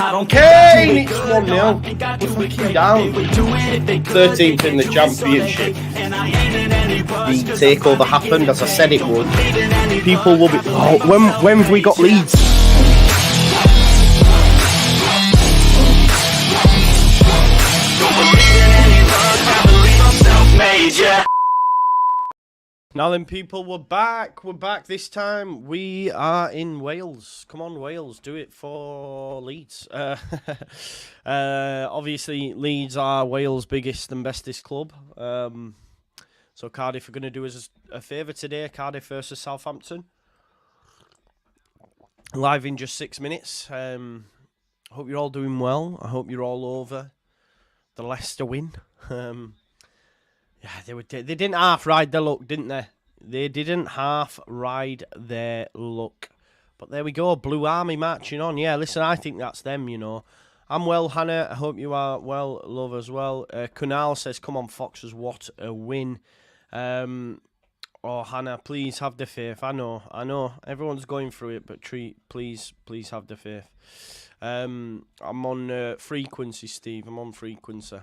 Kane, it's 1-0. We're fucking down. 13th in the championship. The takeover happened, as I said it would. People will be... Oh, when have we got Leeds? Now then, people, we're back. We're back this time. We are in Wales. Come on, Wales, do it for Leeds. Obviously, Leeds are Wales' biggest and bestest club. So Cardiff are going to do us a favour today. Cardiff versus Southampton. Live in just 6 minutes. Hope you're all doing well. I hope you're all over the Leicester win. Yeah, they didn't half ride their luck, didn't they? They didn't half ride their luck. But there we go, Blue Army marching on. Yeah, listen, I think that's them, you know. I'm well, Hannah. I hope you are well, love, as well. Kunal says, come on, Foxes, what a win. Oh, Hannah, please have the faith. I know. Everyone's going through it, but please have the faith. I'm on frequency, Steve. I'm on frequency.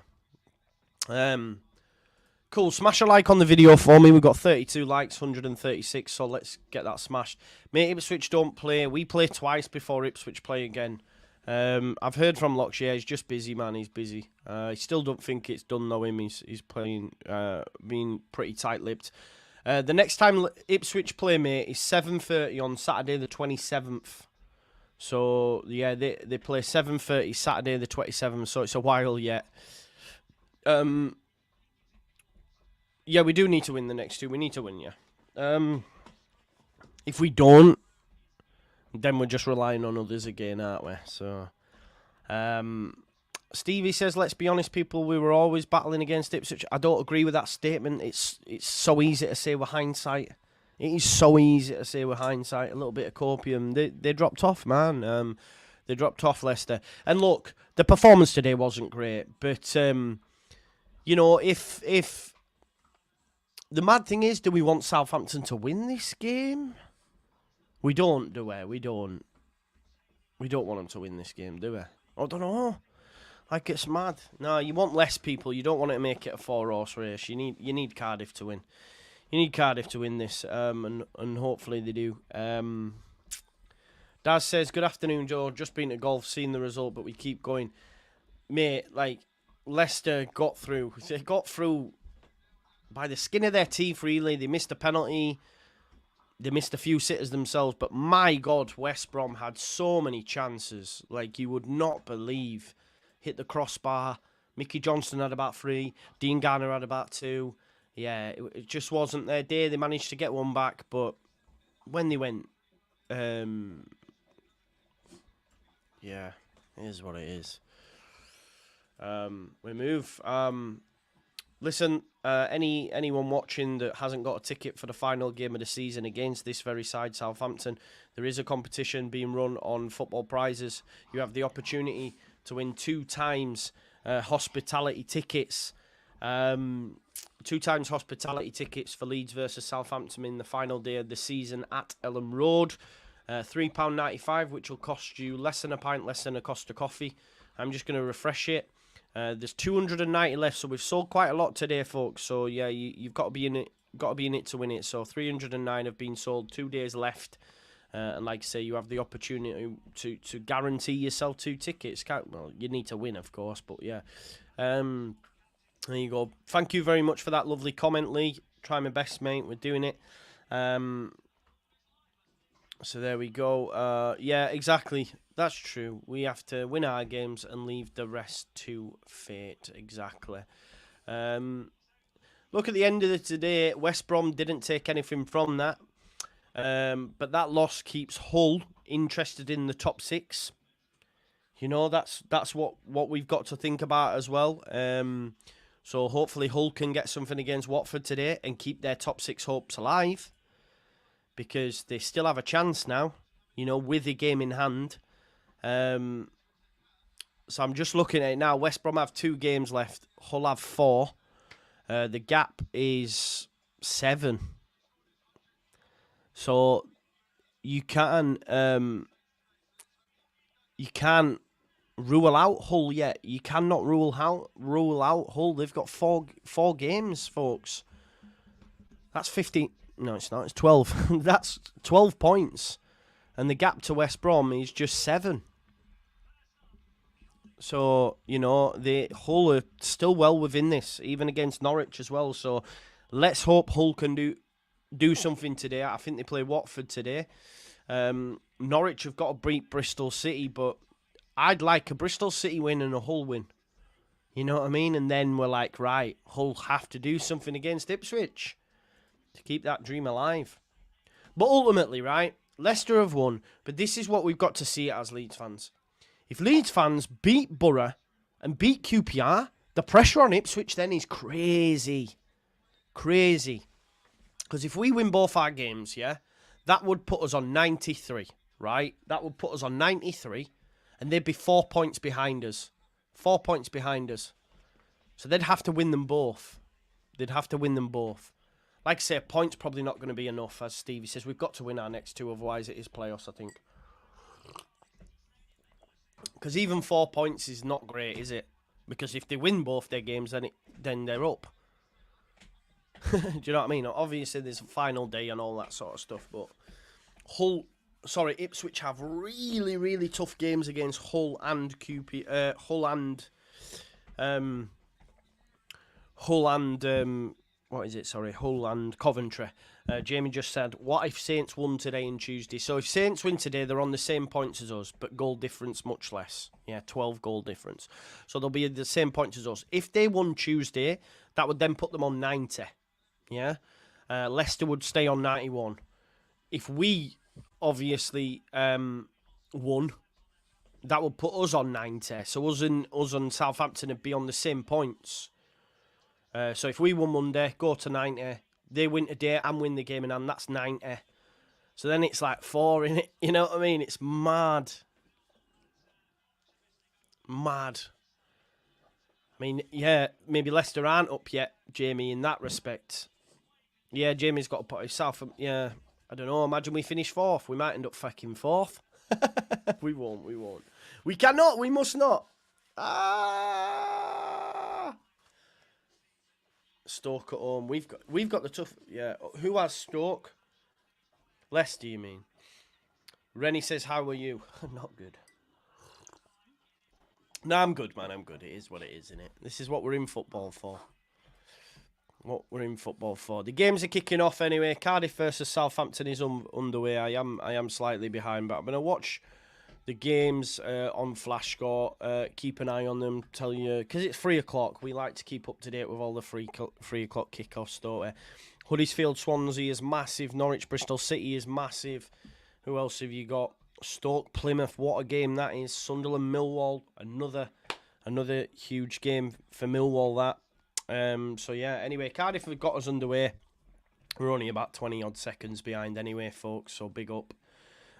Cool, smash a like on the video for me. We've got 32 likes, 136, so let's get that smashed. Mate, Ipswich don't play. We play twice before Ipswich play again. I've heard from Locks, yeah, he's just busy, man, he's busy. I still don't think it's done, though, him. He's playing, being pretty tight-lipped. The next time Ipswich play, mate, is 7:30 on Saturday the 27th. So, yeah, they play 7:30 Saturday the 27th, so it's a while yet. Yeah, we do need to win the next two. We need to win, yeah. If we don't, then we're just relying on others again, aren't we? So, Stevie says, let's be honest, people, we were always battling against Ipswich. I don't agree with that statement. It's so easy to say with hindsight. It is so easy to say with hindsight. A little bit of copium. They dropped off, man. They dropped off, Leicester. And look, the performance today wasn't great. But, you know, if the mad thing is, do we want Southampton to win this game? We don't, do we? We don't. We don't want them to win this game, do we? I don't know. Like, it's mad. No, you want less people. You don't want it to make it a 4-horse race. You need Cardiff to win. You need Cardiff to win this, and hopefully they do. Daz says, good afternoon, Joe. Just been to golf, seen the result, but we keep going. Mate, like, Leicester got through. They got through by the skin of their teeth, really. They missed a penalty. They missed a few sitters themselves. But my God, West Brom had so many chances. Like, you would not believe. Hit the crossbar. Mickey Johnston had about 3. Dean Garner had about 2. Yeah, it just wasn't their day. They managed to get one back. But when they went... yeah, it is what it is. We move... Listen, anyone watching that hasn't got a ticket for the final game of the season against this very side, Southampton, there is a competition being run on Football Prizes. You have the opportunity to win 2 times hospitality tickets. 2 times hospitality tickets for Leeds versus Southampton in the final day of the season at Elland Road. £3.95, which will cost you less than a pint, less than a cost of coffee. I'm just going to refresh it. There's 290 left, so we've sold quite a lot today, folks. So yeah, you've got to be in it. Got to be in it to win it. So 309 have been sold. 2 days left, and like I say, you have the opportunity to guarantee yourself 2 tickets. Well, you need to win, of course, but yeah. There you go. Thank you very much for that lovely comment, Lee. Try my best, mate. We're doing it. So there we go. Yeah, exactly. That's true. We have to win our games and leave the rest to fate. Exactly. Look, at the end of the day, West Brom didn't take anything from that. But that loss keeps Hull interested in the top 6. You know, that's what we've got to think about as well. So hopefully Hull can get something against Watford today and keep their top 6 hopes alive. Because they still have a chance now, you know, with the game in hand. So I'm just looking at it now. West Brom have 2 games left. Hull have 4. The gap is 7. So you can rule out Hull yet. You cannot rule out Hull. They've got four games, folks. That's 15. No, it's not. It's 12. That's 12 points. And the gap to West Brom is just 7. So, Hull are still well within this, even against Norwich as well. So, let's hope Hull can do something today. I think they play Watford today. Norwich have got to beat Bristol City, but I'd like a Bristol City win and a Hull win. You know what I mean? And then we're like, right, Hull have to do something against Ipswich to keep that dream alive. But ultimately, right, Leicester have won, but this is what we've got to see it as Leeds fans. If Leeds fans beat Borough and beat QPR, the pressure on Ipswich then is crazy. Crazy. Because if we win both our games, yeah, that would put us on 93, right? That would put us on 93, and they'd be 4 points behind us. 4 points behind us. So they'd have to win them both. They'd have to win them both. Like I say, a point's probably not going to be enough, as Stevie says. We've got to win our next 2, otherwise it is playoffs, I think. Because even 4 points is not great, is it? Because if they win both their games, then they're up. Do you know what I mean? Obviously, there's a final day and all that sort of stuff, but Ipswich have really, really tough games against Hull and Hull and Coventry. Jamie just said, what if Saints won today and Tuesday? So if Saints win today, they're on the same points as us, but goal difference much less. Yeah, 12 goal difference. So they'll be at the same points as us. If they won Tuesday, that would then put them on 90. Yeah? Leicester would stay on 91. If we obviously won, that would put us on 90. So us and Southampton would be on the same points. So if we won Monday, go to 90. They win today and win the game in hand, that's 90. So then it's like 4 in it. You know what I mean? It's mad. Mad. I mean, yeah, maybe Leicester aren't up yet, Jamie, in that respect. Yeah, Jamie's got to put himself. Yeah, I don't know. Imagine we finish 4th. We might end up fucking 4th. We won't. We cannot. We must not. Stoke at home. We've got the tough. Yeah. Who has Stoke? Leicester, you mean? Rennie says, "How are you?" Not good. No, I'm good, man. I'm good. It is what it is, isn't it? This is what we're in football for. The games are kicking off anyway. Cardiff versus Southampton is underway. I am slightly behind, but I'm gonna watch the games on Flash Score. Keep an eye on them. Tell you because it's 3:00. We like to keep up to date with all the 3:00 kickoffs, don't we? Huddersfield Swansea is massive. Norwich Bristol City is massive. Who else have you got? Stoke Plymouth. What a game that is. Sunderland Millwall. Another huge game for Millwall. That. So yeah. Anyway, Cardiff have got us underway. We're only about 20 odd seconds behind anyway, folks. So big up.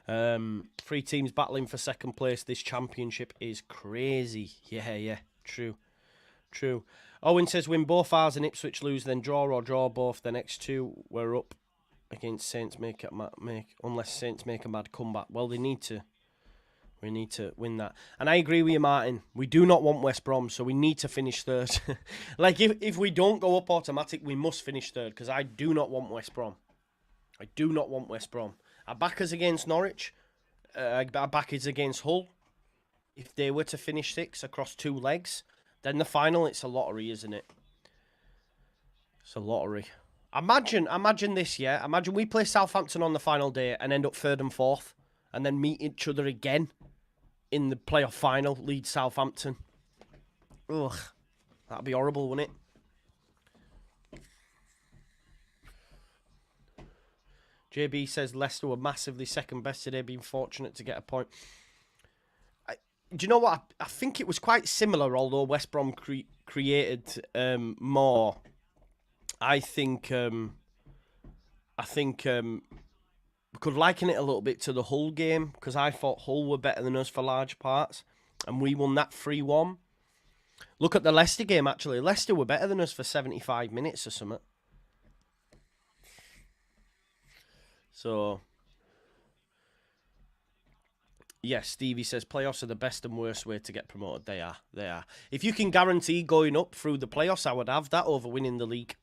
3 teams battling for second place. This championship is crazy. Yeah. True. Owen says, win both ours and Ipswich lose, then draw or draw both. The next 2 we're up against Saints. Unless Saints make a mad comeback. Well, they need to. We need to win that. And I agree with you, Martin. We do not want West Brom, so we need to finish 3rd. Like, if we don't go up automatic, we must finish 3rd, because I do not want West Brom. Our backers against Norwich. Our backers against Hull. If they were to finish 6th across 2 legs, then the final, it's a lottery, isn't it? It's a lottery. Imagine this, yeah? Imagine we play Southampton on the final day and end up 3rd and 4th, and then meet each other again in the playoff final, Leeds Southampton. Ugh. That'd be horrible, wouldn't it? JB says Leicester were massively second best today, being fortunate to get a point. Do you know what? I think it was quite similar, although West Brom created more. I think we could liken it a little bit to the Hull game, because I thought Hull were better than us for large parts, and we won that 3-1. Look at the Leicester game, actually. Leicester were better than us for 75 minutes or something. So, Yes, Stevie says playoffs are the best and worst way to get promoted. They are. They are. If you can guarantee going up through the playoffs, I would have that over winning the league.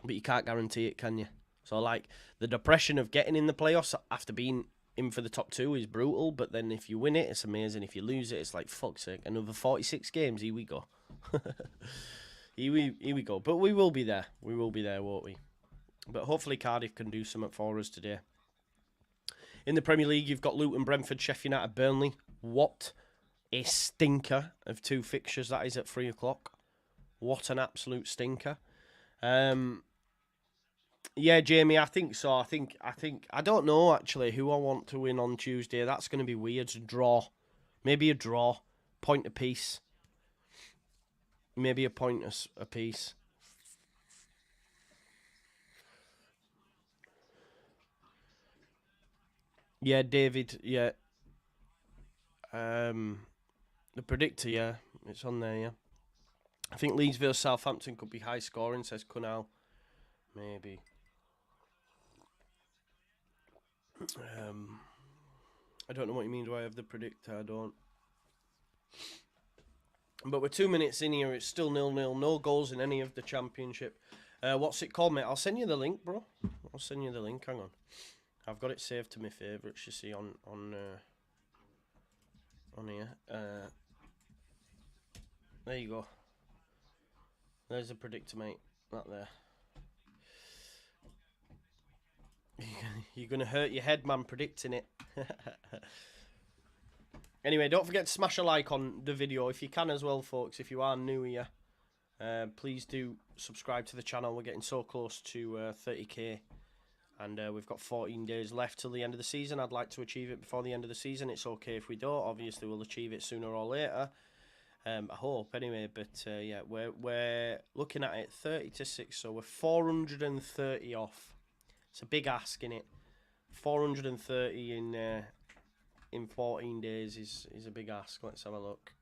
But you can't guarantee it, can you? So, like, the depression of getting in the playoffs after being in for the top 2 is brutal. But then if you win it, it's amazing. If you lose it, it's like, fuck's sake, another 46 games. Here we go. Here we go. But we will be there. We will be there, won't we? But hopefully Cardiff can do something for us today. In the Premier League, you've got Luton, Brentford, Sheffield United, Burnley. What a stinker of 2 fixtures that is at 3 o'clock. What an absolute stinker. Yeah, Jamie, I think so. I don't know actually who I want to win on Tuesday. That's going to be weird. Draw. Maybe a draw. Point apiece. Maybe a point apiece. Yeah, David, yeah. The predictor, yeah. It's on there, yeah. I think Leeds vs Southampton could be high scoring, says Kunal. Maybe. I don't know what you mean. Do I have the predictor? I don't. But we're 2 minutes in here. It's still 0-0. No goals in any of the championship. What's it called, mate? I'll send you the link, bro. I'll send you the link. Hang on. I've got it saved to my favourites, you see, on here. There you go. There's the predictor, mate. That there. You're going to hurt your head, man, predicting it. Anyway, don't forget to smash a like on the video if you can as well, folks. If you are new here, please do subscribe to the channel. We're getting so close to 30k. And we've got 14 days left till the end of the season. I'd like to achieve it before the end of the season. It's okay if we don't. Obviously, we'll achieve it sooner or later. I hope, anyway. But, yeah, we're looking at it 30 to 6. So we're 430 off. It's a big ask, innit? 430 in 14 days is a big ask. Let's have a look.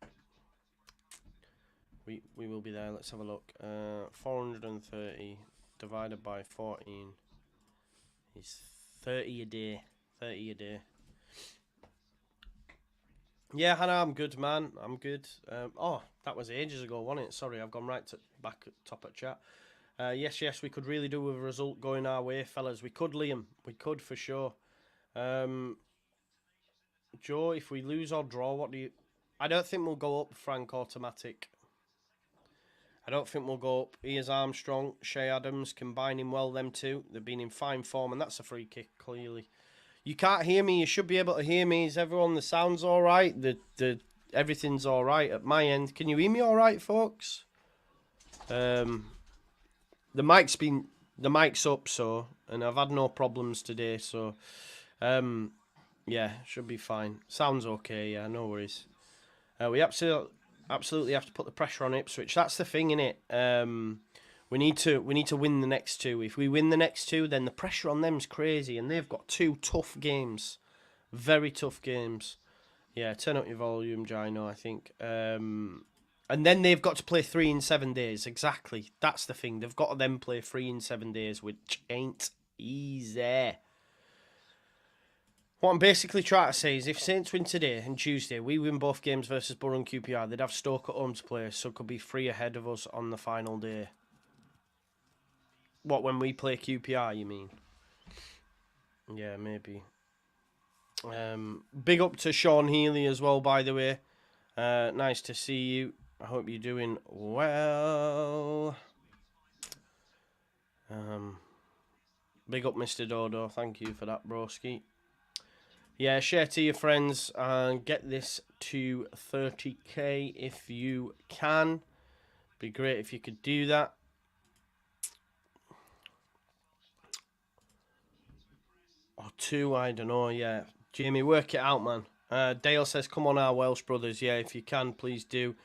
We will be there. Let's have a look. 430 divided by 14 is 30 a day. 30 a day. Yeah, Hannah, I'm good, man. I'm good. Oh, that was ages ago, wasn't it? Sorry, I've gone right back at top of chat. Yes, we could really do with a result going our way, fellas. We could, Liam. We could, for sure. Joe, if we lose or draw, what do you... I don't think we'll go up, Frank, automatic. I don't think we'll go up. Here's Armstrong, Shea Adams, combining well, them two. They've been in fine form, and that's a free kick, clearly. You can't hear me. You should be able to hear me. Is everyone... The sound's all right? Everything's all right at my end. Can you hear me all right, folks? The mic's up, so, and I've had no problems today, so, yeah, should be fine. Sounds okay, yeah, no worries. We absolutely have to put the pressure on Ipswich. That's the thing, innit? We need to win the next 2. If we win the next 2, then the pressure on them's crazy, and they've got 2 tough games, very tough games. Yeah, turn up your volume, Gino, I think. And then they've got to play 3 in 7 days. Exactly. That's the thing. They've got to then play 3 in 7 days, which ain't easy. What I'm basically trying to say is if Saints win today and Tuesday, we win both games versus Borough and QPR, they'd have Stoke at home to play, so could be 3 ahead of us on the final day. What, when we play QPR, you mean? Yeah, maybe. Big up to Sean Healy as well, by the way. Nice to see you. I hope you're doing well. Big up, Mr. Dodo. Thank you for that, broski. Yeah, share to your friends and get this to 30k if you can. Be great if you could do that. Or 2, I don't know, yeah. Jamie, work it out, man. Dale says, come on, our Welsh brothers. Yeah, if you can, please do.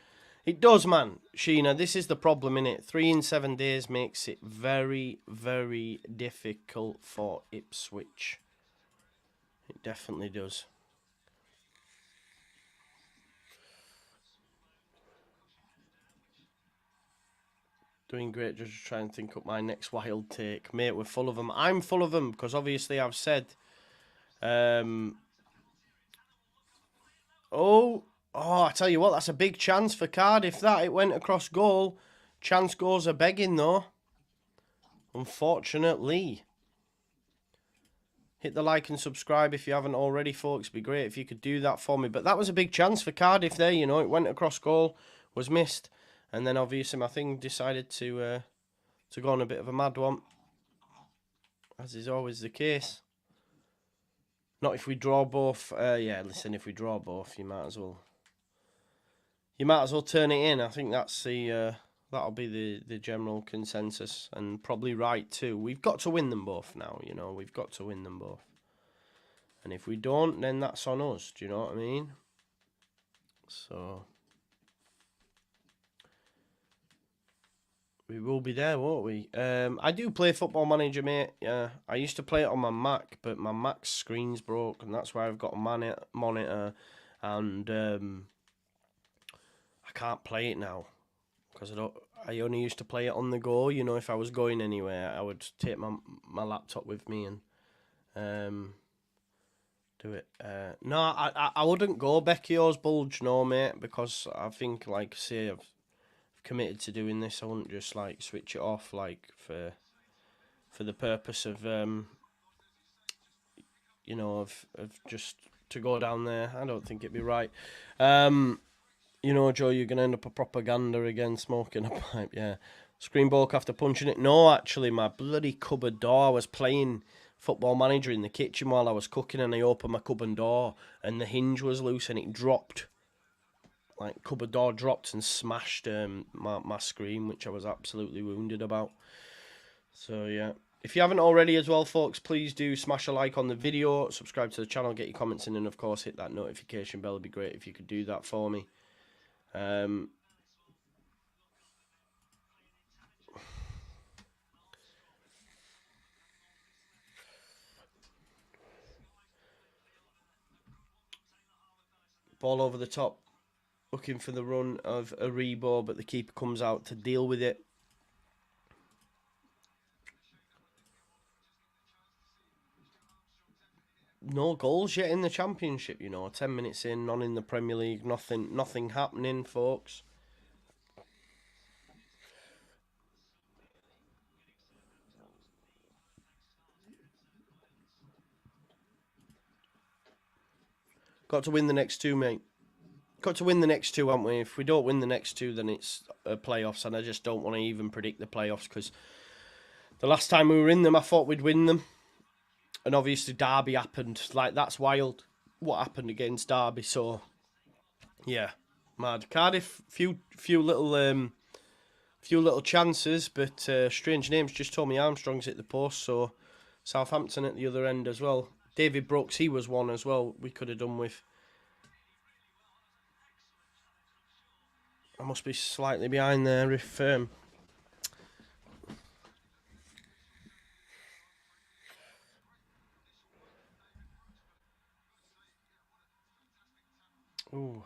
It does, man. Sheena, this is the problem, innit? 3 in 7 days makes it very, very difficult for Ipswich. It definitely does. Doing great, just trying to think up my next wild take. Mate, we're full of them. I'm full of them, because obviously I've said... Oh, I tell you what, that's a big chance for Cardiff, that. It went across goal. Chance goes a begging, though. Unfortunately. Hit the like and subscribe if you haven't already, folks. It'd be great if you could do that for me. But that was a big chance for Cardiff there, you know. It went across goal, was missed. And then, obviously, my thing decided to go on a bit of a mad one. As is always the case. Not if we draw both. Yeah, listen, if we draw both, you might as well turn it in. I think that's that'll be the general consensus, and probably right too. We've got to win them both now, you know. We've got to win them both. And if we don't, then that's on us. Do you know what I mean? So we will be there, won't we? I do play Football Manager, mate. Yeah, I used to play it on my Mac, but my Mac's screen's broke, and that's why I've got a monitor, and I can't play it now because I only used to play it on the go. You know, if I was going anywhere, I would take my laptop with me and do it. No, I wouldn't go Becchio's Bulge, no, mate, because I think, like, say, I've committed to doing this. I wouldn't just like switch it off, like, for the purpose of you know, of just to go down there. I don't think it'd be right. You know, Joe, you're gonna end up a propaganda again, smoking a pipe. Yeah, screen broke after punching it. No, actually, my bloody cupboard door. I was playing Football Manager in the kitchen while I was cooking, and I opened my cupboard door, and the hinge was loose, and it dropped. Like, cupboard door dropped and smashed my screen, which I was absolutely wounded about. So, yeah. If you haven't already as well, folks, please do smash a like on the video, subscribe to the channel, get your comments in, and, of course, hit that notification bell. It'd be great if you could do that for me. Ball over the top, looking for the run of Aribo, but the keeper comes out to deal with it. No goals yet in the Championship, you know. 10 minutes in, none in the Premier League, nothing happening, folks. Got to win the next two, mate. Got to win the next two, haven't we? If we don't win the next two, then it's playoffs, and I just don't want to even predict the playoffs, because the last time we were in them, I thought we'd win them. And obviously Derby happened. Like, that's wild what happened against Derby. So, yeah, mad. Cardiff, few little chances, but strange names just told me Armstrong's hit the post. So Southampton at the other end as well. David Brooks, he was one as well. We could have done with. I must be slightly behind there if. Ooh.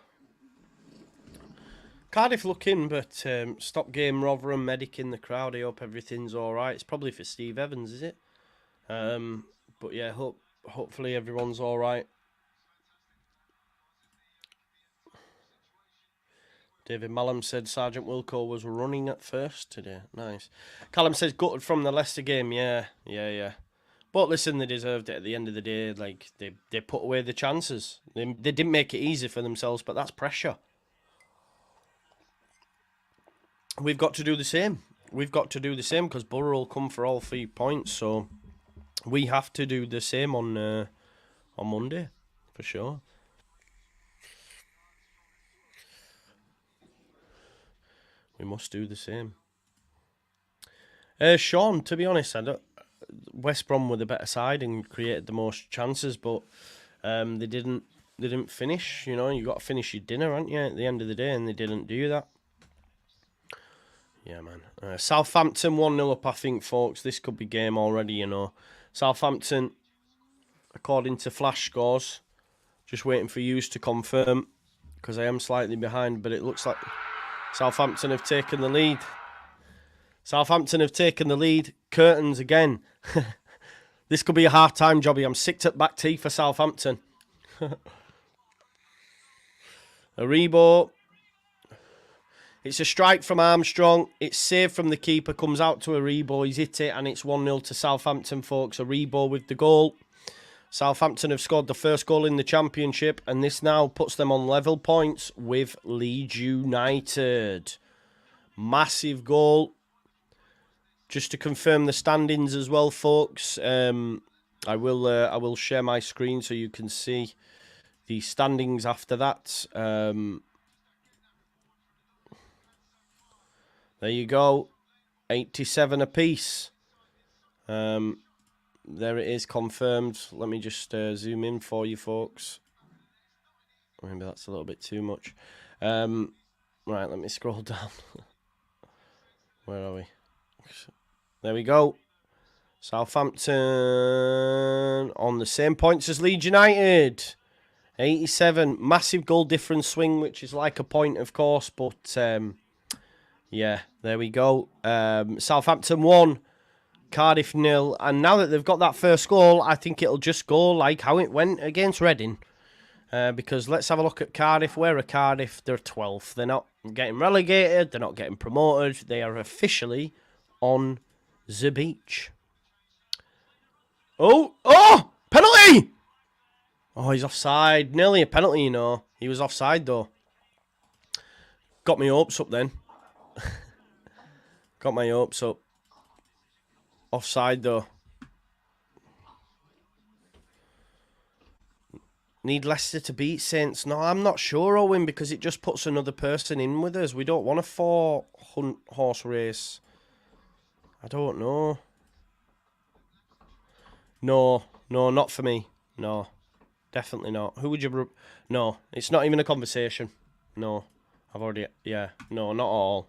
Cardiff looking, but stop game Rotherham, medic in the crowd. I hope everything's alright. It's probably for Steve Evans, is it? But yeah, hopefully everyone's alright. David Mallam said Sergeant Wilco was running at first today. Nice. Callum says gutted from the Leicester game. Yeah. But listen, they deserved it at the end of the day. Like, they put away the chances. They didn't make it easy for themselves, but that's pressure. We've got to do the same. We've got to do the same, because Borough will come for all 3 points. So we have to do the same on Monday, for sure. We must do the same. Sean, to be honest, West Brom were the better side and created the most chances, but they didn't finish. You know, you got to finish your dinner, haven't you, at the end of the day, and they didn't do that. Yeah, man. Southampton 1-0 up, I think, folks. This could be game already, you know. Southampton, according to Flash Scores, just waiting for yous to confirm, because I am slightly behind, but it looks like Southampton have taken the lead. Southampton have taken the lead. Curtains again. This could be a half-time jobby. I'm sick to back teeth for Southampton. Aribo. It's a strike from Armstrong. It's saved from the keeper. Comes out to Aribo. He's hit it, and it's 1-0 to Southampton, folks. Aribo with the goal. Southampton have scored the first goal in the Championship, and this now puts them on level points with Leeds United. Massive goal. Just to confirm the standings as well, folks. I will share my screen so you can see the standings after that. There you go. 87 apiece. There it is, confirmed. Let me just zoom in for you, folks. Maybe that's a little bit too much. Right, let me scroll down. Where are we? There we go. Southampton on the same points as Leeds United. 87. Massive goal difference swing, which is like a point, of course. But, yeah, there we go. Southampton 1. Cardiff 0. And now that they've got that first goal, I think it'll just go like how it went against Reading. Because let's have a look at Cardiff. Where are Cardiff? They're 12th. They're not getting relegated. They're not getting promoted. They are officially on the beach. Oh! Penalty! Oh, he's offside. Nearly a penalty, you know. He was offside, though. Got my hopes up then. Got my hopes up. Offside, though. Need Leicester to beat Saints. No, I'm not sure, Owen, because it just puts another person in with us. We don't want a 4-horse race. I don't know. No, not for me. No, definitely not. Who would you... No, it's not even a conversation. No, I've already... Yeah, no, not at all.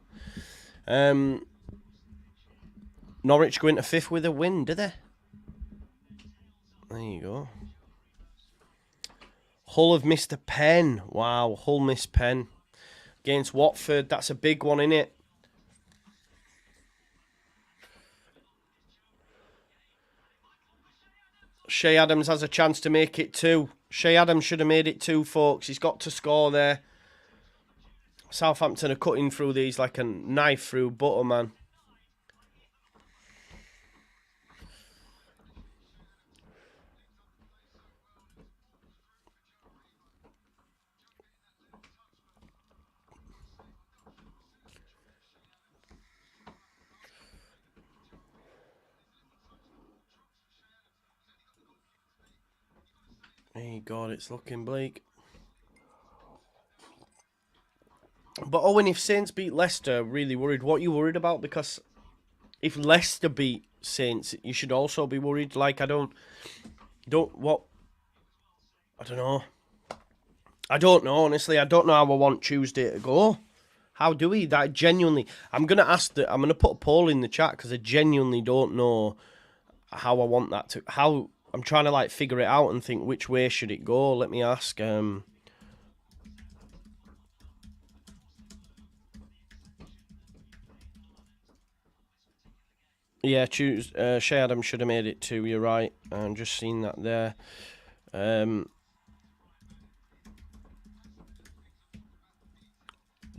Norwich go into 5th with a win, do they? There you go. Hull have missed a pen. Wow, Hull missed pen. Against Watford, that's a big one, innit? Shea Adams has a chance to make it 2. Shea Adams should have made it 2, folks. He's got to score there. Southampton are cutting through these like a knife through butter, man. Hey God, it's looking bleak. But Owen, if Saints beat Leicester, really worried. What are you worried about? Because if Leicester beat Saints, you should also be worried. Like, I don't know. I don't know, honestly. I don't know how I want Tuesday to go. How do we? That genuinely, I'm going to put a poll in the chat because I genuinely don't know how I want that to, I'm trying to like figure it out and think which way should it go. Let me ask. Yeah, Shea Adams should have made it 2. You're right. I'm just seeing that there.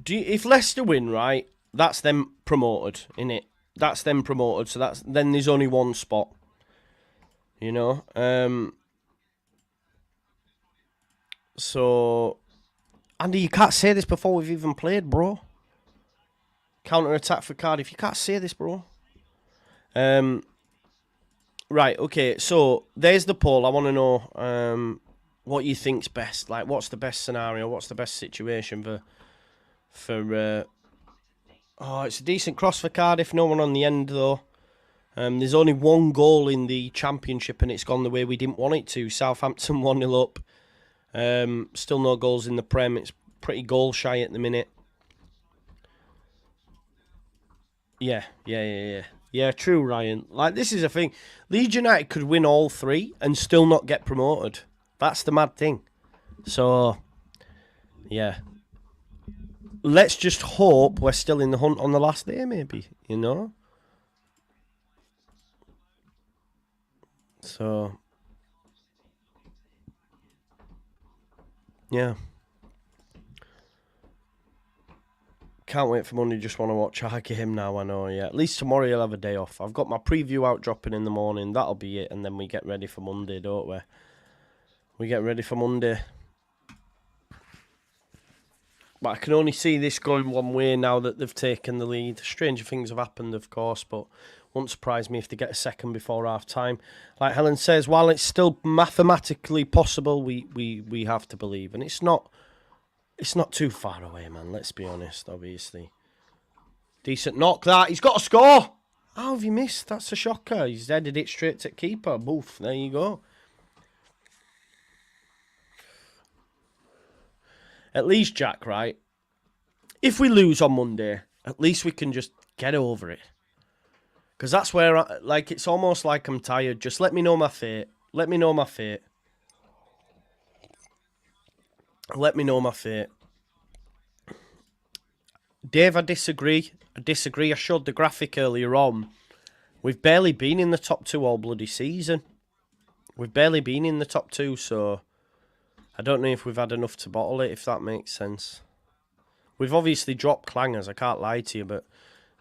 If Leicester win, right, that's them promoted, innit? That's them promoted. So then there's only one spot. You know. So, Andy, you can't say this before we've even played, bro. Counter attack for Cardiff. You can't say this, bro. Right, okay, so there's the poll. I want to know what you think's best. Like, what's the best scenario? What's the best situation for oh, it's a decent cross for Cardiff. No one on the end, though. There's only one goal in the Championship, and it's gone the way we didn't want it to. Southampton 1-0 up. Still no goals in the Prem. It's pretty goal shy at the minute. Yeah. Yeah, true, Ryan. Like, this is a thing. Leeds United could win all 3 and still not get promoted. That's the mad thing. So, yeah. Let's just hope we're still in the hunt on the last day, maybe, you know? So, yeah. Can't wait for Monday. Just want to watch our game now. I know. Yeah. At least tomorrow you'll have a day off. I've got my preview out dropping in the morning. That'll be it, and then we get ready for Monday, don't we? We get ready for Monday. But I can only see this going one way now that they've taken the lead. Stranger things have happened, of course, but won't surprise me if they get a second before half time. Like Helen says, while it's still mathematically possible, we have to believe, and it's not too far away, man. Let's be honest. Obviously, decent knock that. He's got to score. How have you missed? That's a shocker. He's headed it straight to keeper. Boof. There you go. At least, Jack, right? If we lose on Monday, at least we can just get over it. Because that's where, it's almost like I'm tired. Just let me know my fate. Let me know my fate. Let me know my fate. Dave, I disagree. I showed the graphic earlier on. We've barely been in the top 2 all bloody season. We've barely been in the top 2, so I don't know if we've had enough to bottle it, if that makes sense. We've obviously dropped clangers, I can't lie to you, but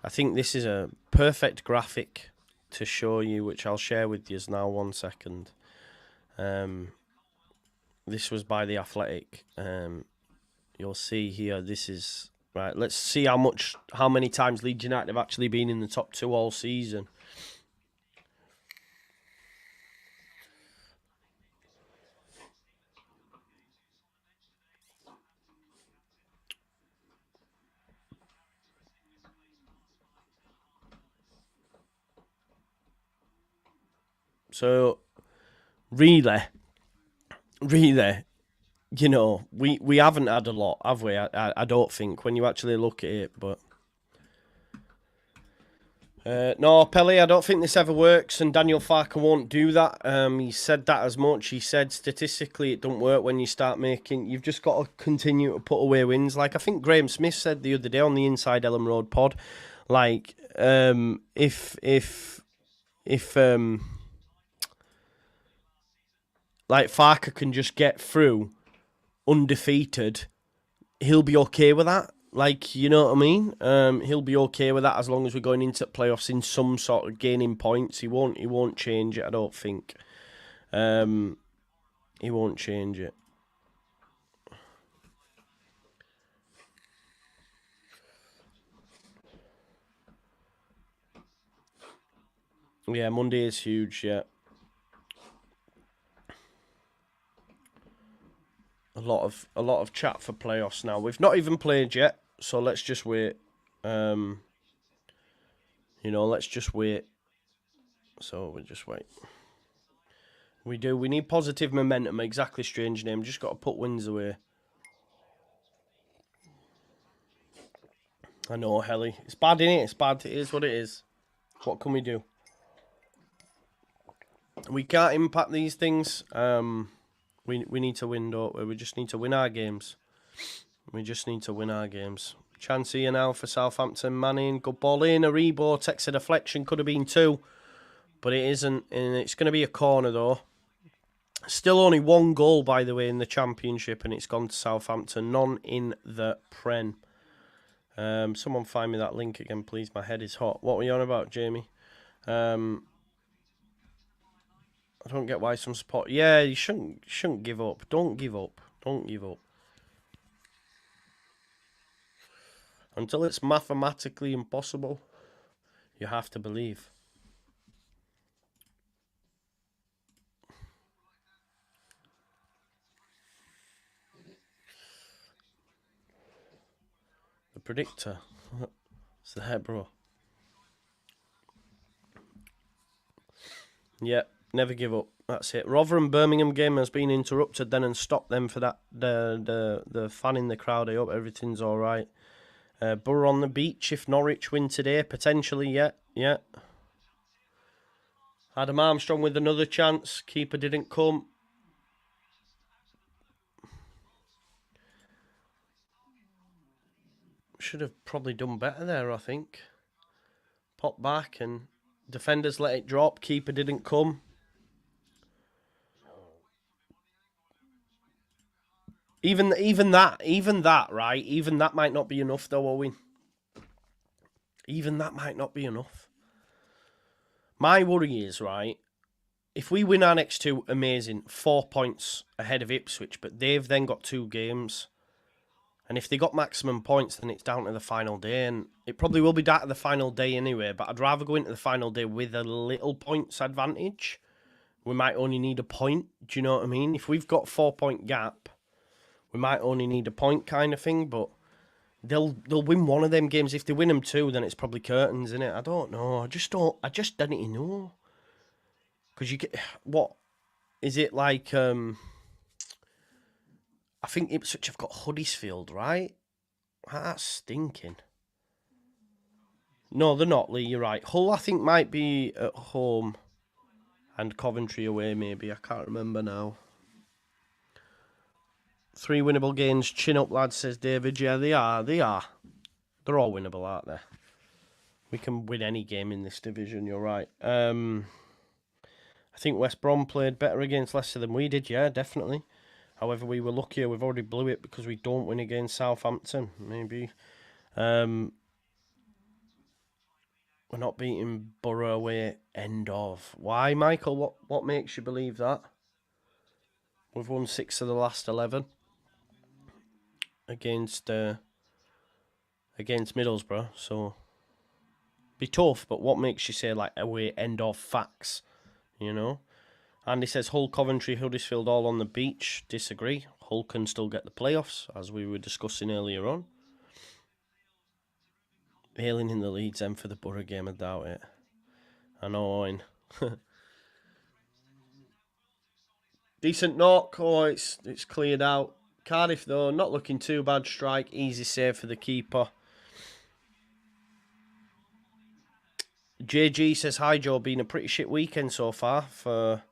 I think this is a perfect graphic to show you, which I'll share with you now. 1 second. This was by The Athletic. You'll see here, this is... Right, let's see how many times Leeds United have actually been in the top 2 all season. So, really, you know, we haven't had a lot, have we? I don't think, when you actually look at it, but... no, Pelly, I don't think this ever works, and Daniel Farker won't do that. He said that as much. He said statistically it don't work when you start making... You've just got to continue to put away wins. Like, I think Graham Smith said the other day on the Inside Ellen Road pod, like, if like Farker can just get through undefeated, he'll be okay with that. Like, you know what I mean? He'll be okay with that as long as we're going into playoffs in some sort of gaining points. He won't change it, I don't think. He won't change it. Yeah, Monday is huge, yeah. A lot of chat for playoffs now. We've not even played yet, so let's just wait. You know, let's just wait. So we just wait. We need positive momentum. Exactly, strange name. Just got to put wins away. I know, Helly. It's bad, innit? It's bad. It is what it is. What can we do? We can't impact these things. We need to win, don't we? We just need to win our games. We just need to win our games. Chance here now for Southampton. Manning, good ball in. Aribo takes a deflection. Could have been 2, but it isn't. And it's going to be a corner, though. Still only 1 goal, by the way, in the Championship, and it's gone to Southampton. None in the Prem. Someone find me that link again, please. My head is hot. What were you on about, Jamie? I don't get why some support... Yeah, you shouldn't give up. Don't give up. Don't give up. Until it's mathematically impossible, you have to believe. The predictor. It's there, bro. Yeah, never give up. That's it. Rotherham Birmingham game has been interrupted then and stopped them for that the fan in the crowd. I hope everything's all right. Borough on the beach if Norwich win today, potentially. Yeah. Adam Armstrong with another chance. Keeper didn't come. Should have probably done better there, I think. Pop back and defenders let it drop. Keeper didn't come. Even that, right? Even that might not be enough, though, Owen. even that might not be enough. My worry is, right, if we win our next two, amazing, 4 points ahead of Ipswich, but they've then got 2 games. And if they got maximum points, then it's down to the final day. And it probably will be down to the final day anyway, but I'd rather go into the final day with a little points advantage. We might only need a point, do you know what I mean? If we've got 4 point gap, we might only need a point kind of thing, but they'll win one of them games. If they win them 2, then it's probably curtains, isn't it? I don't know. I just don't know. Because you get, what, is it like, I think Ipswich have got Huddersfield, right? That's stinking. No, they're not, Lee, you're right. Hull, I think, might be at home and Coventry away, maybe. I can't remember now. 3 winnable games. Chin up, lads, says David. Yeah, they are. They're all winnable, aren't they? We can win any game in this division, you're right. I think West Brom played better against Leicester than we did, yeah, definitely. However, we were luckier. We've already blew it because we don't win against Southampton, maybe. We're not beating Borough away, end of. Why, Michael? What makes you believe that? We've won 6 of the last 11 against Middlesbrough, so be tough, but what makes you say, like, away, end of, facts, you know? Andy says Hull, Coventry, Huddersfield all on the beach. Disagree. Hull can still get the playoffs, as we were discussing earlier on. Hailing in the Leeds then for the Borough game, I doubt it. Annoying. Decent knock. Oh, it's cleared out. Cardiff, though, not looking too bad. Strike, easy save for the keeper. JG says, hi, Joe. Been a pretty shit weekend so far for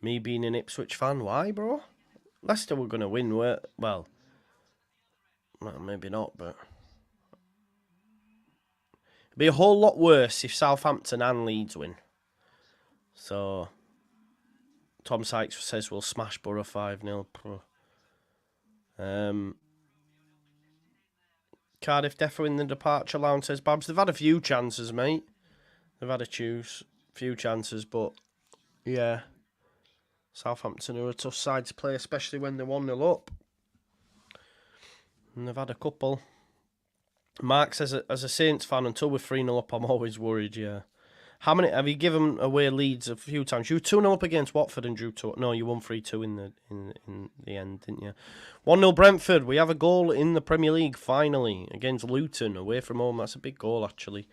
me being an Ipswich fan. Why, bro? Leicester were going to win. Well, maybe not, but it'd be a whole lot worse if Southampton and Leeds win. So, Tom Sykes says we'll smash Borough 5-0. Cardiff defo in the departure lounge, says Babs. They've had a few chances, mate. They've had a few chances, but yeah. Southampton are a tough side to play, especially when they're 1-0 up. And they've had a couple. Mark says, as a Saints fan, until we're 3-0 up, I'm always worried, yeah. How many have you given away Leeds a few times? You were 2-0 up against Watford and drew 2. No, you won 3-2 in the end, didn't you? 1-0 Brentford. We have a goal in the Premier League finally against Luton away from home. That's a big goal actually.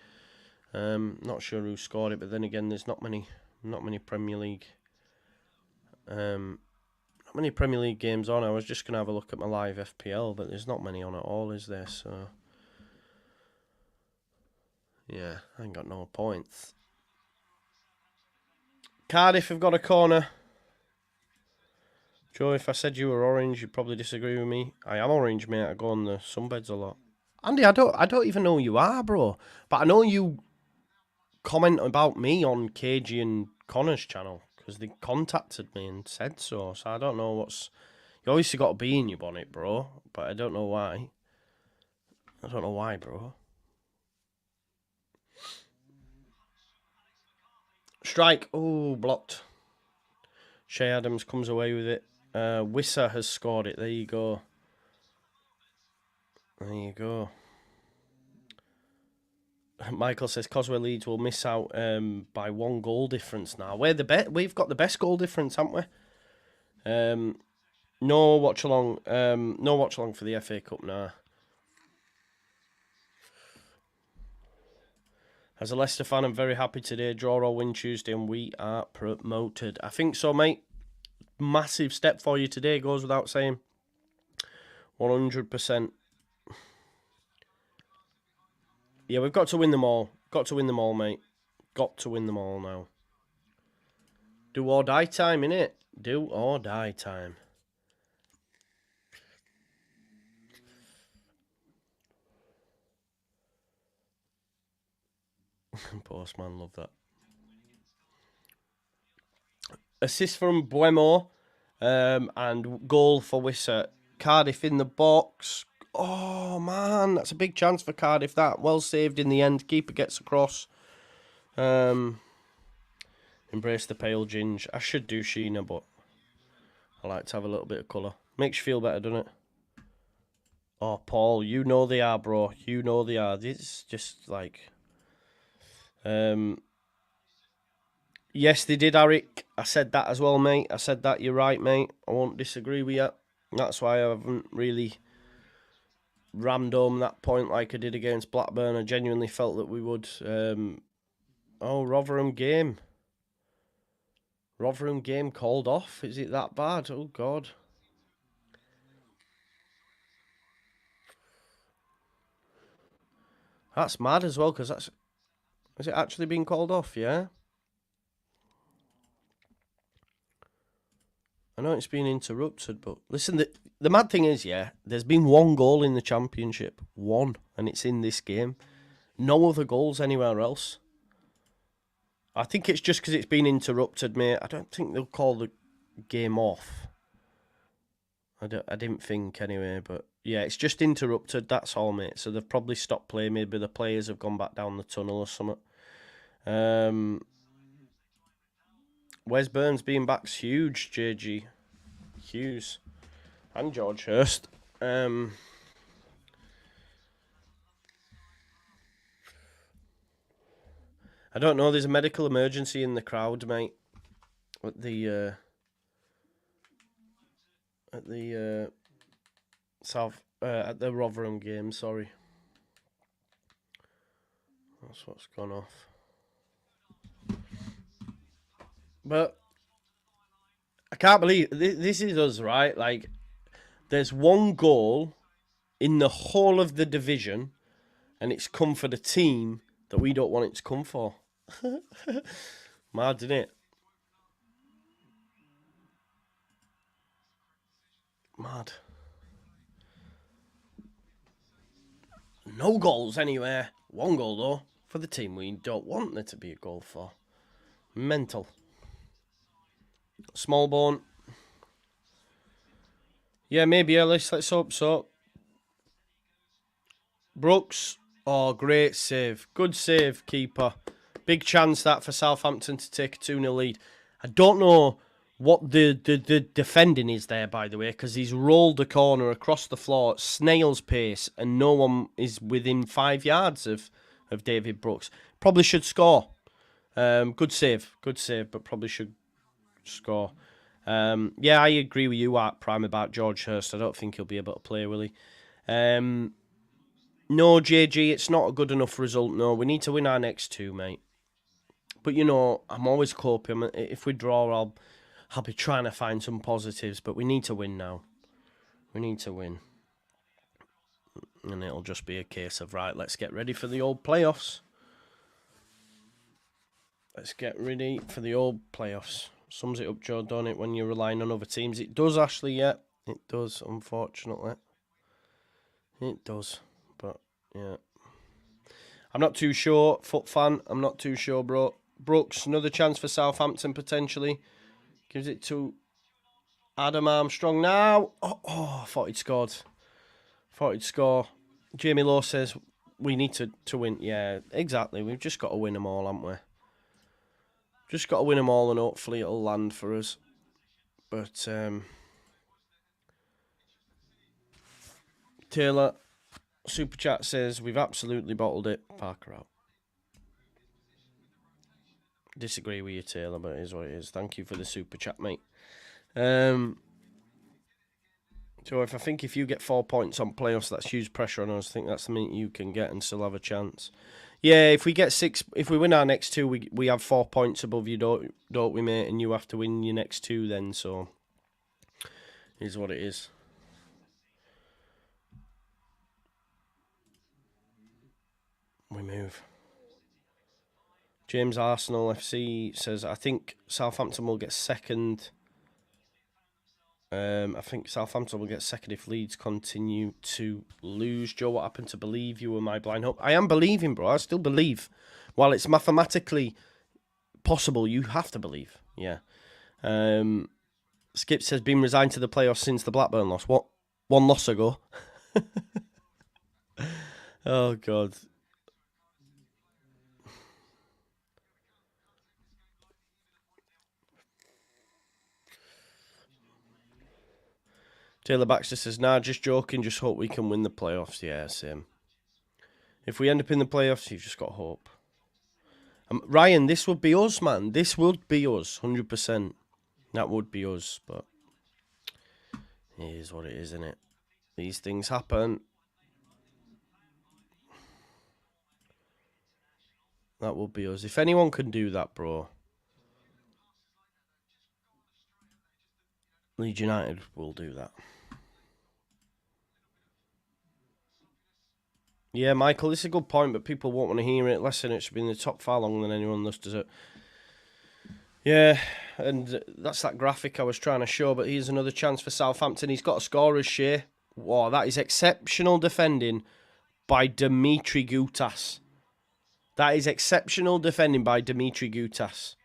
Not sure who scored it, but then again, there's not many Premier League. Not many Premier League games on. I was just gonna have a look at my live FPL, but there's not many on at all, is there? So yeah, I ain't got no points. Cardiff have got a corner. Joe, if I said you were orange, you'd probably disagree with me. I am orange, mate. I go on the sunbeds a lot. Andy, I don't even know who you are, bro. But I know you comment about me on KG and Connor's channel because they contacted me and said so. So I don't know what's... You obviously got a bee in your bonnet, bro. But I don't know why. I don't know why, bro. Strike. Oh, blocked. Shea Adams comes away with it. Wissa has scored it. There you go. There you go. Michael says Coswell Leeds will miss out by 1 goal difference now. We've got the best goal difference, haven't we? No watch along. No watch along for the FA Cup now. As a Leicester fan, I'm very happy today. Draw or win Tuesday, and we are promoted. I think so, mate. Massive step for you today, goes without saying. 100%. Yeah, we've got to win them all. Got to win them all, mate. Got to win them all now. Do or die time, innit? Do or die time. Postman, love that. Assist from Buemo and goal for Wissa. Cardiff in the box. Oh, man, that's a big chance for Cardiff, that. Well saved in the end. Keeper gets across. Embrace the pale ginge. I should do Sheena, but I like to have a little bit of colour. Makes you feel better, doesn't it? Oh, Paul, you know they are, bro. You know they are. It's just like... Yes, they did, Eric. I said that as well, mate. I said that. You're right, mate. I won't disagree with you. That's why I haven't really rammed home that point like I did against Blackburn. I genuinely felt that we would. Rotherham game. Rotherham game called off. Is it that bad? Oh, God. That's mad as well, because that's... Has it actually been called off, yeah? I know it's been interrupted, but listen, the mad thing is, yeah, there's been one goal in the Championship. One. And it's in this game. No other goals anywhere else. I think it's just because it's been interrupted, mate. I don't think they'll call the game off. I didn't think anyway, but yeah, it's just interrupted, that's all, mate. So they've probably stopped playing. Maybe the players have gone back down the tunnel or something. Wes Burns being back's huge, JG. Hughes. And George Hurst. I don't know, there's a medical emergency in the crowd, mate. At the Rotherham game, sorry. That's what's gone off. But I can't believe this is us, right? Like, there's one goal in the whole of the division, and it's come for the team that we don't want it to come for. Mad, isn't it? Mad. No goals anywhere. One goal, though, for the team we don't want there to be a goal for. Mental. Smallbone. Yeah, maybe Ellis. Let's hope so. Brooks. Oh, great save. Good save, keeper. Big chance that for Southampton to take a 2-0 lead. I don't know what the defending is there, by the way, because he's rolled the corner across the floor at snail's pace and no one is within 5 yards of David Brooks. Probably should score. Good save, but probably should score. Yeah, I agree with you, Art Prime, about George Hurst. I don't think he'll be able to play, will he? No, JG, it's not a good enough result, no. We need to win our next two, mate. But, you know, I'm always coping. If we draw, I'll be trying to find some positives, but we need to win now. We need to win. And it'll just be a case of, right, let's get ready for the old playoffs. Let's get ready for the old playoffs. Sums it up, Joe, don't it, when you're relying on other teams? It does, Ashley, yeah. It does, unfortunately. It does, but, yeah. I'm not too sure, foot fan. I'm not too sure, bro. Brooks, another chance for Southampton, potentially. Gives it to Adam Armstrong now. I thought he'd scored. Thought he'd score. Jamie Lowe says we need to win. Yeah, exactly. We've just got to win them all, haven't we? Just got to win them all and hopefully it'll land for us. But, Taylor, Super Chat says we've absolutely bottled it. Parker out. Disagree with you, Taylor, but it is what it is. Thank you for the Super Chat, mate. So if you get 4 points on playoffs, that's huge pressure on us. I think that's the minute you can get and still have a chance. Yeah, if we get 6, if we win our next two, we have 4 points above you, don't we, mate? And you have to win your next two then, so it is what it is. We move. James Arsenal FC says, I think Southampton will get second. I think Southampton will get second if Leeds continue to lose. Joe, what happened to believe you were my blind hope? I am believing, bro. I still believe. While it's mathematically possible, you have to believe. Yeah. Skip says, been resigned to the playoffs since the Blackburn loss. What? One loss ago? Oh, God. Taylor Baxter says, nah, just joking. Just hope we can win the playoffs. Yeah, same. If we end up in the playoffs, you've just got hope. Ryan, this would be us, man. This would be us, 100%. That would be us, but it is what it is, isn't it? These things happen. That would be us. If anyone can do that, bro, Leeds United will do that. Yeah, Michael, this is a good point, but people won't want to hear it. Listen, it should be in the top far longer than anyone else does it. Yeah, and that's that graphic I was trying to show, but here's another chance for Southampton. He's got a scorer's share. Wow, that is exceptional defending by Dimitri Gutas. That is exceptional defending by Dimitri Gutas.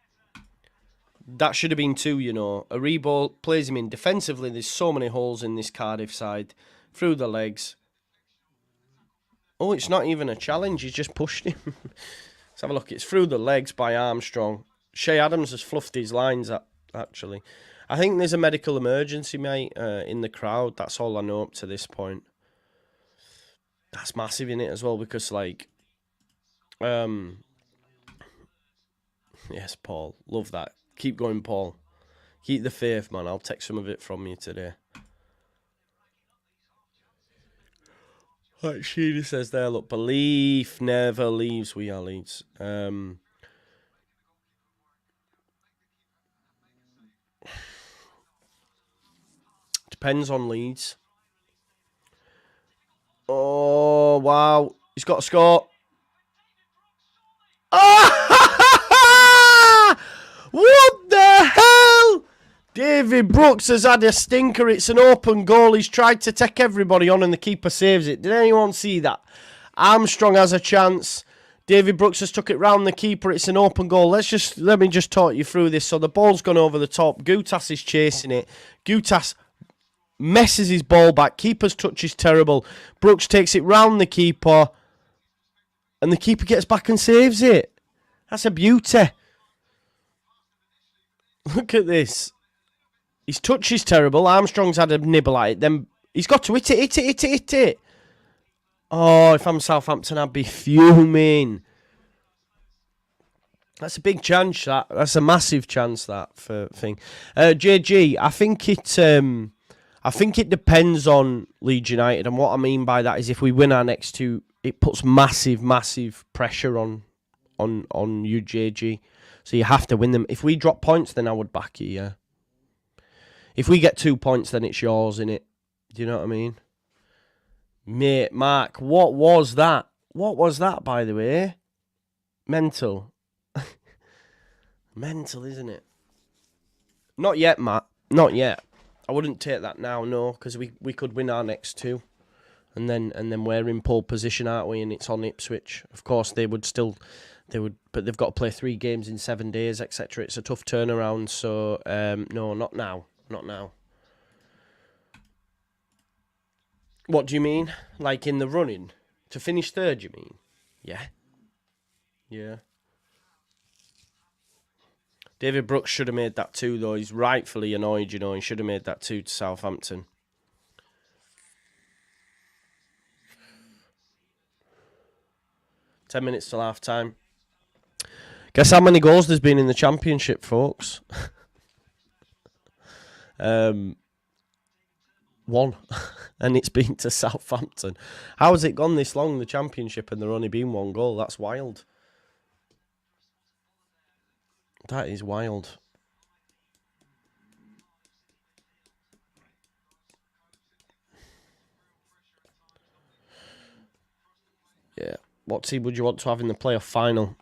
That should have been 2, you know. Aribo plays him in. Defensively, there's so many holes in this Cardiff side. Through the legs. Oh, it's not even a challenge. He's just pushed him. Let's have a look. It's through the legs by Armstrong. Shea Adams has fluffed his lines, actually. I think there's a medical emergency, mate, in the crowd. That's all I know up to this point. That's massive in it as well because, like... yes, Paul. Love that. Keep going, Paul. Keep the faith, man. I'll take some of it from you today. Like Sheedy says there, look, belief never leaves. We are Leeds. Depends on Leeds. Oh, wow. He's got a score. Ah! What the hell? David Brooks has had a stinker. It's an open goal. He's tried to take everybody on and the keeper saves it. Did anyone see that? Armstrong has a chance. David Brooks has took it round the keeper. It's an open goal. Let me just talk you through this. So the ball's gone over the top. Gutas is chasing it. Gutas messes his ball back. Keeper's touch is terrible. Brooks takes it round the keeper. And the keeper gets back and saves it. That's a beauty. Look at this. His touch is terrible. Armstrong's had a nibble at it. Then he's got to hit it. Oh, if I'm Southampton, I'd be fuming. That's a big chance, that. That's a massive chance, that, for thing. JG, I think it depends on Leeds United. And what I mean by that is if we win our next 2, it puts massive, massive pressure on you, JG. So you have to win them. If we drop points, then I would back you, yeah. If we get 2 points, then it's yours, innit? Do you know what I mean? Mate, Mark, what was that? What was that, by the way? Mental. Mental, isn't it? Not yet, Matt. Not yet. I wouldn't take that now, no, because we could win our next 2. And then we're in pole position, aren't we? And it's on Ipswich. Of course, but they've got to play 3 games in 7 days, etc. It's a tough turnaround, so no, not now. Not now. What do you mean? Like in the running? To finish 3rd, you mean? Yeah. Yeah. David Brooks should have made that 2, though. He's rightfully annoyed, you know. He should have made that 2 to Southampton. Ten minutes till half time. Guess how many goals there's been in the Championship, folks? 1. And it's been to Southampton. How has it gone this long, the Championship, and there only been 1 goal? That's wild. That is wild. Yeah. What team would you want to have in the playoff final?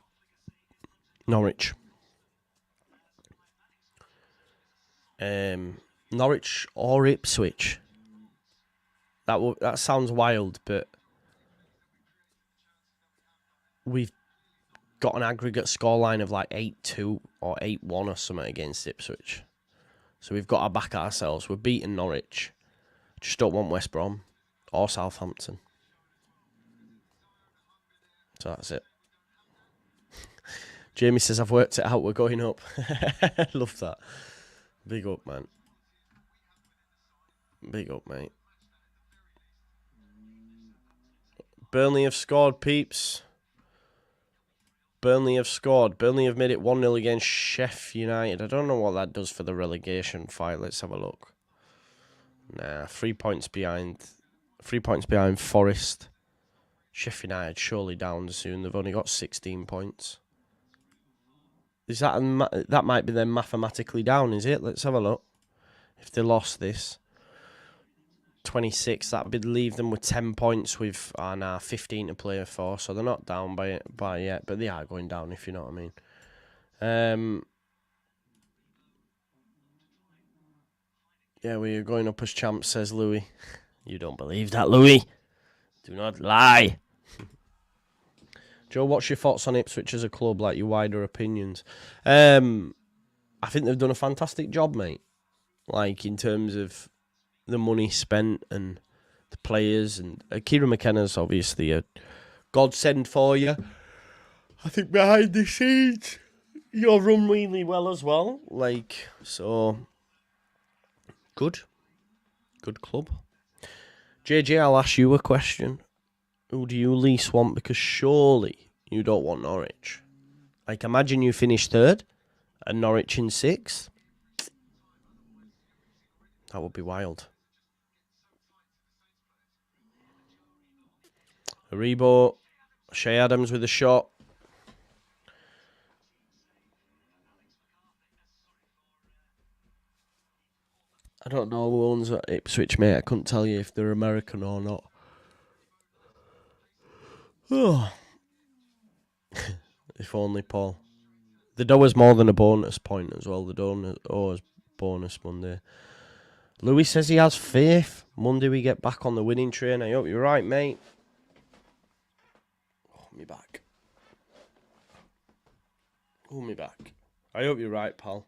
Norwich. Norwich or Ipswich. That sounds wild, but we've got an aggregate scoreline of like 8-2 or 8-1 or something against Ipswich. So we've got to back ourselves. We're beating Norwich. Just don't want West Brom or Southampton. So that's it. Jamie says, I've worked it out, we're going up. Love that. Big up, man. Big up, mate. Burnley have scored, peeps. Burnley have scored. Burnley have made it 1-0 against Sheffield United. I don't know what that does for the relegation fight. Let's have a look. Nah, 3 points behind. 3 points behind Forest. Sheffield United surely down soon. They've only got 16 points. Is that that might be them mathematically down? Is it? Let's have a look. If they lost this, 26, that would leave them with 10 points with 15 to play for. So they're not down by yet, but they are going down, if you know what I mean. Yeah, we are going up as champs, says Louis. You don't believe that, Louis? Do not lie. Joe, what's your thoughts on Ipswich as a club, like your wider opinions? I think they've done a fantastic job, mate. Like, in terms of the money spent and the players. And Kieran McKenna's obviously a godsend for you. I think behind the scenes, you'll run really well as well. Like, so, good. Good club. JJ, I'll ask you a question. Who do you least want? Because surely you don't want Norwich. Like, imagine you finish third and Norwich in sixth. That would be wild. Aribo, Shea Adams with a shot. I don't know who owns at Ipswich, mate. I couldn't tell you if they're American or not. Oh. If only, Paul. The dough is more than a bonus point as well. The dough is bonus Monday. Louis says he has faith. Monday we get back on the winning train. I hope you're right, mate. Oh, me back. Oh, me back. I hope you're right, pal.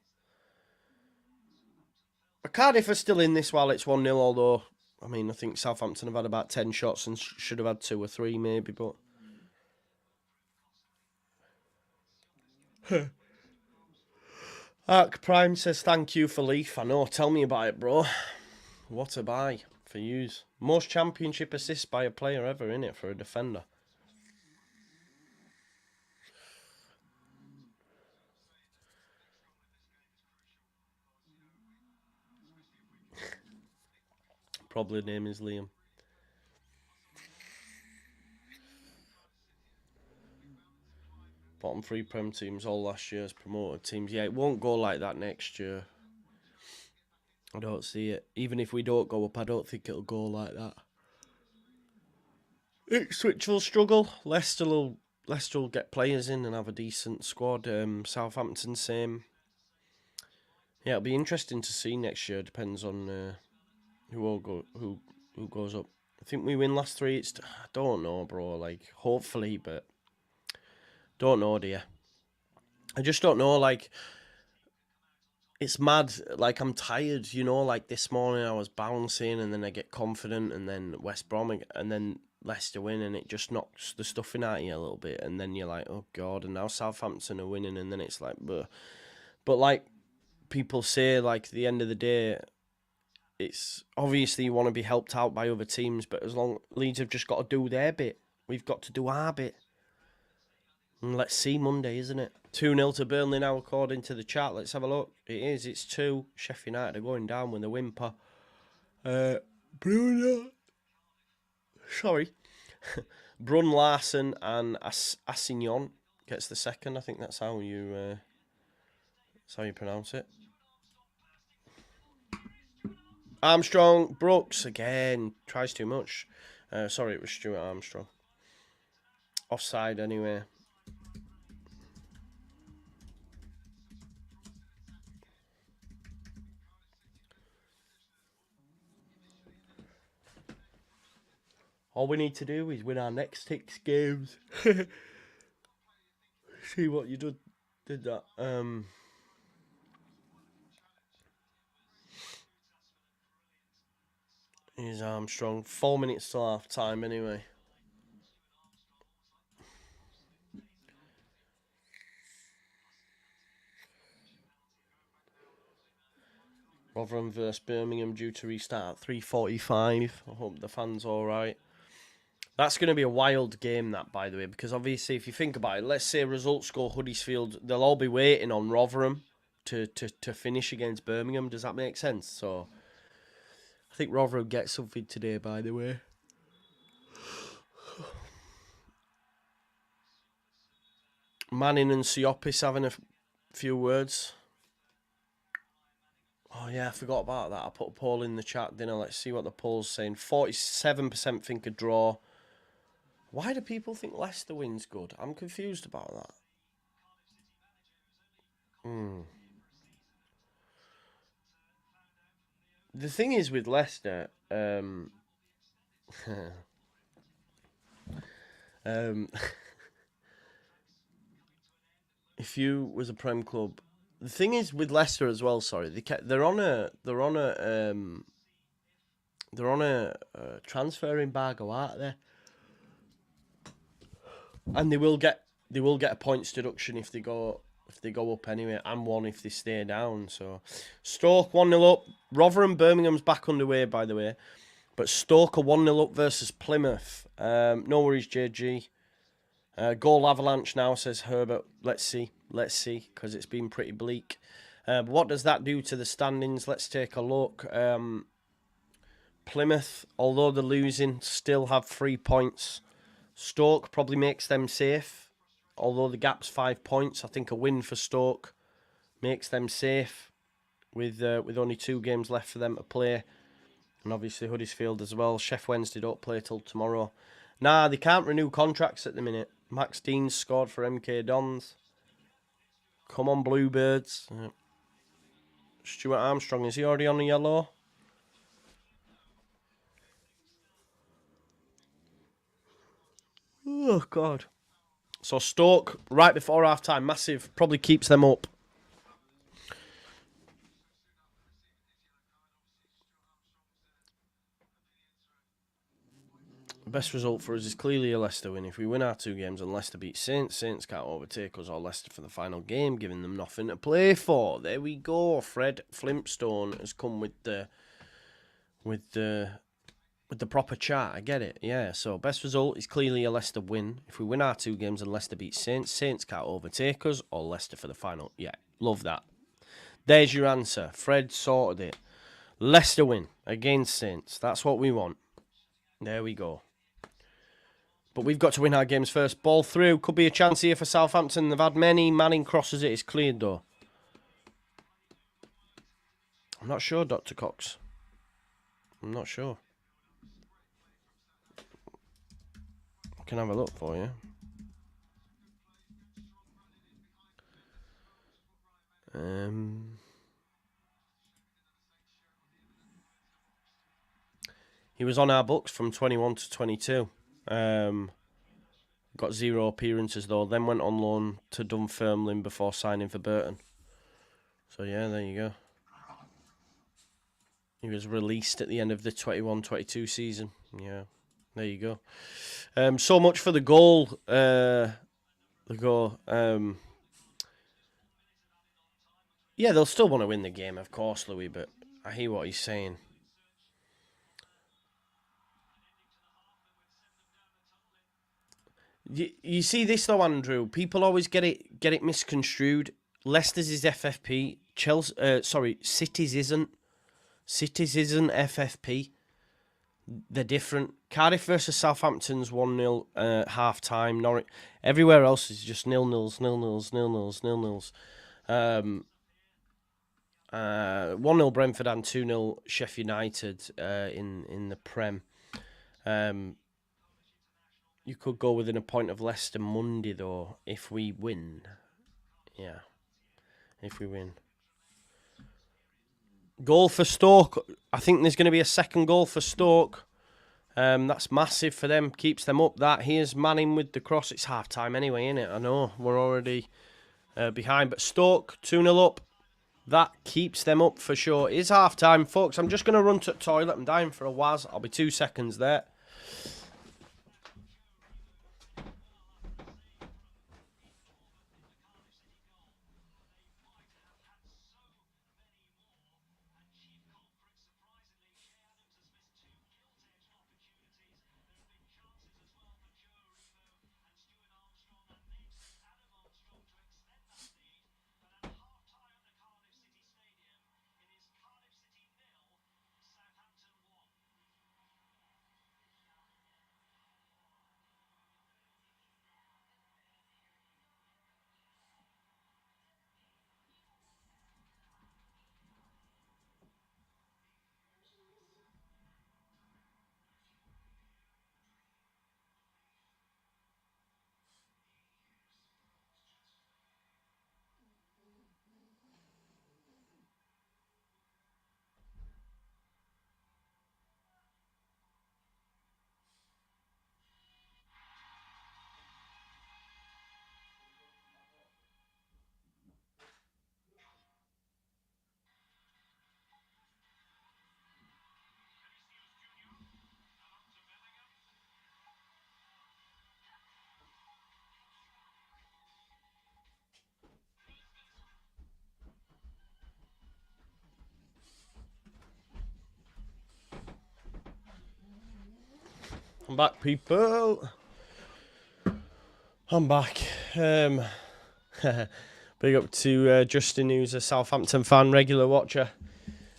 Cardiff are still in this while it's 1-0, although, I mean, I think Southampton have had about 10 shots and should have had 2 or 3 maybe, but... Arc Prime says, thank you for Leaf. I know, tell me about it, bro. What a buy for yous. Most championship assists by a player ever, innit, for a defender. Probably name is Liam. Bottom 3 Prem teams, all last year's promoted teams. Yeah, it won't go like that next year. I don't see it. Even if we don't go up, I don't think it'll go like that. Ipswich will struggle. Leicester will get players in and have a decent squad. Southampton, same. Yeah, it'll be interesting to see next year. Depends on who goes up. I think we win last 3. I don't know, bro. Like, hopefully, but don't know, dear. I just don't know. Like, it's mad. Like, I'm tired. You know, like this morning I was bouncing, and then I get confident, and then West Brom, and then Leicester win, and it just knocks the stuffing out of you a little bit, and then you're like, oh god, and now Southampton are winning, and then it's like, bleh. But like people say, like, at the end of the day, it's obviously you want to be helped out by other teams, but as long Leeds have just got to do their bit, we've got to do our bit. And let's see Monday, isn't it? 2-0 to Burnley now, according to the chat. Let's have a look. It is. It's 2. Sheffield United are going down with a whimper. Bruno. Sorry. Brun Larson and Assignon gets the second. I think that's how you pronounce it. Armstrong, Brooks again tries too much. Sorry, it was Stuart Armstrong. Offside anyway. All we need to do is win our next 6 games. See what you did that. Here's Armstrong. 4 minutes till half time anyway. Rotherham versus Birmingham due to restart at 3:45. I hope the fans all right. That's going to be a wild game, that, by the way, because obviously, if you think about it, let's say results go Huddersfield, they'll all be waiting on Rotherham to finish against Birmingham. Does that make sense? So, I think Rotherham gets something today, by the way. Manning and Siopis having a few words. Oh, yeah, I forgot about that. I put a poll in the chat, didn't I? Let's see what the poll's saying. 47% think a draw. Why do people think Leicester wins good? I'm confused about that. The thing is with Leicester, if you was a Prem club, the thing is with Leicester as well. Sorry, they're on a transfer embargo, aren't they? And they will get a points deduction if they go up anyway, and one if they stay down. So Stoke 1-0 up. Rotherham Birmingham's back underway, by the way, but Stoke are 1-0 up versus Plymouth. No worries, JG. Goal avalanche now, says Herbert. Let's see, because it's been pretty bleak. What does that do to the standings? Let's take a look. Plymouth, although they're losing, still have 3 points. Stoke probably makes them safe, although the gap's 5 points. I think a win for Stoke makes them safe with only 2 games left for them to play. And obviously Huddersfield as well. Sheff Wednesday don't play till tomorrow. Nah, they can't renew contracts at the minute. Max Dean scored for MK Dons. Come on, Bluebirds. Stuart Armstrong, is he already on the yellow? Oh, God. So Stoke, right before half-time, massive, probably keeps them up. The best result for us is clearly a Leicester win. If we win our 2 games and Leicester beat Saints, Saints can't overtake us or Leicester for the final game, giving them nothing to play for. There we go. Fred Flintstone has come with the proper chat. I get it. Yeah. So best result is clearly a Leicester win. If we win our 2 games and Leicester beat Saints, Saints can't overtake us or Leicester for the final. Yeah. Love that. There's your answer. Fred sorted it. Leicester win against Saints. That's what we want. There we go. But we've got to win our games first. Ball through. Could be a chance here for Southampton. They've had many. Manning crosses it. It's cleared, though. I'm not sure, Dr. Cox. I'm not sure. I can have a look for you. He was on our books from 21 to 22. Got 0 appearances, though. Then went on loan to Dunfermline before signing for Burton. So, yeah, there you go. He was released at the end of the 21-22 season. Yeah, there you go. So much for the goal. Yeah, they'll still want to win the game, of course, Louis, but I hear what he's saying. You see this though, Andrew. People always get it misconstrued. Leicester's is FFP. City's isn't. City's isn't FFP. They're different. Cardiff versus Southampton's 1-0 half time. Norwich. Everywhere else is just 0-0s, 0-0s. 1-0 Brentford and 2-0 Sheffield United in the Prem. You could go within a point of Leicester Monday, though, if we win. Yeah, if we win. Goal for Stoke. I think there's going to be a second goal for Stoke. That's massive for them. Keeps them up. That here's Manning with the cross. It's half time anyway, isn't it? I know we're already behind, but Stoke 2-0 up. That keeps them up for sure. It is half time, folks. I'm just going to run to the toilet. I'm dying for a waz. I'll be 2 seconds there. I'm back, people. I'm back. Big up to Justin, who's a Southampton fan, regular watcher.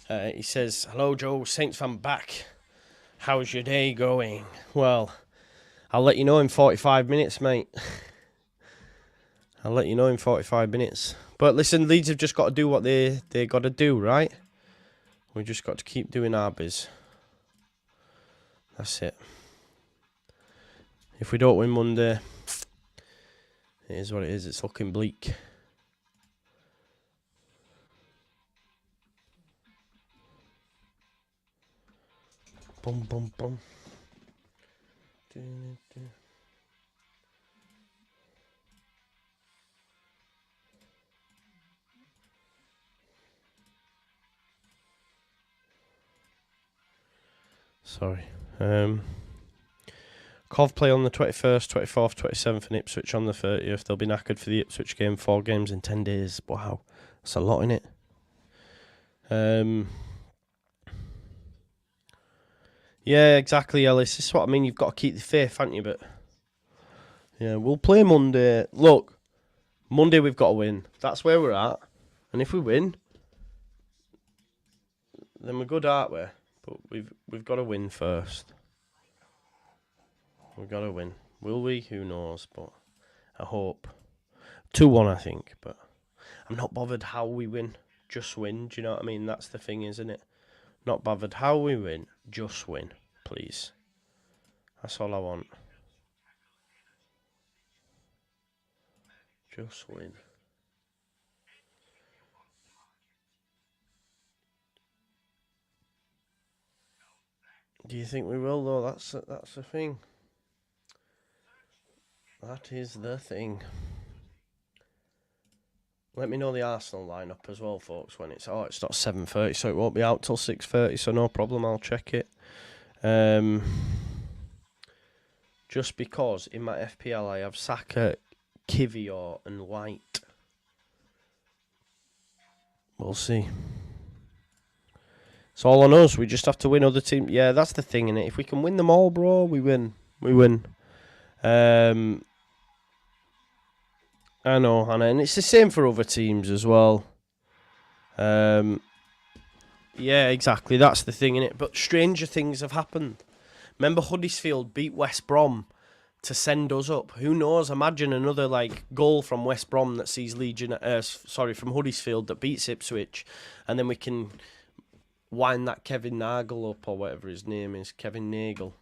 He says, "Hello, Joe, Saints fan back. How's your day going?" Well, I'll let you know in 45 minutes, mate. I'll let you know in 45 minutes. But listen, Leeds have just got to do what they got to do, right? We just got to keep doing our biz. That's it. If we don't win Monday, it is what it is. It's looking bleak. Bum, bum, bum. Sorry. Cov play on the 21st, 24th, 27th, and Ipswich on the 30th. They'll be knackered for the Ipswich game. 4 games in 10 days. Wow, that's a lot, innit? Yeah, exactly, Ellis. This is what I mean. You've got to keep the faith, haven't you? But yeah, we'll play Monday. Look, Monday we've got to win. That's where we're at. And if we win, then we're good, aren't we? But we've got to win first. We've got to win. Will we? Who knows? But I hope. 2-1, I think. But I'm not bothered how we win. Just win. Do you know what I mean? That's the thing, isn't it? Not bothered how we win. Just win, please. That's all I want. Just win. Do you think we will, though? That's the thing. That is the thing. Let me know the Arsenal lineup as well, folks, when it's... Oh, it's not 7:30, so it won't be out till 6:30, so no problem, I'll check it. Just because in my FPL I have Saka, Kivior and White. We'll see. It's all on us. We just have to win other teams. Yeah, that's the thing, innit? If we can win them all, bro, we win. We win. I know, Hannah, and it's the same for other teams as well. Yeah, exactly. That's the thing, innit? But stranger things have happened. Remember Huddersfield beat West Brom to send us up. Who knows? Imagine another goal from West Brom that sees from Huddersfield that beats Ipswich, and then we can wind that Kevin Nagel up, or whatever his name is, Kevin Nagel.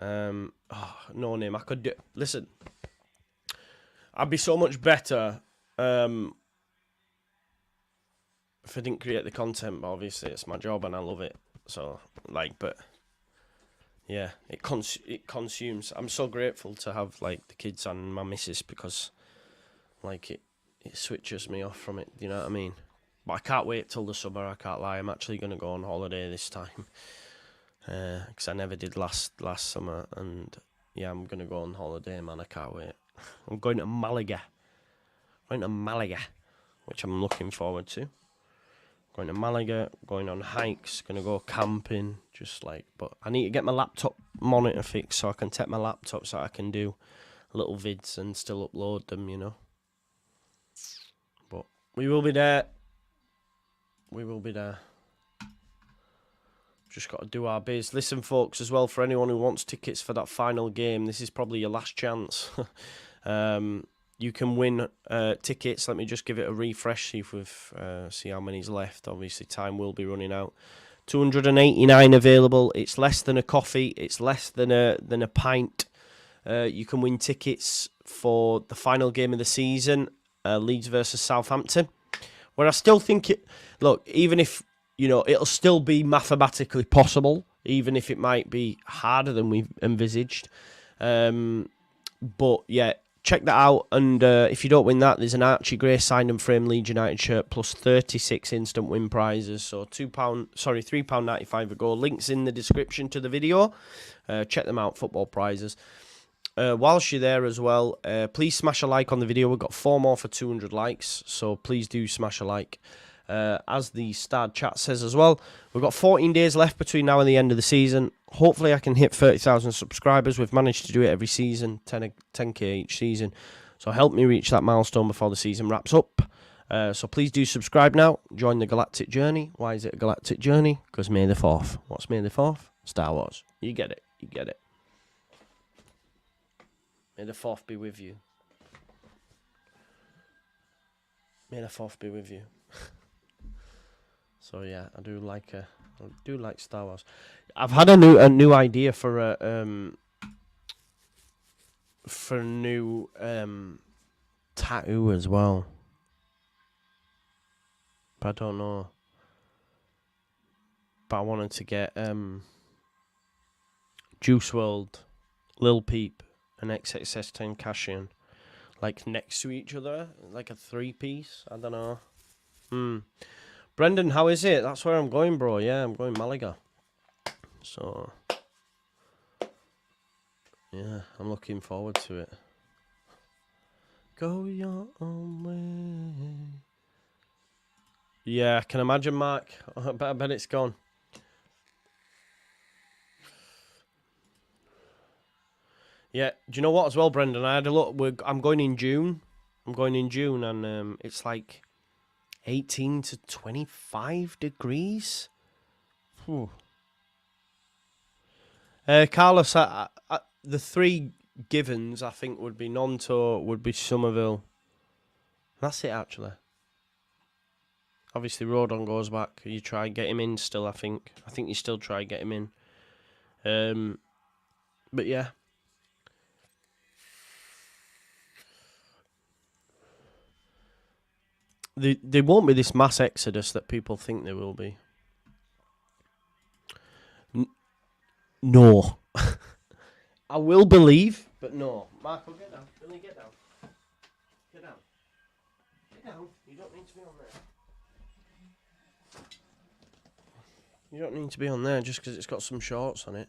No name. I could do. Listen, I'd be so much better if I didn't create the content. But obviously, it's my job and I love it. So, but yeah, it consumes. I'm so grateful to have the kids and my missus, because it switches me off from it. You know what I mean? But I can't wait till the summer. I can't lie. I'm actually going to go on holiday this time, because I never did last summer. And yeah, I'm going to go on holiday, man. I can't wait. I'm going to Malaga. Which I'm looking forward to. Going to Malaga, going on hikes, going to go camping, but I need to get my laptop monitor fixed so I can take my laptop so I can do little vids and still upload them, you know. But we will be there. Just got to do our biz. Listen, folks, as well, for anyone who wants tickets for that final game, this is probably your last chance. You can win tickets. Let me just give it a refresh, see how many's left. Obviously, time will be running out. 289 available. It's less than a coffee. It's less than a pint. You can win tickets for the final game of the season, Leeds versus Southampton. Where I still think even if, it'll still be mathematically possible, even if it might be harder than we've envisaged. But yeah, check that out. And if you don't win that, there's an Archie Gray signed and framed Leeds United shirt plus 36 instant win prizes. So £3.95 a goal. Links in the description to the video. Check them out, football prizes. Whilst you're there as well, please smash a like on the video. We've got 4 more for 200 likes, so please do smash a like. As the Star Chat says as well, we've got 14 days left between now and the end of the season. Hopefully I can hit 30,000 subscribers. We've managed to do it every season, 10k each season. So help me reach that milestone before the season wraps up. So please do subscribe now. Join the galactic journey. Why is it a galactic journey? Because May the 4th. What's May the 4th? Star Wars. You get it. You get it. May the 4th be with you. May the 4th be with you. So yeah, I do like Star Wars. I've had a new idea for a new tattoo as well. But I don't know. But I wanted to get Juice WRLD, Lil Peep, and XXXTentacion like next to each other, like a 3-piece. I don't know. Brendan, how is it? That's where I'm going, bro. Yeah, I'm going Malaga. So yeah, I'm looking forward to it. Go your own way. Yeah, I can imagine, Mark. I bet it's gone. Yeah, do you know what as well, Brendan? I had a look. I'm going in June. And it's like 18 to 25 degrees. Whew. Carlos, the 3 givens I think would be Nonto, would be Somerville. That's it, actually. Obviously, Rodon goes back. You try and get him in still, I think. I think you still try and get him in. But yeah. There won't be this mass exodus that people think there will be. No. I will believe, but no. Marco, get down. Billy, get down. Get down. Get down. You don't need to be on there. You don't need to be on there just because it's got some shorts on it.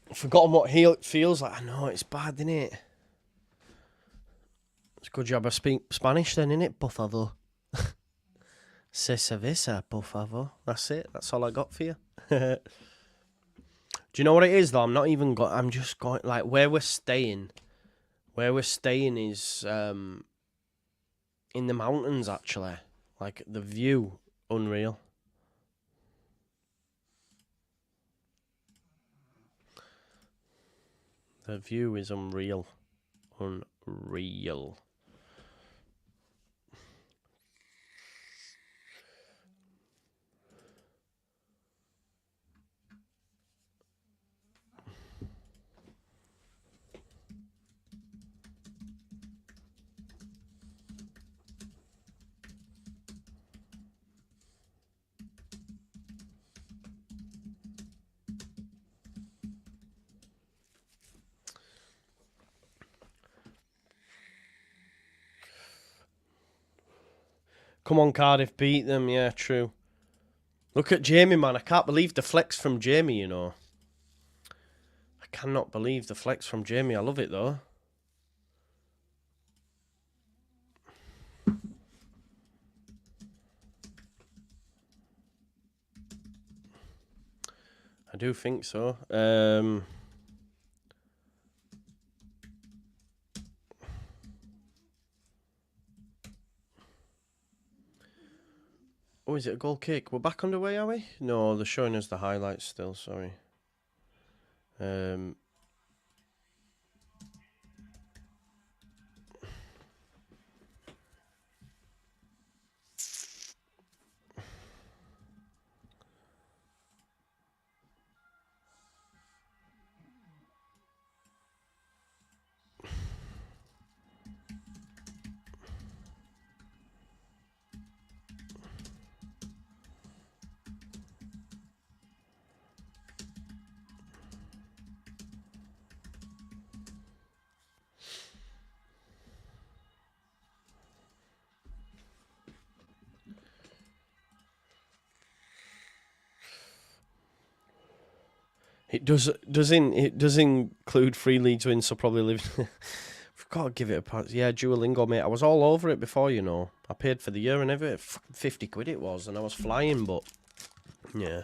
I've forgotten what it feels like. I know, it's bad, isn't it? It's a good job I speak Spanish then, innit? Por favor. Se cerveza, por favor. That's it. That's all I got for you. Do you know what it is, though? I'm just going, like, where we're staying. Where we're staying is in the mountains, actually. Like, the view, unreal. The view is unreal. Unreal. Come on, Cardiff, beat them. Yeah, true. Look at Jamie, man. I can't believe the flex from Jamie, you know. I cannot believe the flex from Jamie. I love it, though. I do think so. Oh, is it a goal kick? We're back underway, are we? No, they're showing us the highlights still, sorry. It does include 3 Leeds wins, so probably live. We've got to give it a pass. Yeah, Duolingo, mate. I was all over it before, you know. I paid for the year and everything. 50 quid it was, and I was flying, but yeah.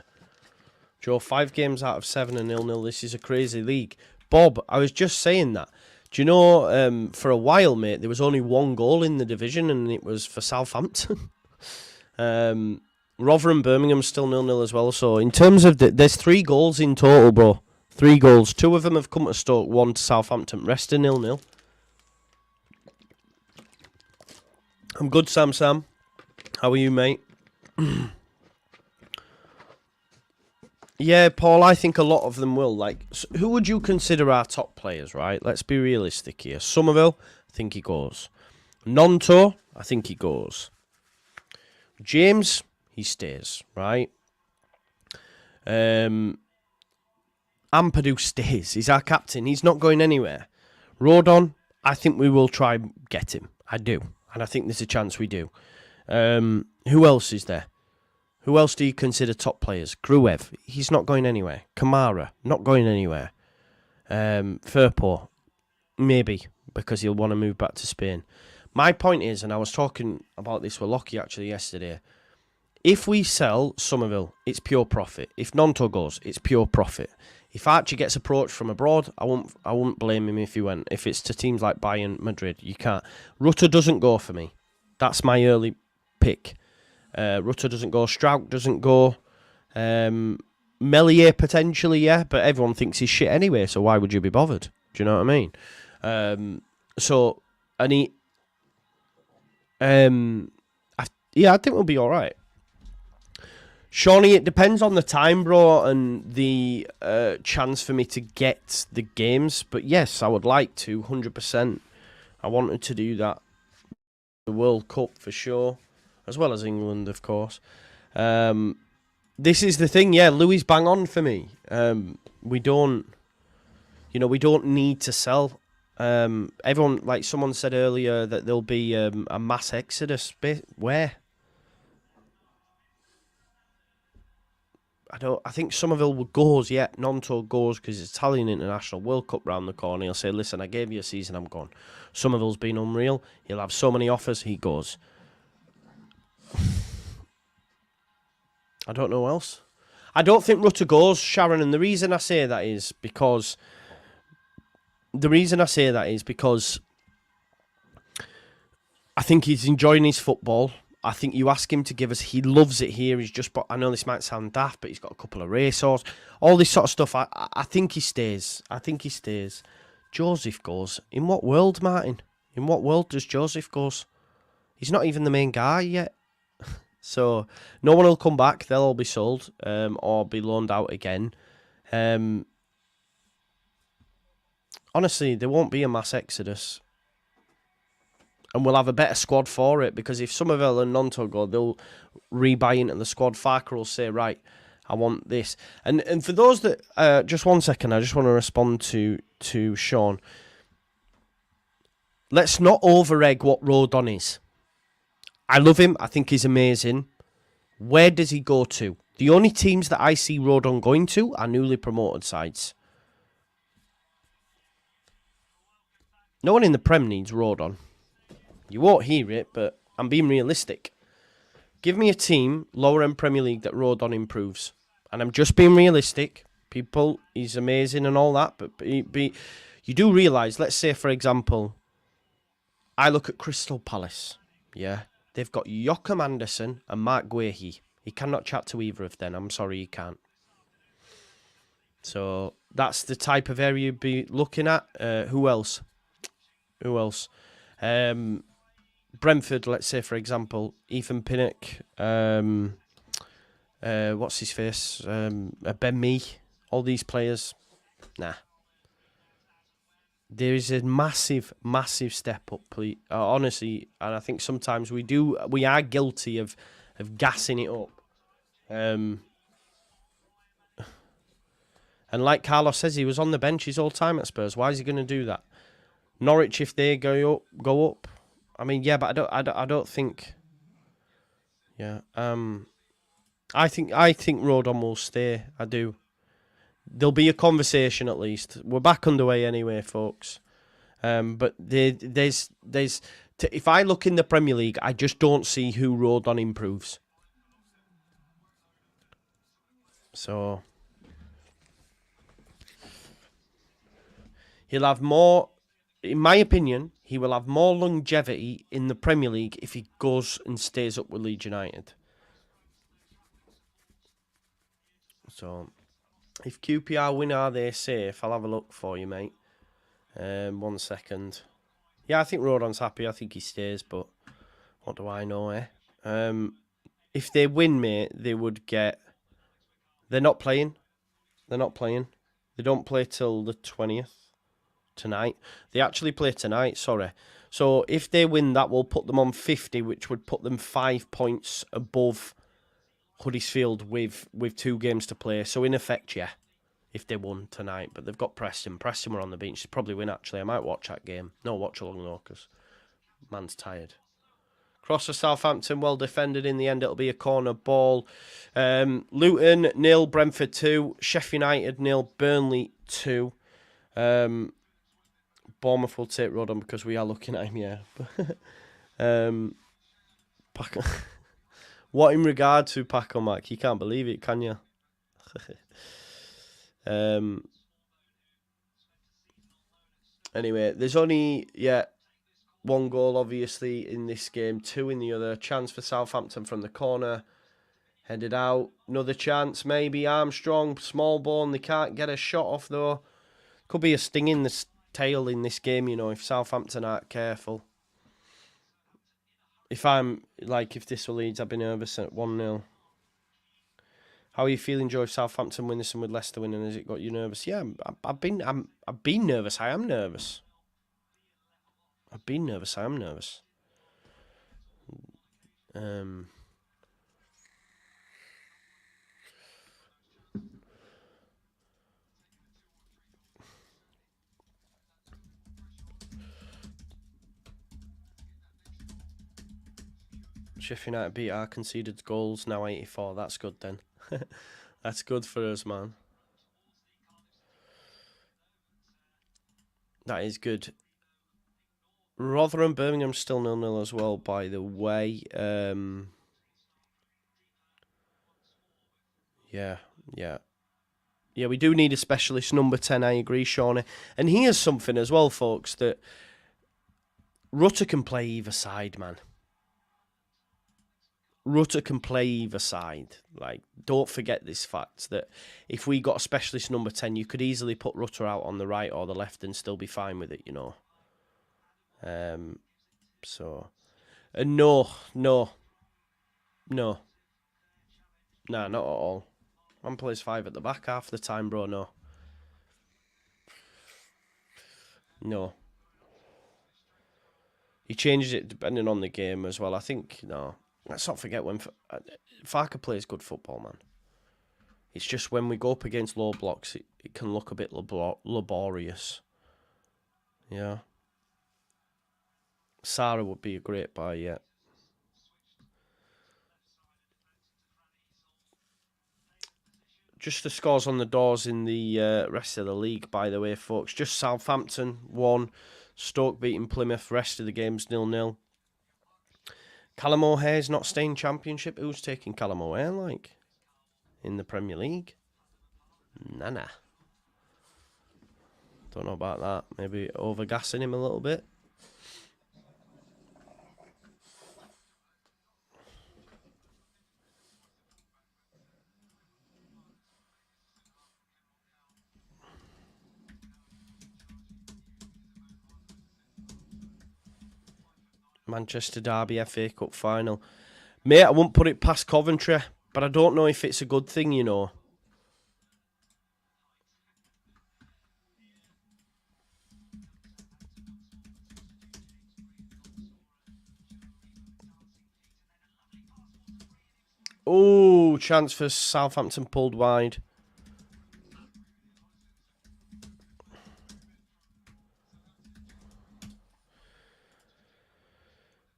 Joe, 5 games out of 7 and 0-0. This is a crazy league. Bob, I was just saying that. Do you know, for a while, mate, there was only 1 goal in the division, and it was for Southampton. Rotherham, Birmingham still 0-0 as well. So in terms of there's 3 goals in total, bro. 3 goals. 2 of them have come to Stoke, 1 to Southampton. Rest are 0-0. I'm good, Sam. How are you, mate? Yeah, Paul, I think a lot of them will. Like, who would you consider our top players, right? Let's be realistic here. Somerville, I think he goes. Nonto, I think he goes. James, he stays, right? Ampadu stays. He's our captain. He's not going anywhere. Rodon, I think we will try get him. I do. And I think there's a chance we do. Who else is there? Who else do you consider top players? Gruev, he's not going anywhere. Kamara, not going anywhere. Firpo, maybe, because he'll want to move back to Spain. My point is, and I was talking about this with Lockie actually yesterday, if we sell Somerville, it's pure profit. If Nonto goes, it's pure profit. If Archie gets approached from abroad, I won't blame him if he went. If it's to teams like Bayern, Madrid, you can't. Rutter doesn't go for me. That's my early pick. Rutter doesn't go. Strouk doesn't go. Melier potentially, yeah, but everyone thinks he's shit anyway, so why would you be bothered? Do you know what I mean? I think we'll be all right. Shawnee, it depends on the time, bro, and the chance for me to get the games. But yes, I would like to, 100%. I wanted to do that. The World Cup for sure, as well as England, of course. This is the thing, yeah, Louis bang on for me. We don't need to sell. Everyone, like someone said earlier, that there'll be a mass exodus. Where? I think Somerville goes, yeah. Nonto goes because it's Italian International World Cup round the corner. He'll say, listen, I gave you a season, I'm gone. Somerville's been unreal. He'll have so many offers, he goes. I don't know who else. I don't think Rutter goes, Sharon, and the reason I say that is because I think he's enjoying his football. I think you ask him to give us, he loves it here. I know this might sound daft, but he's got a couple of racehorses, all this sort of stuff. I think he stays. Joseph goes. In what world, Martin? In what world does Joseph goes? He's not even the main guy yet. So no one will come back. They'll all be sold or be loaned out again. Honestly, there won't be a mass exodus. And we'll have a better squad for it, because if Somerville and Nonto go, they'll rebuy into the squad. Farker will say, right, I want this. And for those that, just 1 second, I just want to respond to Sean. Let's not over-egg what Rodon is. I love him. I think he's amazing. Where does he go to? The only teams that I see Rodon going to are newly promoted sides. No one in the Prem needs Rodon. You won't hear it, but I'm being realistic. Give me a team, lower end Premier League, that Rodon improves. And I'm just being realistic. People, he's amazing and all that, but you do realise, let's say, for example, I look at Crystal Palace. Yeah. They've got Joachim Andersen and Mark Guehi. He cannot chat to either of them. I'm sorry, he can't. So that's the type of area you'd be looking at. Who else? Brentford, let's say, for example, Ethan Pinnock, what's his face, Ben Mee, all these players, nah. There is a massive, massive step up, honestly, and I think sometimes we are guilty of gassing it up. And like Carlos says, he was on the bench his whole time at Spurs. Why is he going to do that? Norwich, if they go up. I mean, yeah, but I don't think. Yeah. I think Rodon will stay. I do. There'll be a conversation at least. We're back underway anyway, folks. But there's if I look in the Premier League, I just don't see who Rodon improves. So he'll have more, in my opinion, he will have more longevity in the Premier League if he goes and stays up with Leeds United. So if QPR win, are they safe? I'll have a look for you, mate. 1 second. Yeah, I think Rodon's happy. I think he stays, but what do I know, eh? If they win, mate, they would get... They're not playing. They don't play till the 20th, tonight. They actually play tonight, sorry. So if they win, that will put them on 50, which would put them 5 points above Huddersfield with 2 games to play. So in effect, yeah, if they won tonight. But they've got Preston. Preston were on the bench. They'd probably win, actually. I might watch that game. No, watch along though, because man's tired. Cross for Southampton, well defended in the end. It'll be a corner ball. Luton 0, Brentford 2, Sheffield United 0, Burnley 2. Bournemouth will take Rodon because we are looking at him, yeah. What in regard to Paco, Mac? You can't believe it, can you? Anyway, there's only, 1 goal, obviously, in this game, 2 in the other. Chance for Southampton from the corner. Headed out. Another chance, maybe. Armstrong, small ball. They can't get a shot off, though. Could be a sting in the tail in this game, you know, if Southampton aren't careful. If this were Leeds, I'd be nervous at 1-0. How are you feeling, Joe, if Southampton win this and with Leicester winning? Has it got you nervous? Yeah, I've been nervous. I am nervous. I've been nervous. I am nervous. Sheffield United beat our conceded goals, now 84. That's good then. That's good for us, man. That is good. Rotherham, Birmingham still 0-0 as well, by the way. Yeah, we do need a specialist number 10, I agree, Shawnee. And here's something as well, folks, that Rutter can play either side, man. Rutter can play either side. Like, don't forget this fact that if we got a specialist number 10, you could easily put Rutter out on the right or the left and still be fine with it, you know. No. Nah, not at all. Man plays 5 at the back half the time, bro, no. He changes it depending on the game as well. I think, no. Let's not forget when Farker plays good football, man. It's just when we go up against low blocks, it can look a bit laborious. Yeah. Sarah would be a great buy, yeah. Just the scores on the doors in the rest of the league, by the way, folks. Just Southampton 1, Stoke beating Plymouth. Rest of the games 0-0. Callum O'Hare's not staying Championship. Who's taking Callum O'Hare, like? In the Premier League? Nah. Don't know about that. Maybe overgassing him a little bit. Manchester Derby FA Cup final. Mate, I won't put it past Coventry, but I don't know if it's a good thing, you know. Oh, chance for Southampton pulled wide.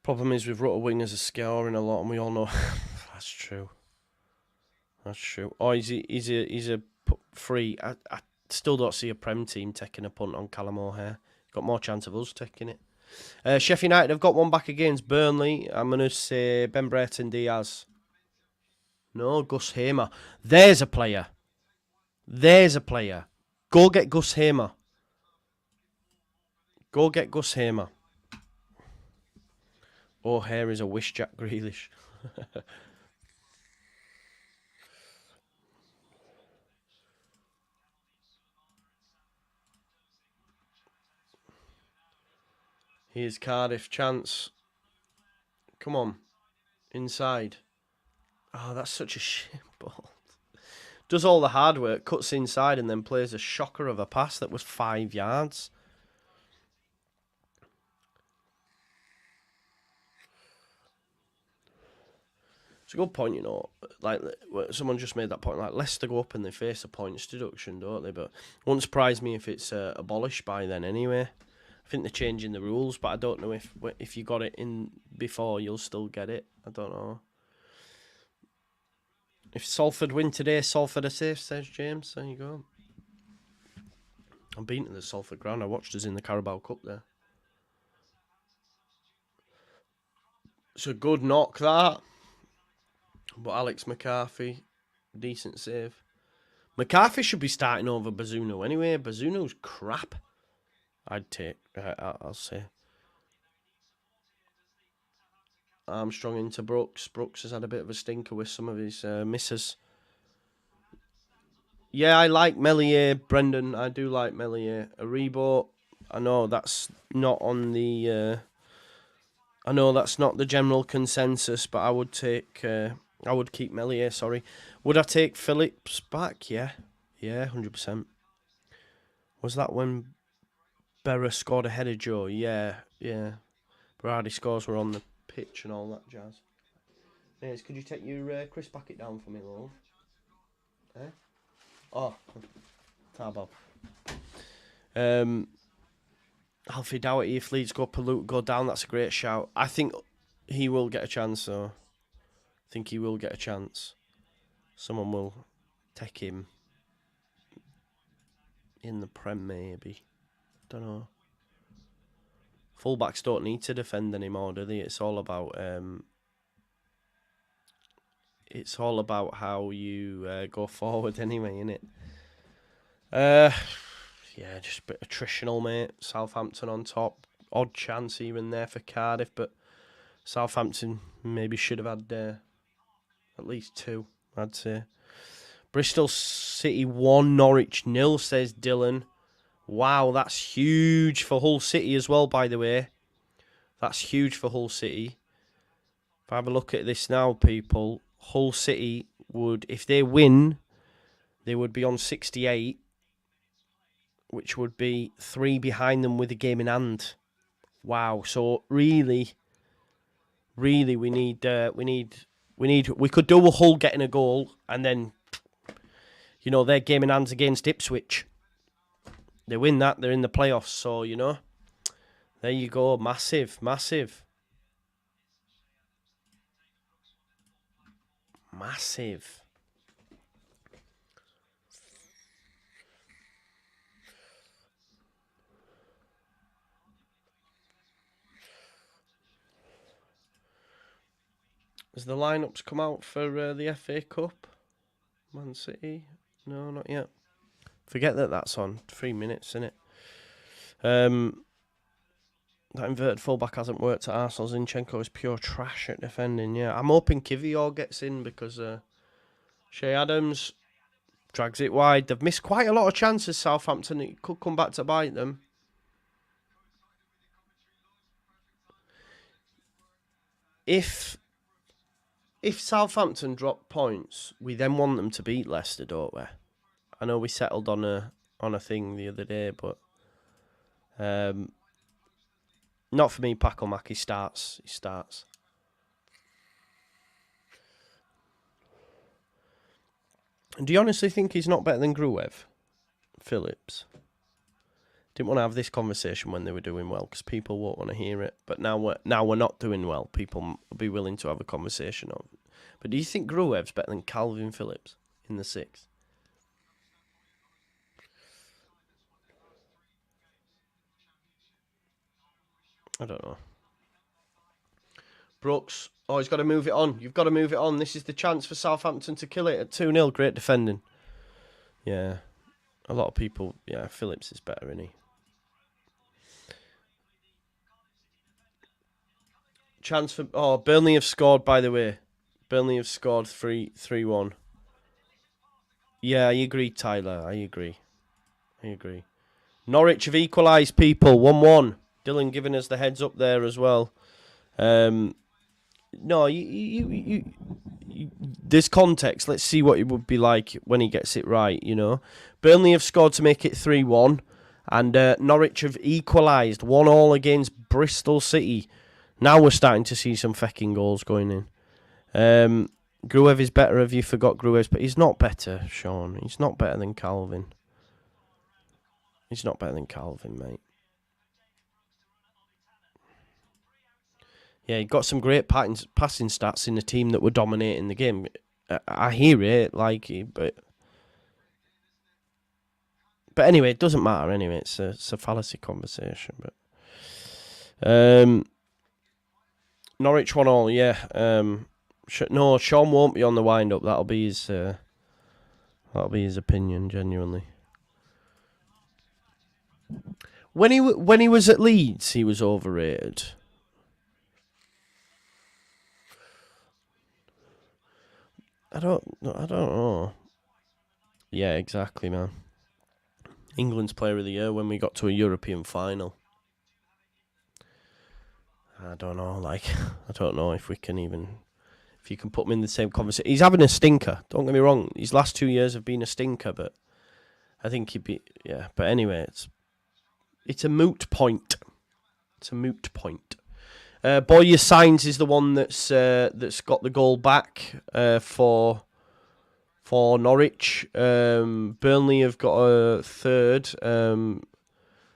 Problem is with Rutter wingers are scoring a lot, and we all know that's true. Oh, he's a free. I still don't see a Prem team taking a punt on Callum O'Hare. Got more chance of us taking it. Sheffield United have got one back against Burnley. I'm going to say Ben Brereton Diaz. No, Gus Hamer. There's a player. There's a player. Go get Gus Hamer. Go get Gus Hamer. O'Hare is a wish Jack Grealish. Here's Cardiff. Chance. Come on. Inside. Oh, that's such a shit ball. Does all the hard work, cuts inside, and then plays a shocker of a pass that was 5 yards. It's a good point, you know. Like, someone just made that point. Like, Leicester go up and they face a points deduction, don't they? But it won't surprise me if it's abolished by then anyway. I think they're changing the rules, but I don't know if you got it in before, you'll still get it. I don't know. If Salford win today, Salford are safe, says James. There you go. I've been to the Salford ground. I watched us in the Carabao Cup there. It's a good knock, that. But Alex McCarthy, decent save. McCarthy should be starting over Bazunu anyway. Bazunu's crap. I'll say. Armstrong into Brooks. Brooks has had a bit of a stinker with some of his misses. Yeah, I like Meslier, Brendan. I do like Meslier. Aribo, I know that's not on the... I know that's not the general consensus, but I would take... I would keep Meslier, sorry. Would I take Phillips back? Yeah. Yeah, 100%. Was that when Berra scored ahead of Joe? Yeah, yeah. Brady scores were on the pitch and all that jazz. Yes, could you take your Chris Bucket down for me, love? Eh? Oh, Tarbob. Alfie Dougherty, if Leeds go down, that's a great shout. I think he will get a chance, though. I think he will get a chance. Someone will take him in the Prem, maybe. Don't know. Fullbacks don't need to defend anymore, do they? It's all about how you go forward anyway, innit? Yeah, just a bit attritional, mate. Southampton on top. Odd chance even there for Cardiff, but Southampton maybe should have had at least 2, I'd say. Bristol City 1, Norwich 0, says Dylan. Wow, that's huge for Hull City as well, by the way. That's huge for Hull City. If I have a look at this now, people, Hull City would, if they win, they would be on 68, which would be 3 behind them with a game in hand. Wow, so really, we could do a Hull getting a goal, and then, you know, their game in hands against Ipswich. They win that, they're in the playoffs, so, you know, there you go, massive. Massive. Has the lineups come out for the FA Cup? Man City? No, not yet. Forget that's on 3 minutes, innit? That inverted fullback hasn't worked at Arsenal. Zinchenko is pure trash at defending, yeah. I'm hoping Kivior gets in because Shea Adams drags it wide. They've missed quite a lot of chances, Southampton. It could come back to bite them. If Southampton drop points, we then want them to beat Leicester, don't we? I know we settled on a thing the other day, but not for me. Paco he starts. Do you honestly think he's not better than Gruev? Phillips? Didn't want to have this conversation when they were doing well because people won't want to hear it. But now we're not doing well. People will be willing to have a conversation of it. But do you think Gruev's better than Calvin Phillips in the 6? I don't know. Brooks. Oh, he's got to move it on. You've got to move it on. This is the chance for Southampton to kill it at 2-0. Great defending. Yeah. A lot of people... Yeah, Phillips is better, isn't he? Chance for... Oh, Burnley have scored, by the way. Burnley have scored 3-1. Yeah, I agree, Tyler. I agree. Norwich have equalised, people. 1-1. Dylan giving us the heads up there as well. No, there's context. Let's see what it would be like when he gets it right, you know. Burnley have scored to make it 3-1. And Norwich have equalised 1-1 against Bristol City. Now we're starting to see some fecking goals going in. Gruev is better. Have you forgot Gruev's? But he's not better, Sean. He's not better than Calvin. He's not better than Calvin, mate. Yeah, he got some great passing stats in the team that were dominating the game. I hear it, like, but anyway, it doesn't matter. Anyway, it's a fallacy conversation. But Norwich 1-1, yeah. No, Sean won't be on the wind up. That'll be his opinion, genuinely. When he was at Leeds, he was overrated. I don't know. Yeah, exactly, man. England's Player of the Year when we got to a European final. I don't know. I don't know if you can put him in the same conversation. He's having a stinker. Don't get me wrong. His last 2 years have been a stinker, but I think he'd be, yeah. But anyway, it's a moot point. Boyer Signs is the one that's got the goal back for Norwich. Burnley have got a third.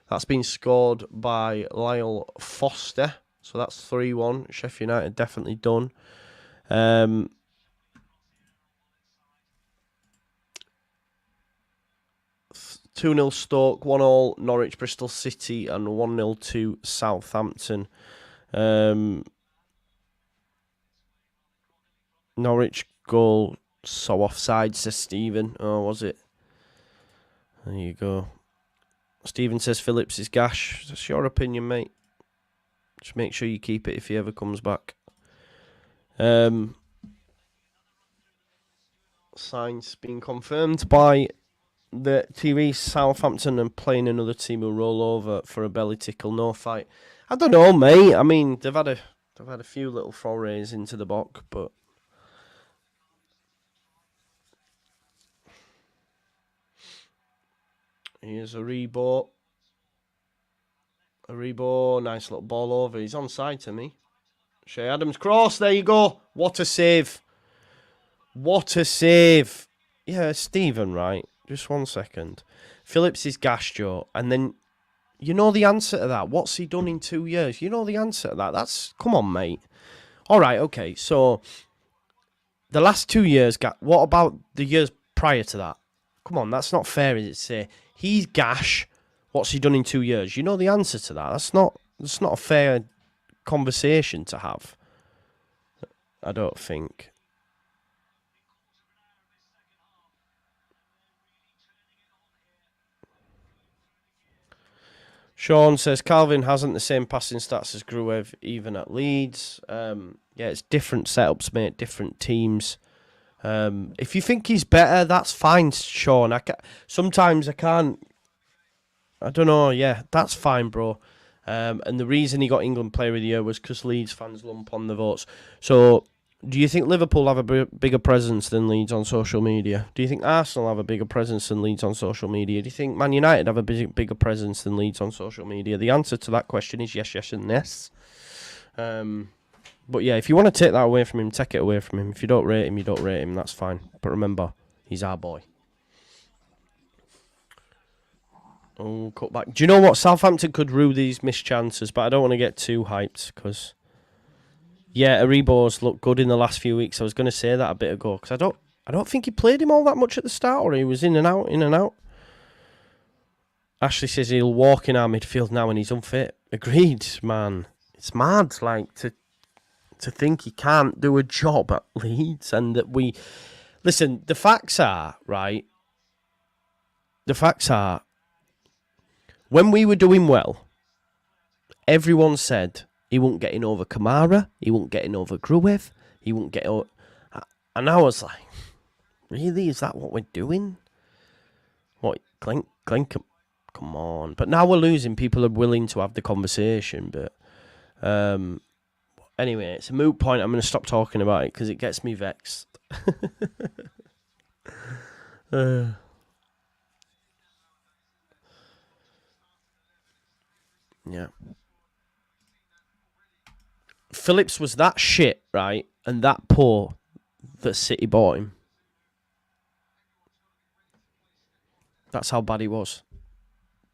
That's been scored by Lyle Foster. So that's 3-1. Sheffield United definitely done. 2-0 Stoke, 1-1 Norwich, Bristol City, and 1-0 to Southampton. Norwich goal so offside, says Stephen. Oh, was it? There you go. Stephen says Phillips is gash. That's your opinion, mate. Just make sure you keep it if he ever comes back. Signs being confirmed by the TV. Southampton and playing another team will roll over for a belly tickle. No fight. I don't know, mate. I mean, they've had a few little forays into the box, but here's a Rebo. Nice little ball over. He's onside to me. Shea Adams cross. There you go. What a save. Yeah, Stephen, right? Just 1 second. Phillips is gash, Joe. And then, you know the answer to that. What's he done in 2 years? You know the answer to that. Come on, mate. All right, okay. So, the last 2 years, what about the years prior to that? Come on, that's not fair, is it, to say, he's gash. What's he done in 2 years? You know the answer to that. That's not a fair conversation to have. I don't think. Sean says Calvin hasn't the same passing stats as Gruev, even at Leeds. Yeah, it's different setups, mate, different teams. If you think he's better, that's fine, Sean. Sometimes I can't. I don't know. Yeah, that's fine, bro. And the reason he got England Player of the Year was because Leeds fans lump on the votes. So, do you think Liverpool have a bigger presence than Leeds on social media? Do you think Arsenal have a bigger presence than Leeds on social media? Do you think Man United have a bigger presence than Leeds on social media? The answer to that question is yes, yes, and yes. But yeah, if you want to take that away from him, take it away from him. If you don't rate him, you don't rate him. That's fine. But remember, he's our boy. Oh, cut back. Do you know what? Southampton could rue these missed chances, but I don't want to get too hyped because, yeah, Aribo's looked good in the last few weeks. I was going to say that a bit ago because I don't think he played him all that much at the start, or he was in and out. Ashley says he'll walk in our midfield now and he's unfit. Agreed, man. It's mad, like, to think he can't do a job at Leeds and that we... Listen, the facts are, right? The facts are, when we were doing well, everyone said he won't get in over Kamara, he won't get in over Gruev, he won't get over... And I was like, really? Is that what we're doing? What, Glenn, come on. But now we're losing, people are willing to have the conversation, but... Anyway, it's a moot point. I'm going to stop talking about it because it gets me vexed. Yeah. Phillips was that shit, right? And that poor that City bought him. That's how bad he was.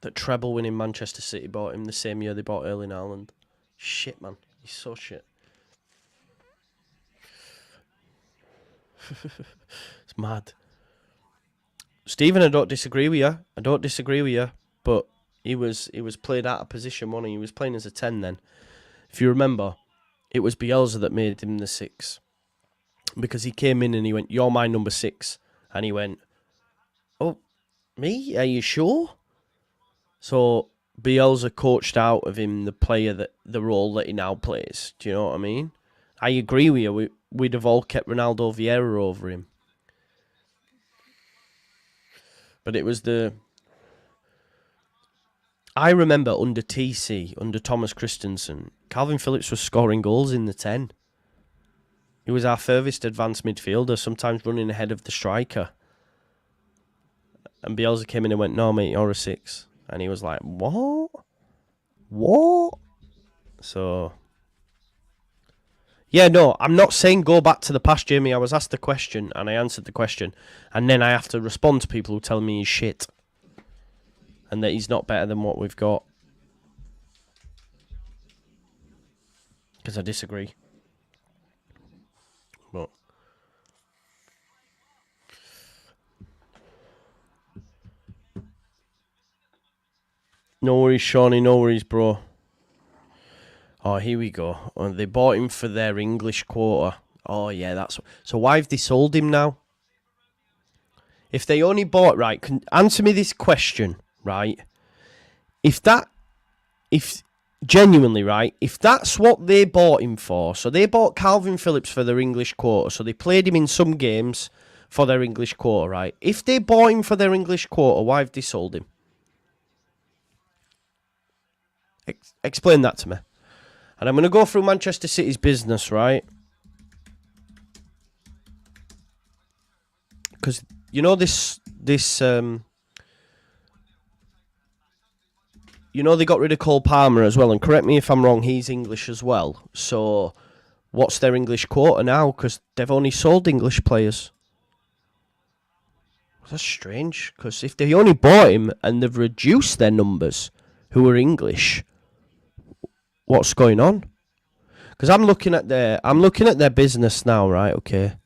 That treble winning Manchester City bought him the same year they bought Erling Haaland. Shit, man. He's so shit. It's mad. Stephen, I don't disagree with you. But he was played out of position, wasn't he? He was playing as a 10 then. If you remember, it was Bielsa that made him the 6. Because he came in and he went, "You're my number 6." And he went, "Oh, me? Are you sure?" So Bielsa coached out of him the role that he now plays. Do you know what I mean? I agree with you. We'd have all kept Ronaldo Vieira over him. But it was I remember under TC, under Thomas Christensen, Calvin Phillips was scoring goals in the 10. He was our furthest advanced midfielder, sometimes running ahead of the striker. And Bielsa came in and went, "No, mate, you're a 6. And he was like, "What? What?" So... Yeah, no, I'm not saying go back to the past, Jamie. I was asked the question, and I answered the question. And then I have to respond to people who tell me he's shit. And that he's not better than what we've got. Because I disagree. But... No worries, Shawnee, no worries, bro. Oh, here we go. Oh, they bought him for their English quota. Oh, yeah, that's... So why have they sold him now? If they only bought... Right, answer me this question, right? If genuinely, right, if that's what they bought him for, so they bought Calvin Phillips for their English quota, so they played him in some games for their English quota, right? If they bought him for their English quota, why have they sold him? Explain that to me. And I'm going to go through Manchester City's business, right? Because, you know, you know, they got rid of Cole Palmer as well. And correct me if I'm wrong, he's English as well. So, what's their English quota now? Because they've only sold English players. That's strange. Because if they only bought him and they've reduced their numbers who are English... What's going on? Because I'm looking at their business now, right? Okay.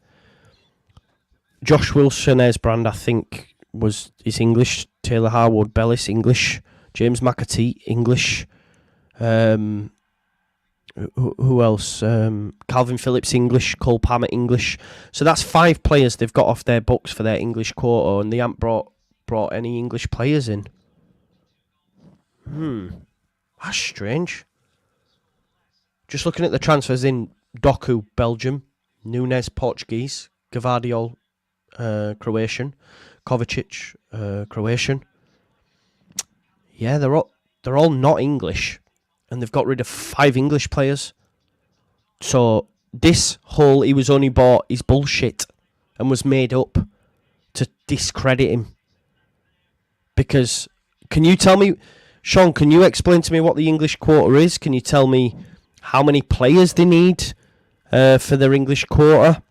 Josh Wilshone's brand, I think, is English. Taylor Harwood Bellis, English. James McAtee, English. Who else? Calvin Phillips, English. Cole Palmer, English. So that's 5 players they've got off their books for their English quota, and they haven't brought any English players in. That's strange. Just looking at the transfers in, Doku, Belgium, Nunes, Portuguese, Gvardiol, Croatian, Kovacic, Croatian. Yeah, they're all not English, and they've got rid of 5 English players. So this whole he was only bought is bullshit, and was made up to discredit him. Because can you tell me, Sean? Can you explain to me what the English quota is? Can you tell me how many players they need for their English quota?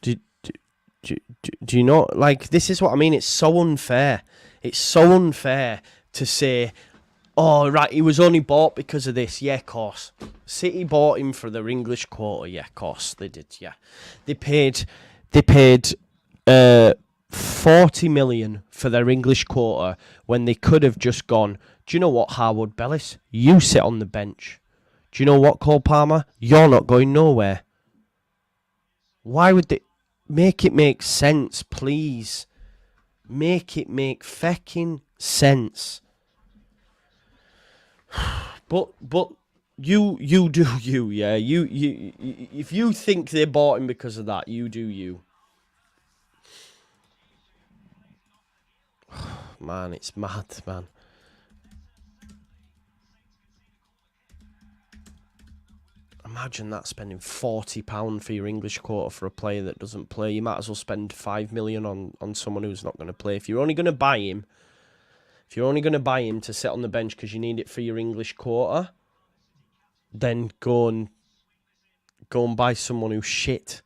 Do you know? Like, this is what I mean. It's so unfair. It's so unfair to say, "Oh, right, he was only bought because of this." Yeah, of course. City bought him for their English quota. Yeah, of course they did. Yeah, they paid 40 million for their English quota when they could have just gone, Do you know what, Harwood Bellis? You sit on the bench. Do you know what, Cole Palmer? You're not going nowhere. Why would they... Make it make sense, please. Make it make fecking sense. But you do you, yeah. You if you think they bought him because of that, you do you. Man, it's mad, man. Imagine that, spending £40 for your English quota for a player that doesn't play. You might as well spend $5 million on someone who's not going to play. If you're only going to buy him, to sit on the bench because you need it for your English quota, then go and buy someone who's shit.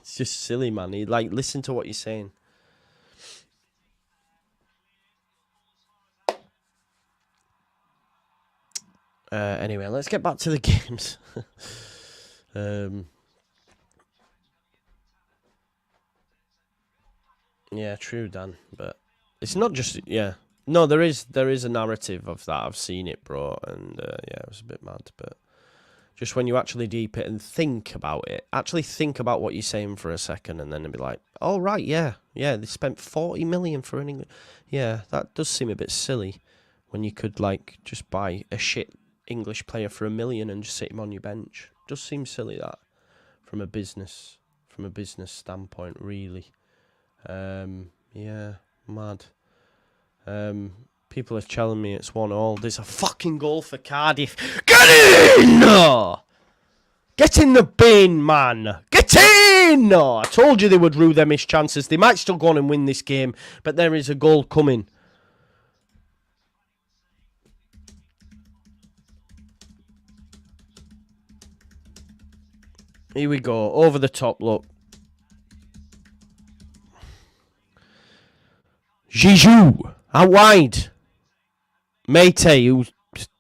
It's just silly, man. Listen to what you're saying. Anyway, let's get back to the games. Yeah, true, Dan. But it's not just... Yeah. No, there is a narrative of that. I've seen it, bro. And, yeah, it was a bit mad. But just when you actually deep it and think about it, actually think about what you're saying for a second, and then it'd be like, oh, right, yeah, they spent 40 million for an English... Yeah, that does seem a bit silly when you could, just buy a shit English player for $1 million and just sit him on your bench. Does seem silly, that, from a business standpoint, really. Yeah, mad. People are telling me it's 1-1. There's a fucking goal for Cardiff. Get in! Get in the bin, man. Get in! I told you they would rue their missed chances. They might still go on and win this game, but there is a goal coming. Here we go. Over the top, look. Jijou. Out wide. Mate, who's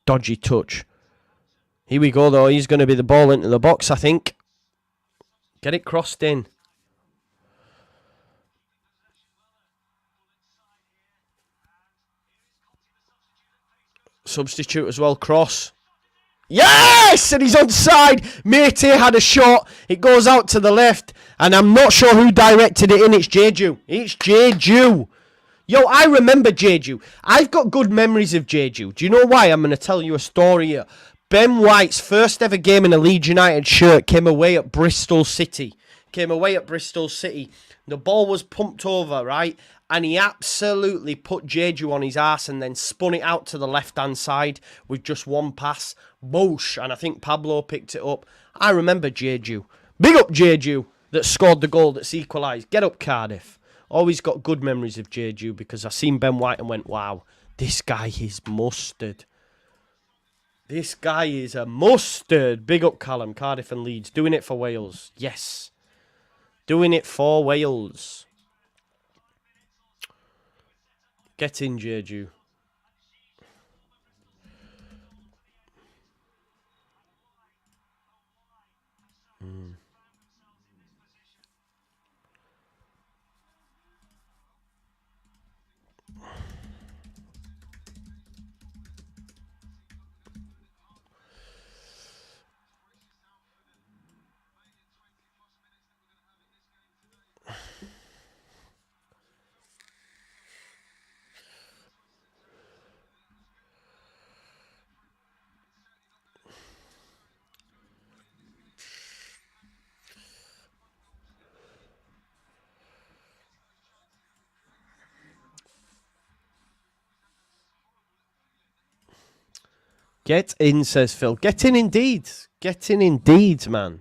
dodgy touch. Here we go, though. He's going to be the ball into the box, I think. Get it crossed in. Substitute as well. Cross. Yes! And he's onside. Mate had a shot. It goes out to the left. And I'm not sure who directed it in. It's Jeju. It's Jeju. Yo, I remember Jeju. I've got good memories of Jeju. Do you know why? I'm going to tell you a story here. Ben White's first ever game in a Leeds United shirt came away at Bristol City. The ball was pumped over, right? And he absolutely put Jeju on his ass and then spun it out to the left-hand side with just one pass. Boosh. And I think Pablo picked it up. I remember Jeju. Big up Jeju that scored the goal that's equalised. Get up, Cardiff. Always got good memories of Jeju because I seen Ben White and went, wow, this guy is mustard. This guy is a mustard. Big up Callum, Cardiff and Leeds. Doing it for Wales. Yes. Doing it for Wales. Get in, Jeju. Get in, says Phil. Get in indeed. Get in indeed, man.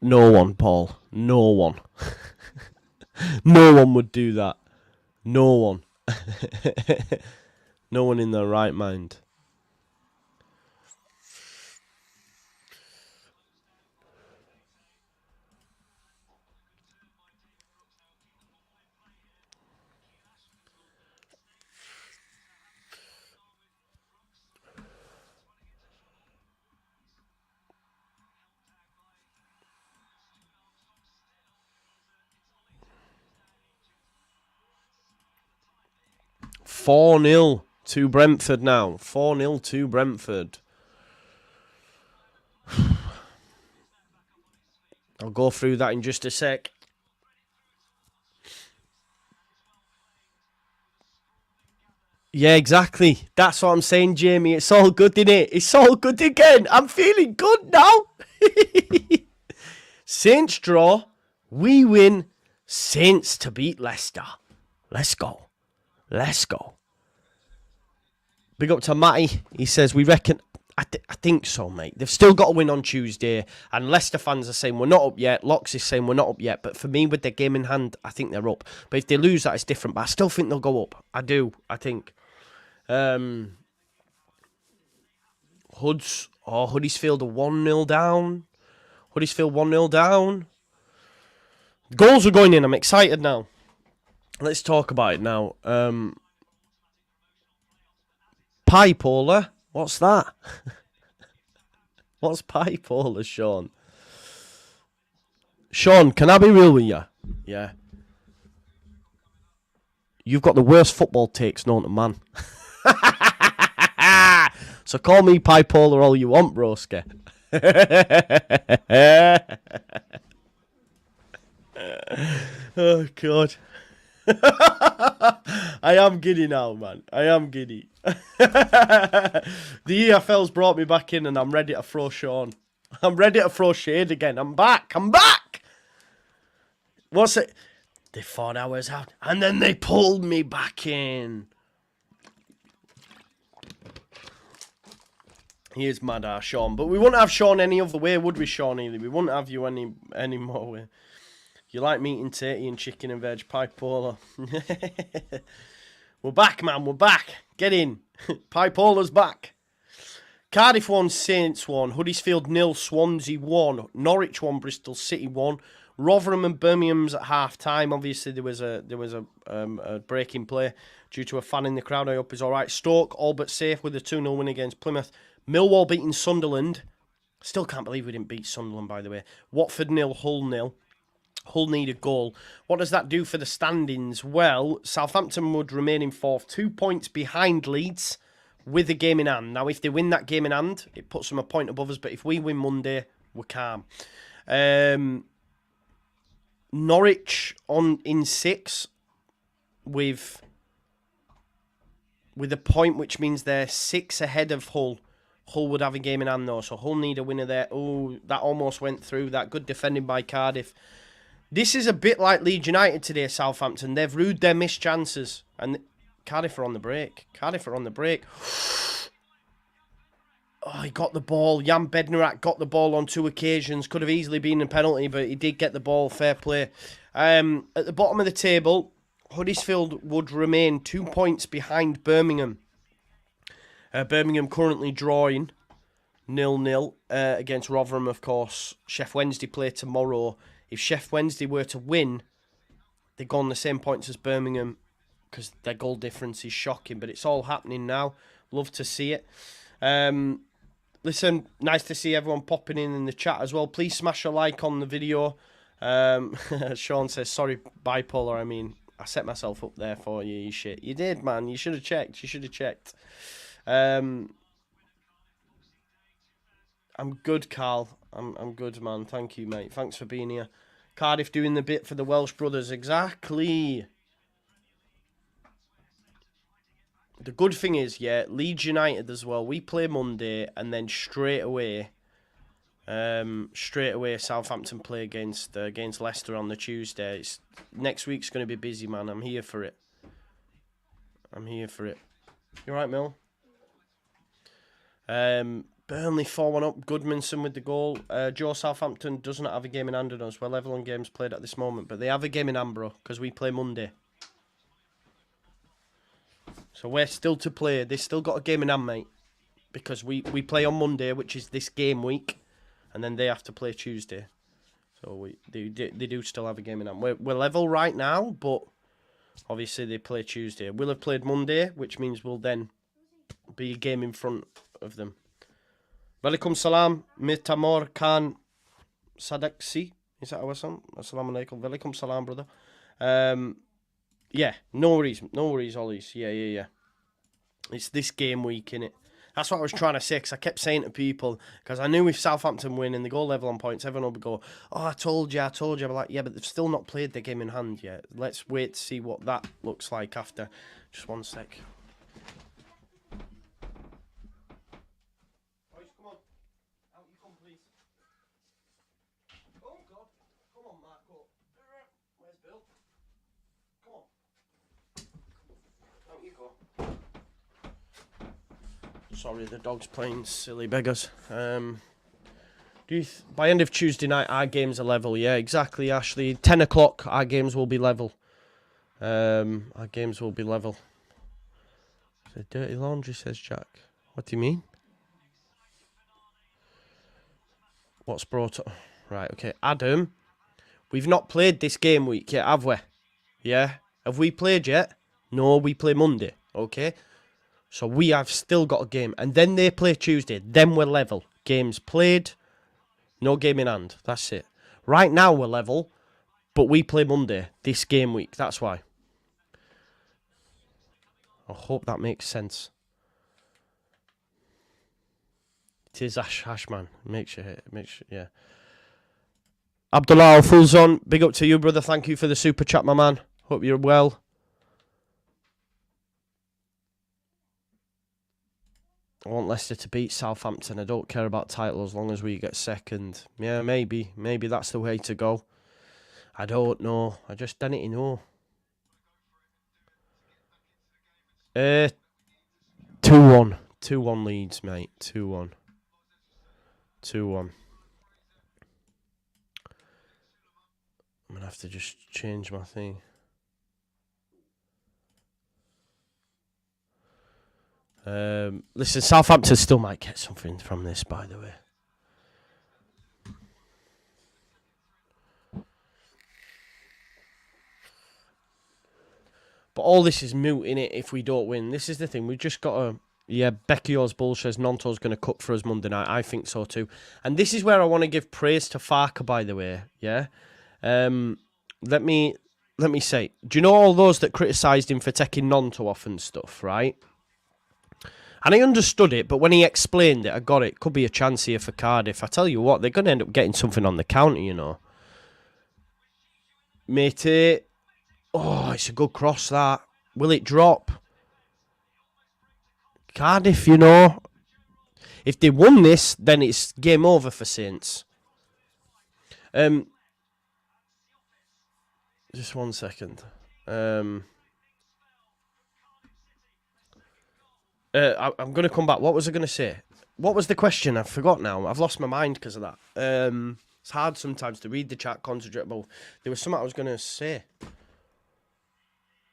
No one, Paul. No one. No one would do that. No one. No one in their right mind. 4-0 to Brentford now. 4-0 to Brentford. I'll go through that in just a sec. Yeah, exactly. That's what I'm saying, Jamie. It's all good, isn't it? It's all good again. I'm feeling good now. Saints draw. We win. Saints to beat Leicester. Let's go. Let's go. Big up to Matty. He says, we reckon... I think so, mate. They've still got to win on Tuesday. And Leicester fans are saying we're not up yet. Locks is saying we're not up yet. But for me, with their game in hand, I think they're up. But if they lose, that is different. But I still think they'll go up. I do, I think. Huddersfield are 1-0 down. Huddersfield 1-0 down. Goals are going in. I'm excited now. Let's talk about it now. Pipola. What's that? What's Pipola, Sean? Sean, can I be real with you? Yeah. You've got the worst football takes known to man. So call me Pipola all you want, broski. Oh, God. I am giddy now, man. I am giddy. The EFL's brought me back in and I'm ready to throw Sean. I'm ready to throw shade again. I'm back. I'm back. What's it? They thought I was out and then they pulled me back in. He is mad, Sean. But we wouldn't have Sean any other way, would we, Sean Ely? We wouldn't have you any more way. You like meat and tatty and chicken and veg, Pipola. We're back, man. We're back. Get in. Pipola's back. Cardiff 1, Saints 1. Huddersfield 0, Swansea 1. Norwich 1, Bristol City 1. Rotherham and Birmingham's at half-time. Obviously, there was a break in play due to a fan in the crowd. I hope he's all right. Stoke, all but safe with a 2-0 win against Plymouth. Millwall beating Sunderland. Still can't believe we didn't beat Sunderland, by the way. Watford 0, Hull 0. Hull need a goal. What does that do for the standings? Well, Southampton would remain in fourth, 2 points behind Leeds with a game in hand. Now, if they win that game in hand, it puts them a point above us. But if we win Monday, we're calm. Norwich in 6 with a point, which means they're 6 ahead of Hull. Hull would have a game in hand, though. So Hull need a winner there. Oh, that almost went through. That good defending by Cardiff. This is a bit like Leeds United today, Southampton. They've rued their missed chances. And Cardiff are on the break. Cardiff are on the break. Oh, he got the ball. Jan Bednarak got the ball on 2 occasions. Could have easily been a penalty, but he did get the ball. Fair play. At the bottom of the table, Huddersfield would remain 2 points behind Birmingham. Birmingham currently drawing 0-0 against Rotherham, of course. Sheff Wednesday play tomorrow. If Sheff Wednesday were to win, they go on the same points as Birmingham because their goal difference is shocking. But it's all happening now. Love to see it. Listen, nice to see everyone popping in the chat as well. Please smash a like on the video. Sean says, sorry, bipolar. I mean, I set myself up there for you, you shit. You did, man. You should have checked. You should have checked. I'm good, Carl. I'm good, man. Thank you, mate. Thanks for being here. Cardiff doing the bit for the Welsh brothers. Exactly. The good thing is, yeah, Leeds United as well. We play Monday and then straight away Southampton play against Leicester on the Tuesday. Next week's going to be busy, man. I'm here for it. I'm here for it. You alright, Mill? Burnley 4-1 up. Goodmanson with the goal. Joe, Southampton does not have a game in hand on us. We're level on games played at this moment, but they have a game in hand, bro, because we play Monday. So we're still to play. They still got a game in hand, mate, because we play on Monday, which is this game week, and then they have to play Tuesday. So they do still have a game in hand. We're level right now, but obviously they play Tuesday. We'll have played Monday, which means we'll then be a game in front of them. Walaikum salam, Mitamor Khan Sadaksi. Is that our son? Assalamu alaikum. Walaikum salam, brother. Yeah, no worries, Ollies. Yeah. It's this game week, innit? That's what I was trying to say, because I kept saying to people, because I knew if Southampton win and they go level on points, everyone would go, oh, I told you. I'm like, yeah, but they've still not played the game in hand yet. Let's wait to see what that looks like after. Just one sec. Boys, come on. Out you come, please. Oh, God. Come on, Marco. Where's Bill? Come on. Out you go. Sorry, the dog's playing silly beggars. By end of Tuesday night, our games are level. Yeah, exactly, Ashley. 10 o'clock, our games will be level. Our games will be level. The dirty laundry, says Jack. What do you mean? What's brought up? Right, okay. Adam, we've not played this game week yet, have we? Yeah? Have we played yet? No, we play Monday, okay? So we have still got a game. And then they play Tuesday. Then we're level. Games played. No game in hand. That's it. Right now we're level. But we play Monday. This game week. That's why. I hope that makes sense. It is Ashman. Makes you, yeah. Abdullah Fulzon. Big up to you, brother. Thank you for the super chat, my man. Hope you're well. I want Leicester to beat Southampton. I don't care about title as long as we get second. Yeah, maybe. Maybe that's the way to go. I don't know. I just didn't know. 2-1. 2-1 Leeds, mate. 2-1. 2-1. I'm going to have to just change my thing. Listen, Southampton still might get something from this, by the way. But all this is moot, innit, if we don't win. This is the thing. We've just got to... Yeah, Becky Osbull says Nonto's going to cook for us Monday night. I think so too. And this is where I want to give praise to Farker, by the way. Yeah? Let me say, do you know all those that criticised him for taking Nonto off and stuff, right? And I understood it, but when he explained it, I got it. Could be a chance here for Cardiff. I tell you what, they're going to end up getting something on the counter, you know. Matey. Oh, it's a good cross, that. Will it drop? Cardiff, you know. If they won this, then it's game over for Saints. Just one second. I'm going to come back. What was I going to say? What was the question? I forgot now. I've lost my mind because of that. It's hard sometimes to read the chat, concentrate. But there was something I was going to say.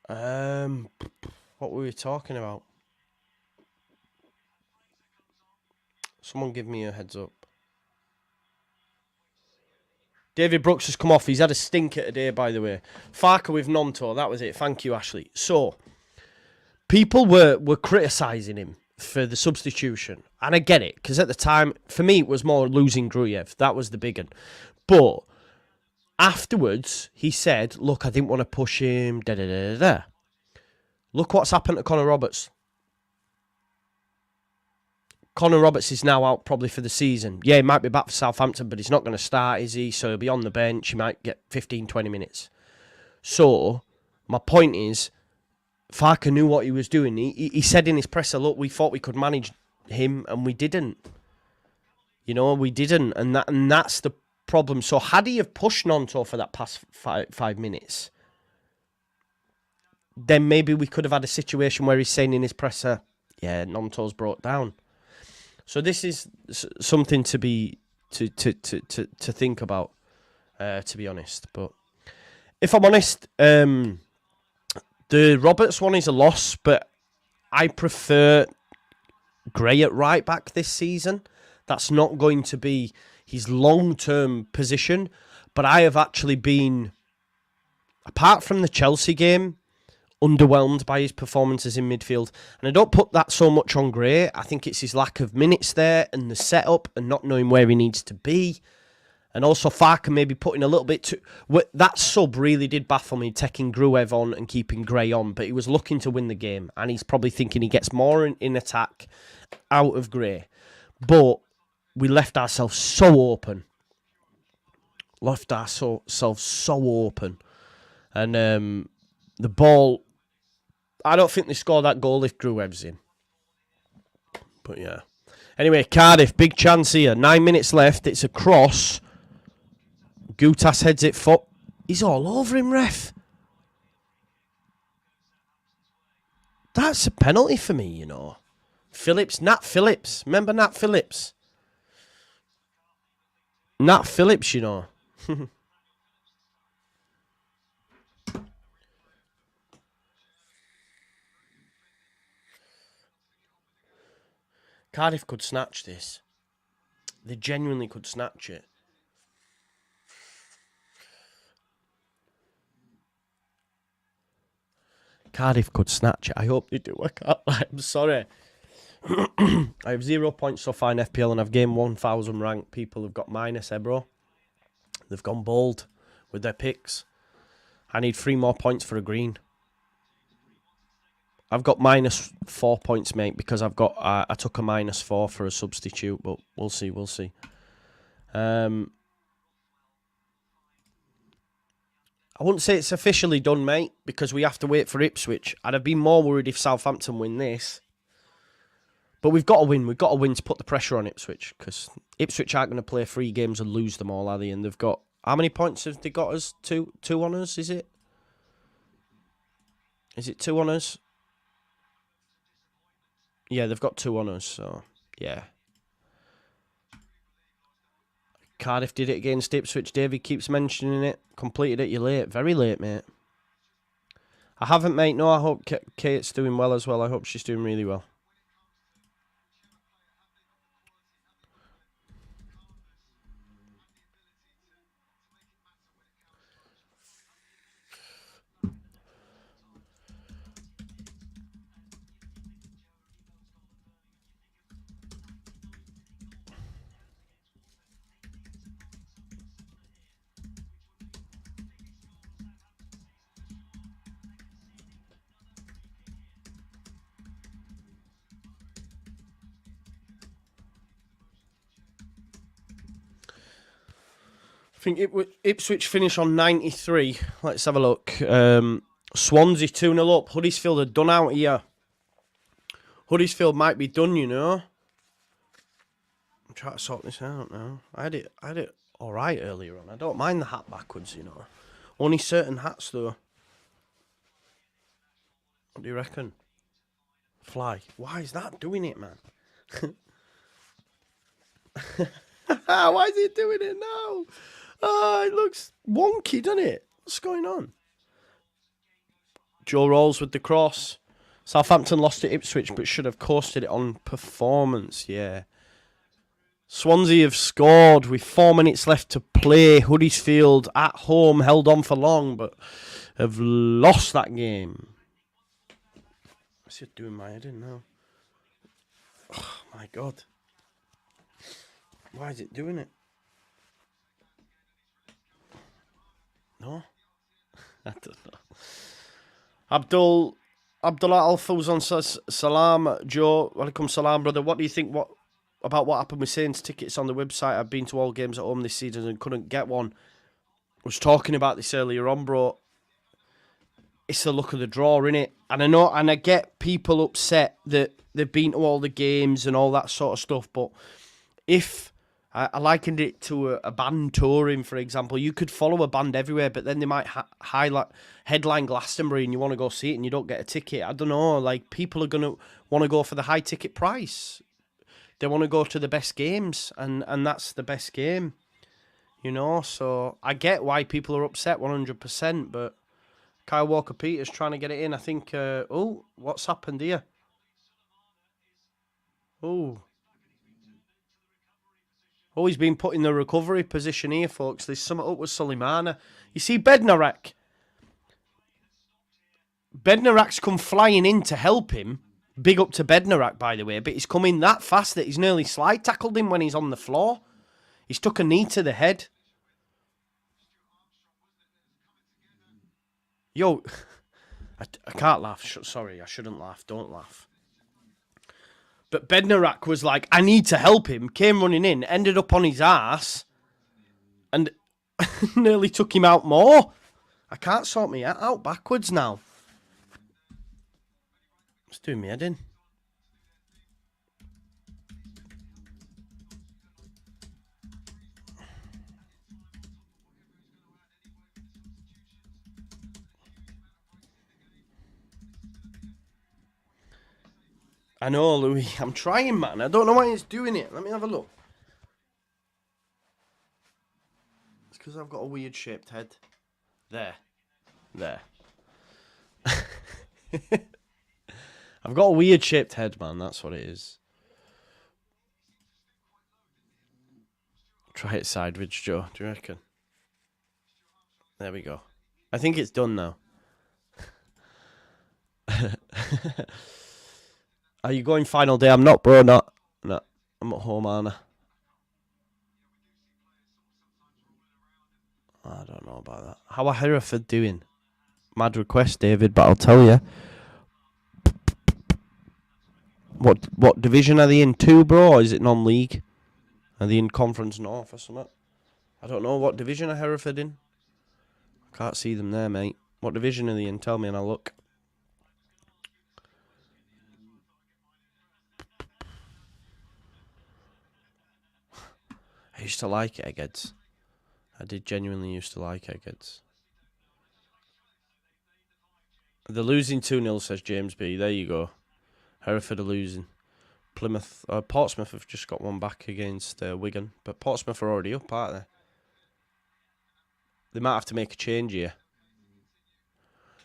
What were we talking about? Someone give me a heads up. David Brooks has come off. He's had a stinker today, by the way. Farker with Nonto. That was it. Thank you, Ashley. So, people were criticising him for the substitution. And I get it, because at the time, for me, it was more losing Gruyev. That was the big one. But afterwards, he said, look, I didn't want to push him, da-da-da-da-da. Look what's happened to Connor Roberts. Connor Roberts is now out probably for the season. Yeah, he might be back for Southampton, but he's not going to start, is he? So he'll be on the bench. He might get 15, 20 minutes. So, my point is, Farker knew what he was doing. He said in his presser, look, we thought we could manage him, and we didn't. You know, we didn't. And that's the problem. So had he have pushed Nonto for that past 5 minutes, then maybe we could have had a situation where he's saying in his presser, yeah, Nonto's brought down. So this is something to think about, to be honest. But if I'm honest, the Roberts one is a loss, but I prefer Gray at right back this season. That's not going to be his long-term position, but I have actually been, apart from the Chelsea game, underwhelmed by his performances in midfield. And I don't put that so much on Gray. I think it's his lack of minutes there and the setup and not knowing where he needs to be. And also Farke maybe putting a little bit too... That sub really did baffle me, taking Gruev on and keeping Gray on. But he was looking to win the game. And he's probably thinking he gets more in attack out of Gray. But we left ourselves so open. Left ourselves so open. And the ball... I don't think they score that goal if Gruev's in. But yeah. Anyway, Cardiff, big chance here. 9 minutes left. It's a cross. Gutas heads it foot. He's all over him, ref. That's a penalty for me, you know. Nat Phillips. Remember Nat Phillips? Nat Phillips, you know. Cardiff could snatch this. They genuinely could snatch it. Cardiff could snatch it. I hope they do. I'm sorry. I have 0 points so far in FPL and I've gained 1,000 rank. People have got minus, bro. They've gone bold with their picks. I need 3 more points for a green. I've got minus 4 points, mate, because I took a -4 for a substitute, but we'll see. I wouldn't say it's officially done, mate, because we have to wait for Ipswich. I'd have been more worried if Southampton win this. But we've got to win. We've got to win to put the pressure on Ipswich, because Ipswich aren't going to play 3 games and lose them all, are they? And they've got... How many points have they got us? Two on us, is it? Is it 2 on us? Yeah, they've got 2 on us, so... Yeah. Cardiff did it against Ipswich. David keeps mentioning it. Completed it. You're late. Very late, mate. I haven't, mate. No, I hope Kate's doing well as well. I hope she's doing really well. I think Ipswich finish on 93. Let's have a look. Swansea 2-0 up. Huddersfield are done out here. Huddersfield might be done, you know. I'm trying to sort this out now. I had it all right earlier on. I don't mind the hat backwards, you know. Only certain hats, though. What do you reckon? Fly. Why is that doing it, man? Why is it doing it now? Oh, it looks wonky, doesn't it? What's going on? Joe Rolls with the cross. Southampton lost to Ipswich, but should have coasted it on performance, yeah. Swansea have scored with 4 minutes left to play. Huddersfield at home held on for long, but have lost that game. What's it doing my head in now? Oh, my God. Why is it doing it? No? I don't know. Abdullah Al-Fawzan Salam, Joe. Walaikum salam, brother. What do you think about what happened with Saints tickets on the website? I've been to all games at home this season and couldn't get one. I was talking about this earlier on, bro. It's the look of the draw, innit? And I know, and I get people upset that they've been to all the games and all that sort of stuff, but if... I likened it to a band touring, for example. You could follow a band everywhere, but then they might headline Glastonbury and you want to go see it and you don't get a ticket. I don't know. Like, people are going to want to go for the high ticket price. They want to go to the best games, and that's the best game. You know, so I get why people are upset 100%, but Kyle Walker-Peters trying to get it in. I think, oh, what's happened here? Oh, he's been put in the recovery position here, folks. There's something up with Suleimana. You see Bednarak? Bednarak's come flying in to help him. Big up to Bednarak, by the way. But he's come in that fast that he's nearly slide tackled him when he's on the floor. He's took a knee to the head. Yo, I can't laugh. Sorry, I shouldn't laugh. Don't laugh. But Bednarak was like, I need to help him. Came running in, ended up on his ass, and nearly took him out more. I can't sort me out backwards now. It's doing me head in. I know, Louis. I'm trying, man. I don't know why he's doing it. Let me have a look. It's because I've got a weird shaped head. There. I've got a weird shaped head, man. That's what it is. Try it sideways, Joe. Do you reckon? There we go. I think it's done now. Are you going final day? I'm not, bro. No. I'm at home, Anna. I don't know about that. How are Hereford doing? Mad request, David, but I'll tell you. What division are they in? 2, bro, or is it non-league? Are they in Conference North or something? I don't know. What division are Hereford in? I can't see them there, mate. What division are they in? Tell me and I'll look. I used to like Eggheads. I did genuinely used to like Eggheads. They're losing 2-0, says James B. There you go. Hereford are losing. Portsmouth have just got one back against Wigan. But Portsmouth are already up, aren't they? They might have to make a change here.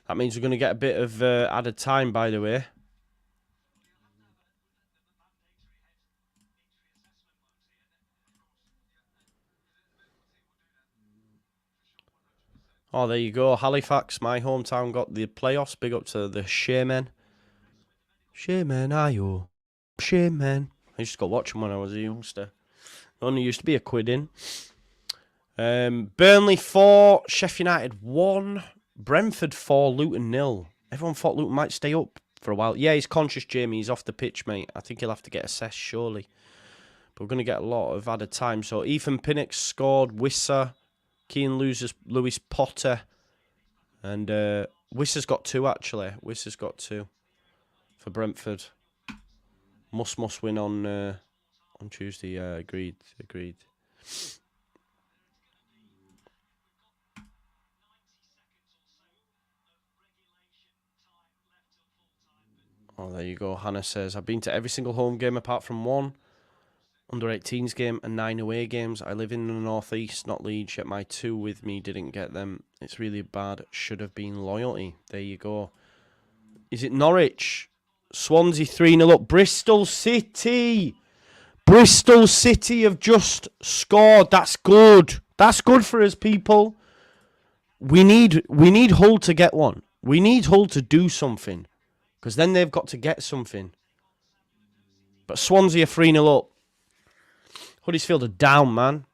That means we're going to get a bit of added time, by the way. Oh, there you go. Halifax, my hometown, got the playoffs. Big up to the Shamen. Shamen, ayo. Shamen. I used to go watch them when I was a youngster. Only used to be a quid in. Burnley 4, Sheffield United 1, Brentford 4, Luton 0. Everyone thought Luton might stay up for a while. Yeah, he's conscious, Jamie. He's off the pitch, mate. I think he'll have to get assessed, surely. But we're going to get a lot of added time. So Ethan Pinnock scored, Wisser, Keane Lewis Potter, and Wisser's got 2, actually. Wisser's got 2 for Brentford. Must win on Tuesday. Yeah, agreed. Oh, there you go. Hannah says, I've been to every single home game apart from 1 under-18s game and 9 away games. I live in the northeast, not Leeds, yet my 2 with me didn't get them. It's really bad. Should have been loyalty. There you go. Is it Norwich? Swansea 3-0 up. Bristol City. Bristol City have just scored. That's good. That's good for us, people. We need Hull to get one. We need Hull to do something. Because then they've got to get something. But Swansea are 3-0 up. Huddersfield are down, man.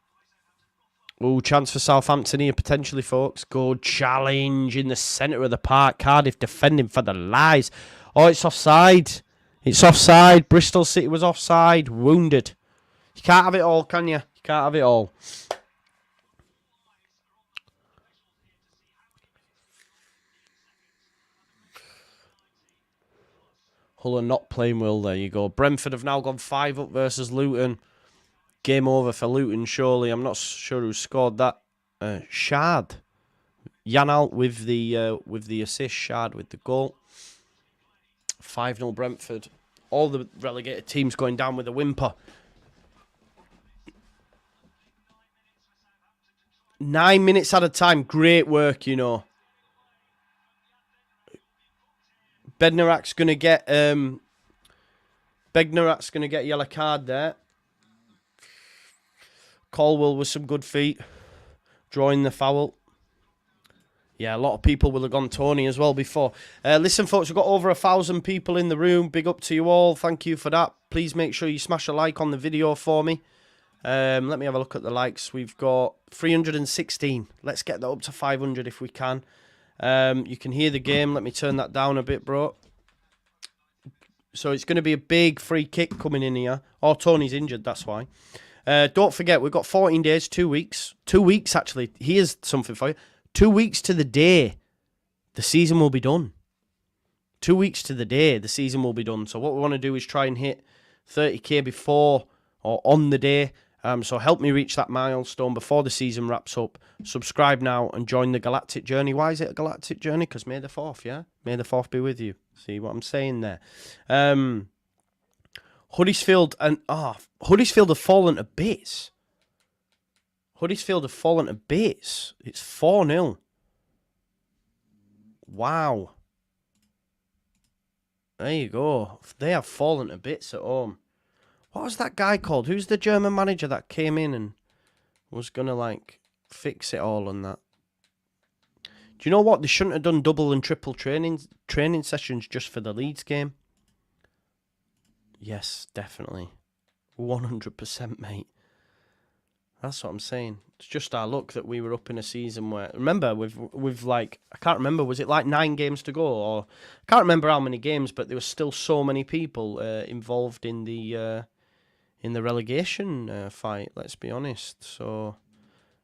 Oh, chance for Southampton here, potentially, folks. Good challenge in the centre of the park. Cardiff defending for the lives. Oh, it's offside. It's offside. Bristol City was offside. Wounded. You can't have it all, can you? You can't have it all. Hull are not playing well. There you go. Brentford have now gone 5 up versus Luton. Game over for Luton, surely. I'm not sure who scored that. Shard. Yanal with the assist. Shard with the goal. 5-0 Brentford. All the relegated teams going down with a whimper. 9 minutes at a time. Great work, you know. Bednarak's going to get a yellow card there. Colwell with some good feet. Drawing the foul. Yeah, a lot of people will have gone Tony as well before. Listen, folks, we've got over 1,000 people in the room. Big up to you all. Thank you for that. Please make sure you smash a like on the video for me. Let me have a look at the likes. We've got 316. Let's get that up to 500 if we can. You can hear the game. Let me turn that down a bit, bro. So it's going to be a big free kick coming in here. Oh, Tony's injured, that's why. Don't forget, we've got 14 days, 2 weeks. 2 weeks, actually. Here's something for you. 2 weeks to the day, the season will be done. 2 weeks to the day, the season will be done. So what we want to do is try and hit 30k before or on the day. So help me reach that milestone before the season wraps up. Subscribe now and join the galactic journey. Why is it a galactic journey? Because May the 4th, yeah? May the 4th be with you. See what I'm saying there? Huddersfield have fallen to bits. Huddersfield have fallen to bits. It's 4-0. Wow. There you go. They have fallen to bits at home. What was that guy called? Who's the German manager that came in and was going to, like, fix it all and that? Do you know what? They shouldn't have done double and triple training sessions just for the Leeds game. Yes, definitely. 100%, mate. That's what I'm saying. It's just our luck that we were up in a season where... Remember, with like... I can't remember, was it like 9 games to go? Or I can't remember how many games, but there were still so many people involved in the relegation fight, let's be honest. So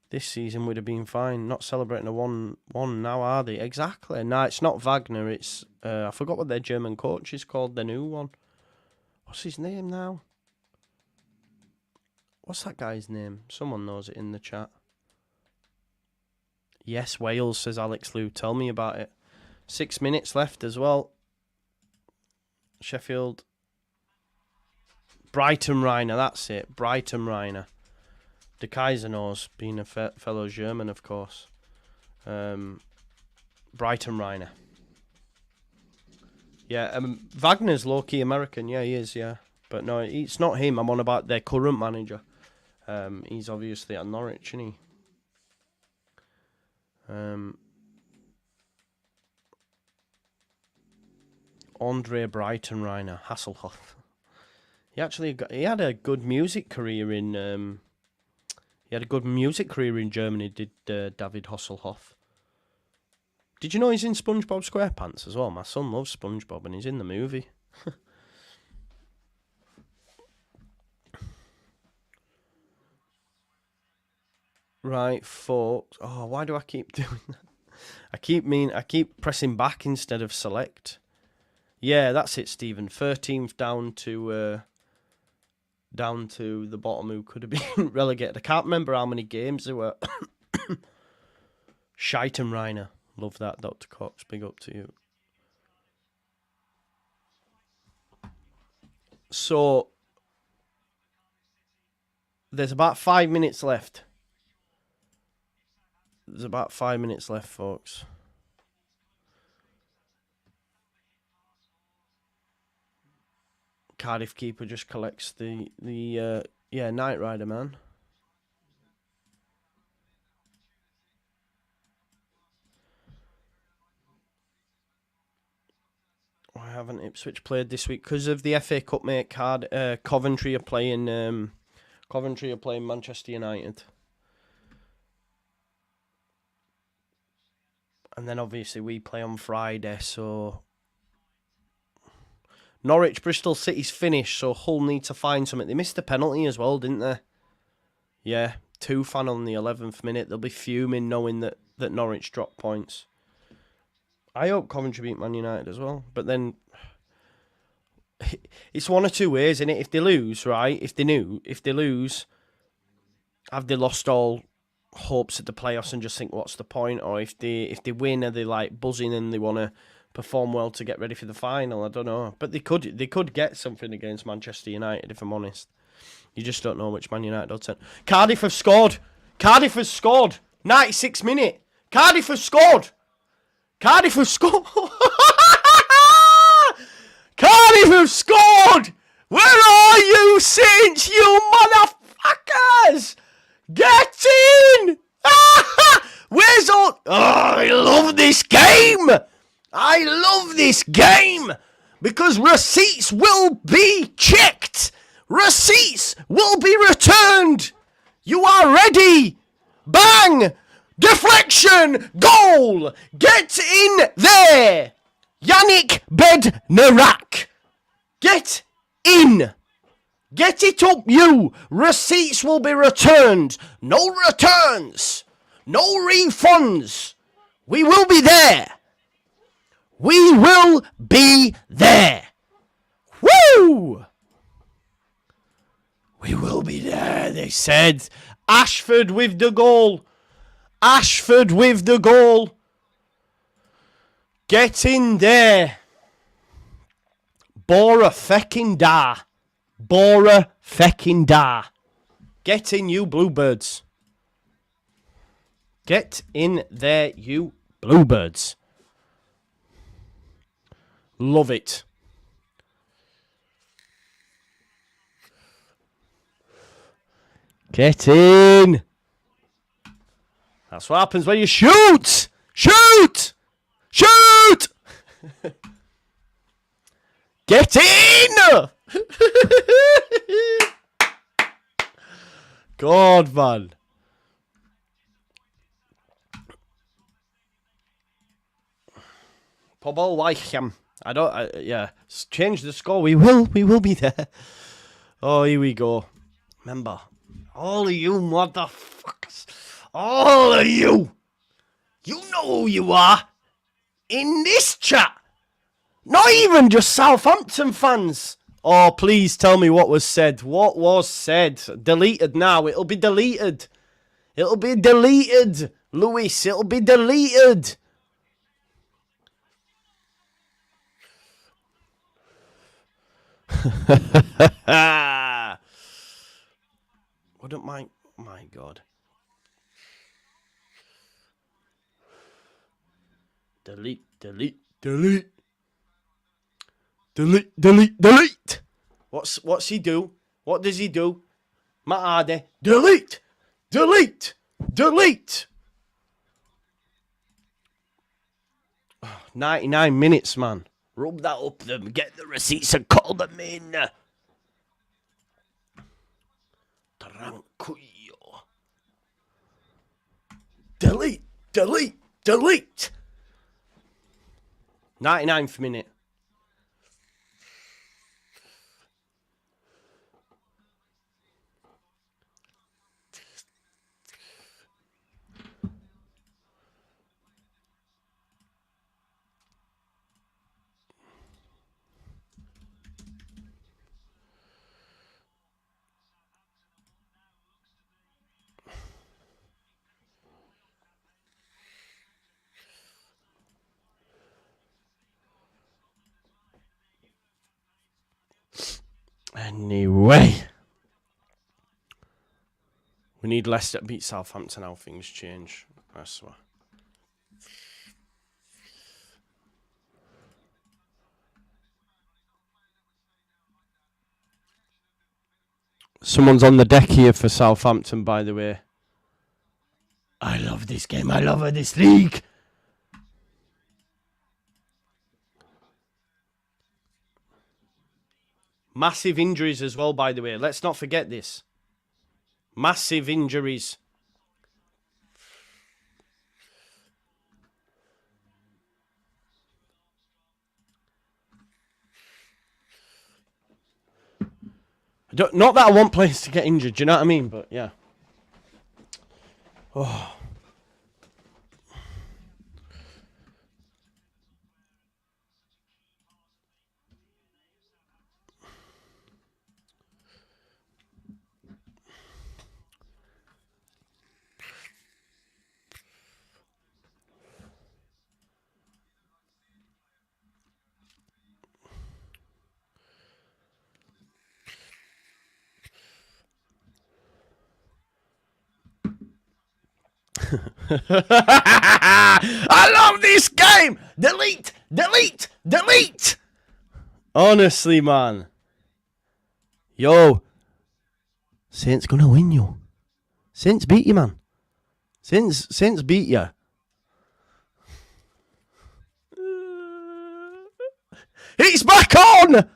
this season would have been fine. Not celebrating a 1-1 now, are they? Exactly. No, it's not Wagner. It's... I forgot what their German coach is called, their new one. What's his name now? What's that guy's name? Someone knows it in the chat. Yes, Wales, says Alex Lou. Tell me about it. 6 minutes left as well. Sheffield. Brighton Reiner, that's it. Brighton Reiner. De Kaiser knows, being a fellow German, of course. Brighton Reiner. Yeah, Wagner's low-key American. Yeah, he is, yeah. But no, it's not him. I'm on about their current manager. He's obviously at Norwich, isn't he? Andre Brighton Reiner, Hasselhoff. He had a good music career in Germany, did David Hasselhoff. Did you know he's in SpongeBob SquarePants as well? My son loves SpongeBob and he's in the movie. Right, folks. Oh, why do I keep doing that? I keep pressing back instead of select. Yeah, that's it, Stephen. 13th down to the bottom who could have been relegated. I can't remember how many games there were. Scheiten Reiner. Love that, Dr. Cox. Big up to you. So, there's about 5 minutes left. There's about 5 minutes left, folks. Cardiff keeper just collects the Knight Rider, man. Why haven't Ipswich played this week? Because of the FA Cup, mate. Coventry are playing Manchester United. And then obviously we play on Friday, so... Norwich, Bristol City's finished, so Hull need to find something. They missed a penalty as well, didn't they? Yeah, 2-fan on the 11th minute. They'll be fuming knowing that Norwich dropped points. I hope Coventry beat Man United as well. But then... It's one of two ways, isn't it? If they lose, right? If they lose, have they lost all hopes at the playoffs and just think, what's the point? Or if they win, are they like buzzing and they want to perform well to get ready for the final? I don't know, but they could get something against Manchester United, if I'm honest. You just don't know which Man United will turn. Cardiff have scored. 96th minute. Cardiff have scored. Cardiff have scored. Where are you, Saints, you motherfuckers? Get in! Where's all... Oh, I love this game! Because receipts will be checked! Receipts will be returned! You are ready! Bang! Deflection! Goal! Get in there! Yannick Bednarak! Get in! Get it up, you! Receipts will be returned. No returns. No refunds. We will be there. We will be there. Woo! We will be there, they said. Ashford with the goal. Ashford with the goal. Get in there. Bora fecking da. Bora fecking da. Get in, you bluebirds. Get in there, you bluebirds. Love it. Get in. That's what happens when you shoot. Shoot. Shoot. Get in. God, man. Pobol Weicham. Yeah. Change the score. We will be there. Oh, here we go. Remember, all of you motherfuckers. All of you. You know who you are. In this chat. Not even just Southampton fans. Oh, please tell me what was said. What was said? Deleted now. It'll be deleted. It'll be deleted, Lewis. It'll be deleted. Wouldn't mind. My God. Delete, delete, delete. Delete, delete, delete. What's he do? What does he do? Matt Hardy. Delete, delete, delete. 99 minutes, man. Rub that up them. Get the receipts and call them in. Tranquillo. Delete, delete, delete. 99th minute. Anyway, we need Leicester to beat Southampton. How things change. I swear. Someone's on the deck here for Southampton, by the way. I love this game. I love this league. Massive injuries as well, by the way. Let's not forget this. Massive injuries. Not that I want players to get injured, do you know what I mean? But yeah. Oh. I love this game. Delete, delete, delete. Honestly, man. Yo. Saints gonna win, yo. Saints beat you, man. Saints beat you. It's back on.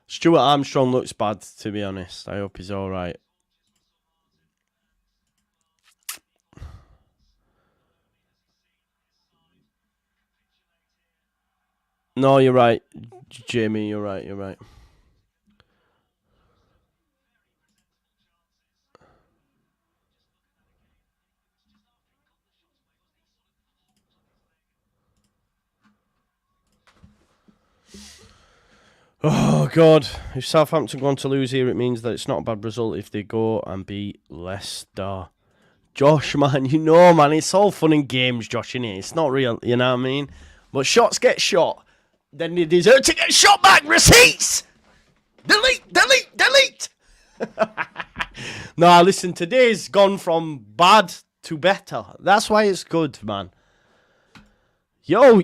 Stuart Armstrong looks bad, to be honest. I hope he's all right. No, you're right, Jamie. You're right. You're right. Oh God! If Southampton go on to lose here, it means that it's not a bad result if they go and beat Leicester. Josh, man, man, it's all fun and games, Josh, innit? It's not real, you know what I mean? But shots get shot, then they deserve to get shot back. Receipts! Delete, delete, delete! Nah, listen, today's gone from bad to better. That's why it's good, man. Yo,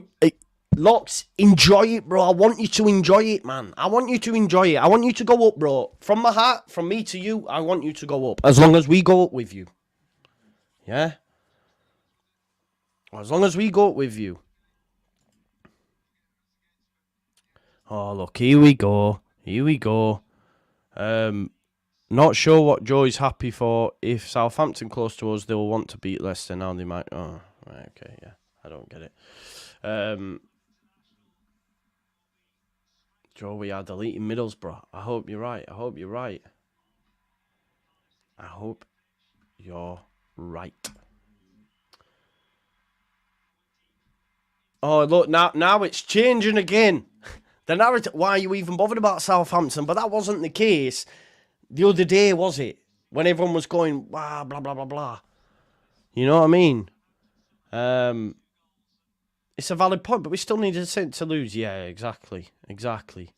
Locks, enjoy it, bro. I want you to enjoy it, man. I want you to enjoy it. I want you to go up, bro. From my heart, from me to you, I want you to go up. As long as we go up with you. Yeah? As long as we go up with you. Oh, look, here we go. Here we go. Not sure what Joey's happy for. If Southampton close to us, they'll want to beat Leicester. Now they might... Oh, right, okay, yeah. I don't get it. Joe, we are deleting Middlesbrough. I hope you're right. I hope you're right. I hope you're right. Oh, look, now it's changing again. The narrative... Why are you even bothered about Southampton? But that wasn't the case the other day, was it? When everyone was going, wow, blah, blah, blah, blah. You know what I mean? It's a valid point, but we still need to lose. Yeah, exactly. Exactly.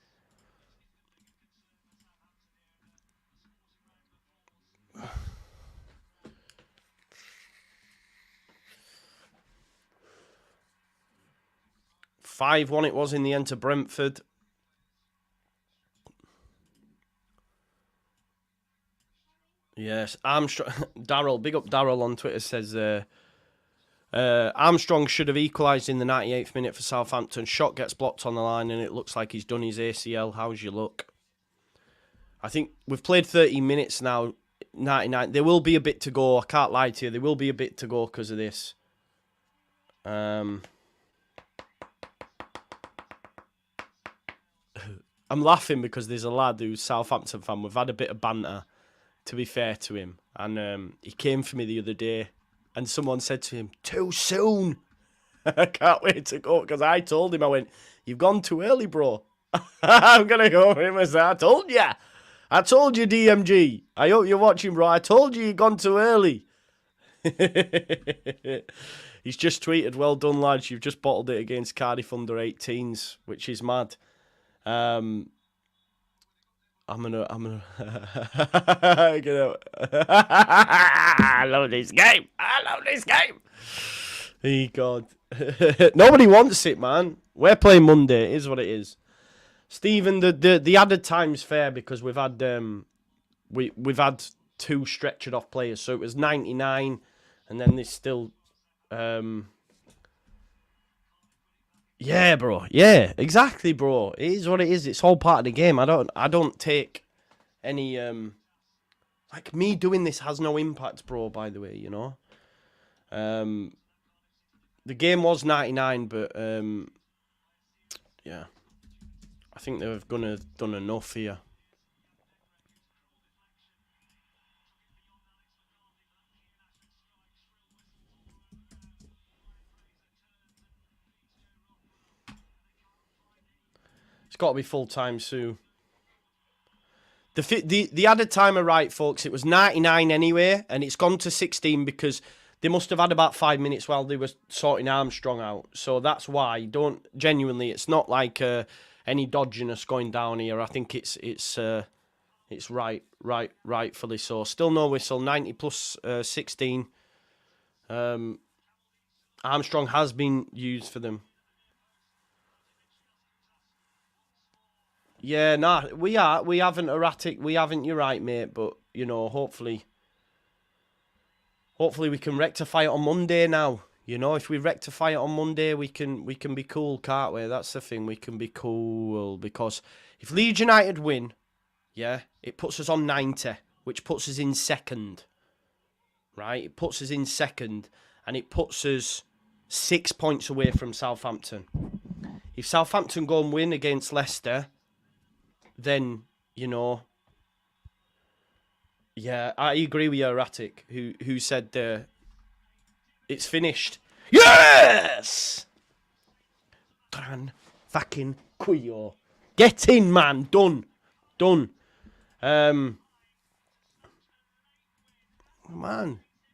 (5-1) it was in the end to Brentford. Yes, Armstrong. Daryl, big up Daryl on Twitter says Armstrong should have equalised in the 98th minute for Southampton. Shot gets blocked on the line and it looks like he's done his ACL. How's your luck? I think we've played 30 minutes now, 99. There will be a bit to go. I can't lie to you. There will be a bit to go because of this. I'm laughing because there's a lad who's Southampton fan. We've had a bit of banter, to be fair to him. And he came for me the other day and someone said to him, too soon. I can't wait to go because I told him, I went, you've gone too early, bro. I'm going to go for him and say, I told you, DMG. I hope you're watching, bro. I told you you've gone too early. He's just tweeted, well done, lads. You've just bottled it against Cardiff under 18s, which is mad. I'm gonna I love this game. Hey God. Nobody wants it, man. We're playing Monday. It is what it is. Stephen, the added time's fair because we've had we've had two stretchered off players, so it was 99, and then there's still yeah, bro. Yeah, exactly, bro. It is what it is. It's all part of the game. I don't take any like me doing this has no impact, bro, by the way, you know. The game was 99, but yeah. I think they've done enough here. It's got to be full time soon. The added time are right, folks. It was 99 anyway, and it's gone to 16 because they must have had about 5 minutes while they were sorting Armstrong out. So that's why. Genuinely, it's not like any dodginess going down here. I think it's rightfully so. Still no whistle. 90 plus 16. Armstrong has been used for them. Yeah, nah, we haven't erratic. We haven't. You're right, mate. But you know, hopefully we can rectify it on Monday now. You know, if we rectify it on Monday, we can be cool, can't we? That's the thing. We can be cool because if Leeds United win, yeah, it puts us on 90, which puts us in second. Right? It puts us in second, and it puts us 6 points away from Southampton. If Southampton go and win against Leicester, then, you know, yeah, I agree with you, Erratic, who said it's finished. Yes! Tran fucking Quio. Get in, man. Done. Man,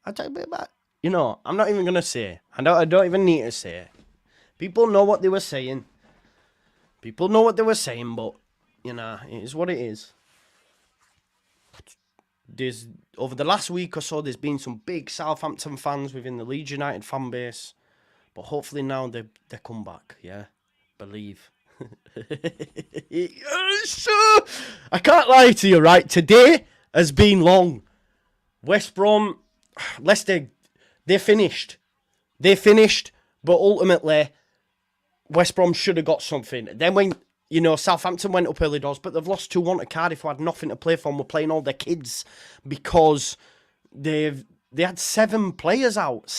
I tell you a bit about. You know, I'm not even gonna say. I don't even need to say. People know what they were saying. But you know, it is what it is. There's over the last week or so, there's been some big Southampton fans within the Leeds United fan base, but hopefully now they come back. Yeah, believe. I can't lie to you, right? Today has been long. West Brom, Leicester, they finished, but ultimately West Brom should have got something. Then when, you know, Southampton went up early doors, but they've lost 2-1 to Cardiff, who had nothing to play for, and were playing all their kids because they had 7 players out.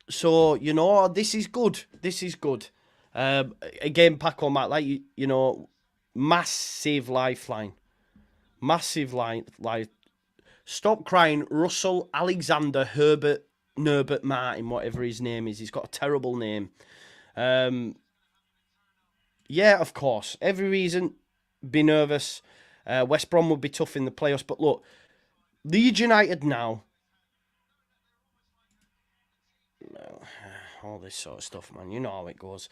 So, you know, this is good. Again, Paco, Matt, like, you know, massive lifeline. Stop crying, Russell Alexander Herbert Norbert Martin, whatever his name is. He's got a terrible name. Yeah, of course. Every reason, be nervous. West Brom will be tough in the playoffs. But look, Leeds United now. All this sort of stuff, man. You know how it goes.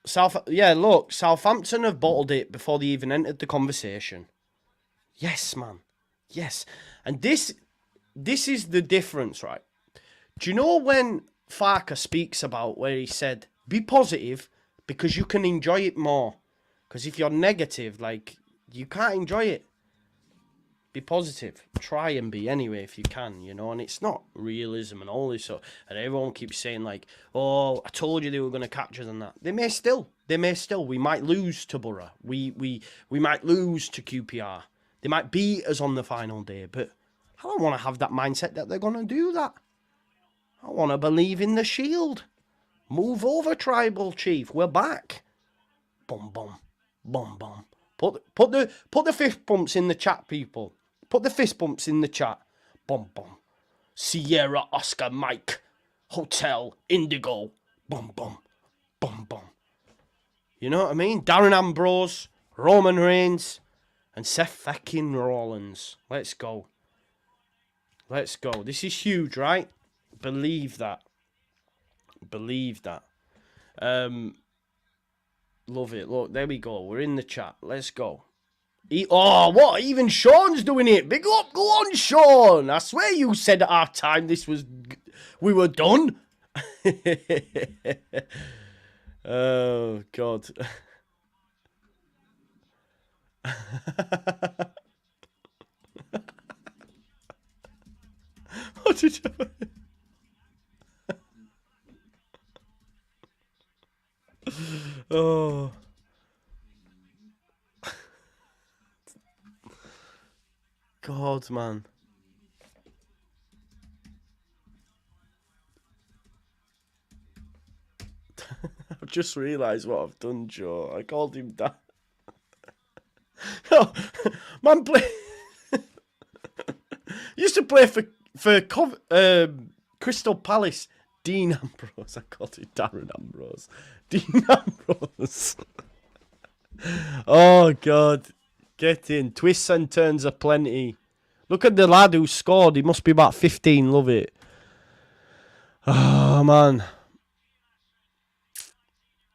Southampton have bottled it before they even entered the conversation. Yes, man. Yes. And this is the difference, right? Do you know when Farker speaks about where he said, be positive because you can enjoy it more? Because if you're negative, like, you can't enjoy it. Be positive. Try and be anyway if you can, you know. And it's not realism and all this sort. And everyone keeps saying like, "Oh, I told you they were going to catch us," and that. They may still. We might lose to Borough. We might lose to QPR. They might beat us on the final day. But I don't want to have that mindset that they're going to do that. I want to believe in the Shield. Move over, Tribal Chief. We're back. Boom, boom, boom, boom. Put the fist bumps in the chat, people. Put the fist bumps in the chat. Boom, boom. Sierra Oscar Mike. Hotel Indigo. Boom, boom. Boom, boom. You know what I mean? Darren Ambrose, Roman Reigns, and Seth fucking Rollins. Let's go. This is huge, right? Believe that. Love it. Look, there we go. We're in the chat. Let's go. What? Even Sean's doing it. Big up. Go on, Sean. I swear you said at our time we were done. Oh, God. What did you... Oh. God, man. I've just realised what I've done, Joe. I called him that. Oh, man, used to play for Crystal Palace. Dean Ambrose. I called him Darren Ambrose. Dean Ambrose. Oh, God. Get in. Twists and turns are plenty. Look at the lad who scored. He must be about 15. Love it. Oh, man.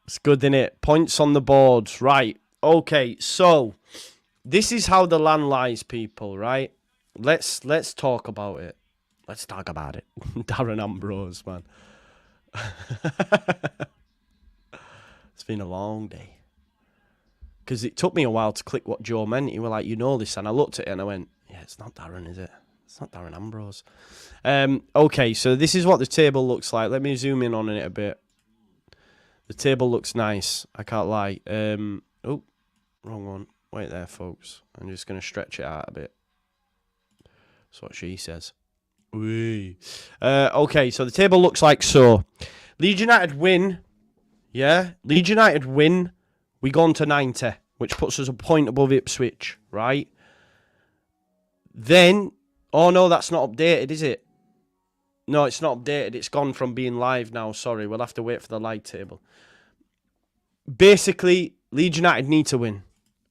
It's good, innit? Points on the boards. Right. Okay, so this is how the land lies, people, right? Let's talk about it. Darren Ambrose, man. It's been a long day. Because it took me a while to click what Joe meant. He was like, you know this. And I looked at it and I went, yeah, it's not Darren, is it? It's not Darren Ambrose. Okay, so this is what the table looks like. Let me zoom in on it a bit. The table looks nice. I can't lie. Oh, wrong one. Wait there, folks. I'm just going to stretch it out a bit. That's what she says. Okay, so the table looks like so. Leeds United win. Yeah, Leeds United win. We go on to 90, which puts us a point above Ipswich, right? Then, oh no, that's not updated, is it? No, it's not updated. It's gone from being live now. Sorry, we'll have to wait for the live table. Basically, Leeds United need to win.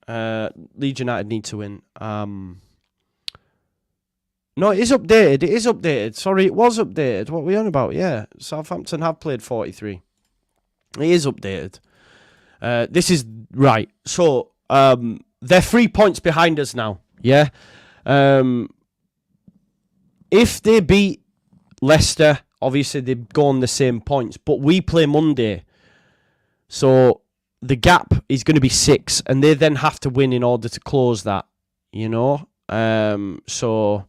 Leeds United need to win. No, it is updated. It is updated. Sorry, it was updated. What are we on about? Yeah, Southampton have played 43. It is updated. This is right. So, they're 3 points behind us now. Yeah. If they beat Leicester, obviously they go on the same points, but we play Monday. So the gap is going to be 6, and they then have to win in order to close that, you know? So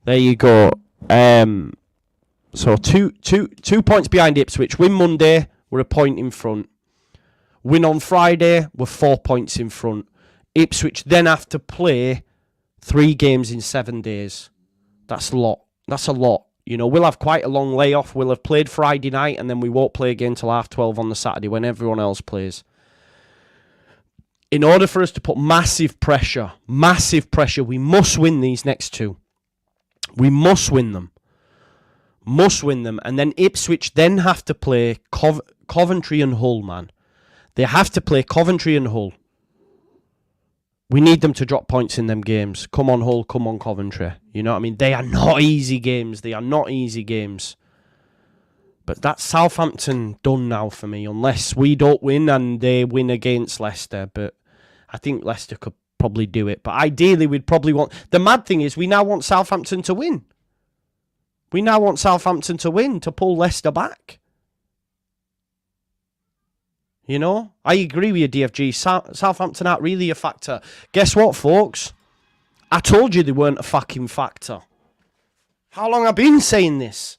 there you go. So two points behind Ipswich. Win Monday, we're a point in front. Win on Friday, we're 4 points in front. Ipswich then have to play 3 games in 7 days. That's a lot. That's a lot. You know, we'll have quite a long layoff. We'll have played Friday night, and then we won't play again till 12:30 on the Saturday when everyone else plays. In order for us to put massive pressure, we must win these next 2. We must win them. Must win them. And then Ipswich then have to play Coventry and Hull, man. They have to play Coventry and Hull. We need them to drop points in them games. Come on, Hull. Come on, Coventry. You know what I mean? They are not easy games. They are not easy games. But that's Southampton done now for me, unless we don't win and they win against Leicester. But I think Leicester could probably do it. But ideally, we'd probably want... The mad thing is, we now want Southampton to win. We now want Southampton to win, to pull Leicester back. You know, I agree with you, DFG. Southampton aren't really a factor. Guess what, folks? I told you they weren't a fucking factor. How long have I been saying this?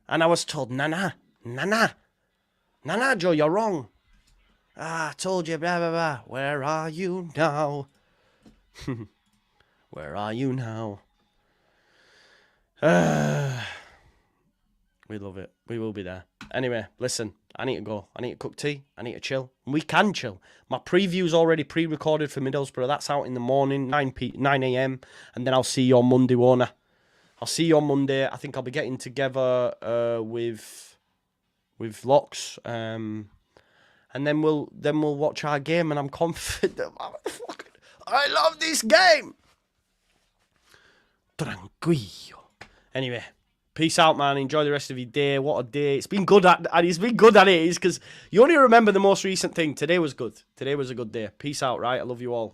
And I was told, nah, Joe, you're wrong. I told you, blah, blah, blah. Where are you now? Where are you now? We love it. We will be there. Anyway, listen, I need to go. I need to cook tea. I need to chill. We can chill. My preview's already pre-recorded for Middlesbrough. That's out in the morning, 9 a.m. And then I'll see you on Monday, won't I? I'll see you on Monday. I think I'll be getting together with Locks. And then we'll watch our game, and I'm confident. I love this game. Tranquillo. Anyway. Peace out, man. Enjoy the rest of your day. What a day. It's been good at it. It's because you only remember the most recent thing. Today was good. Today was a good day. Peace out, right? I love you all.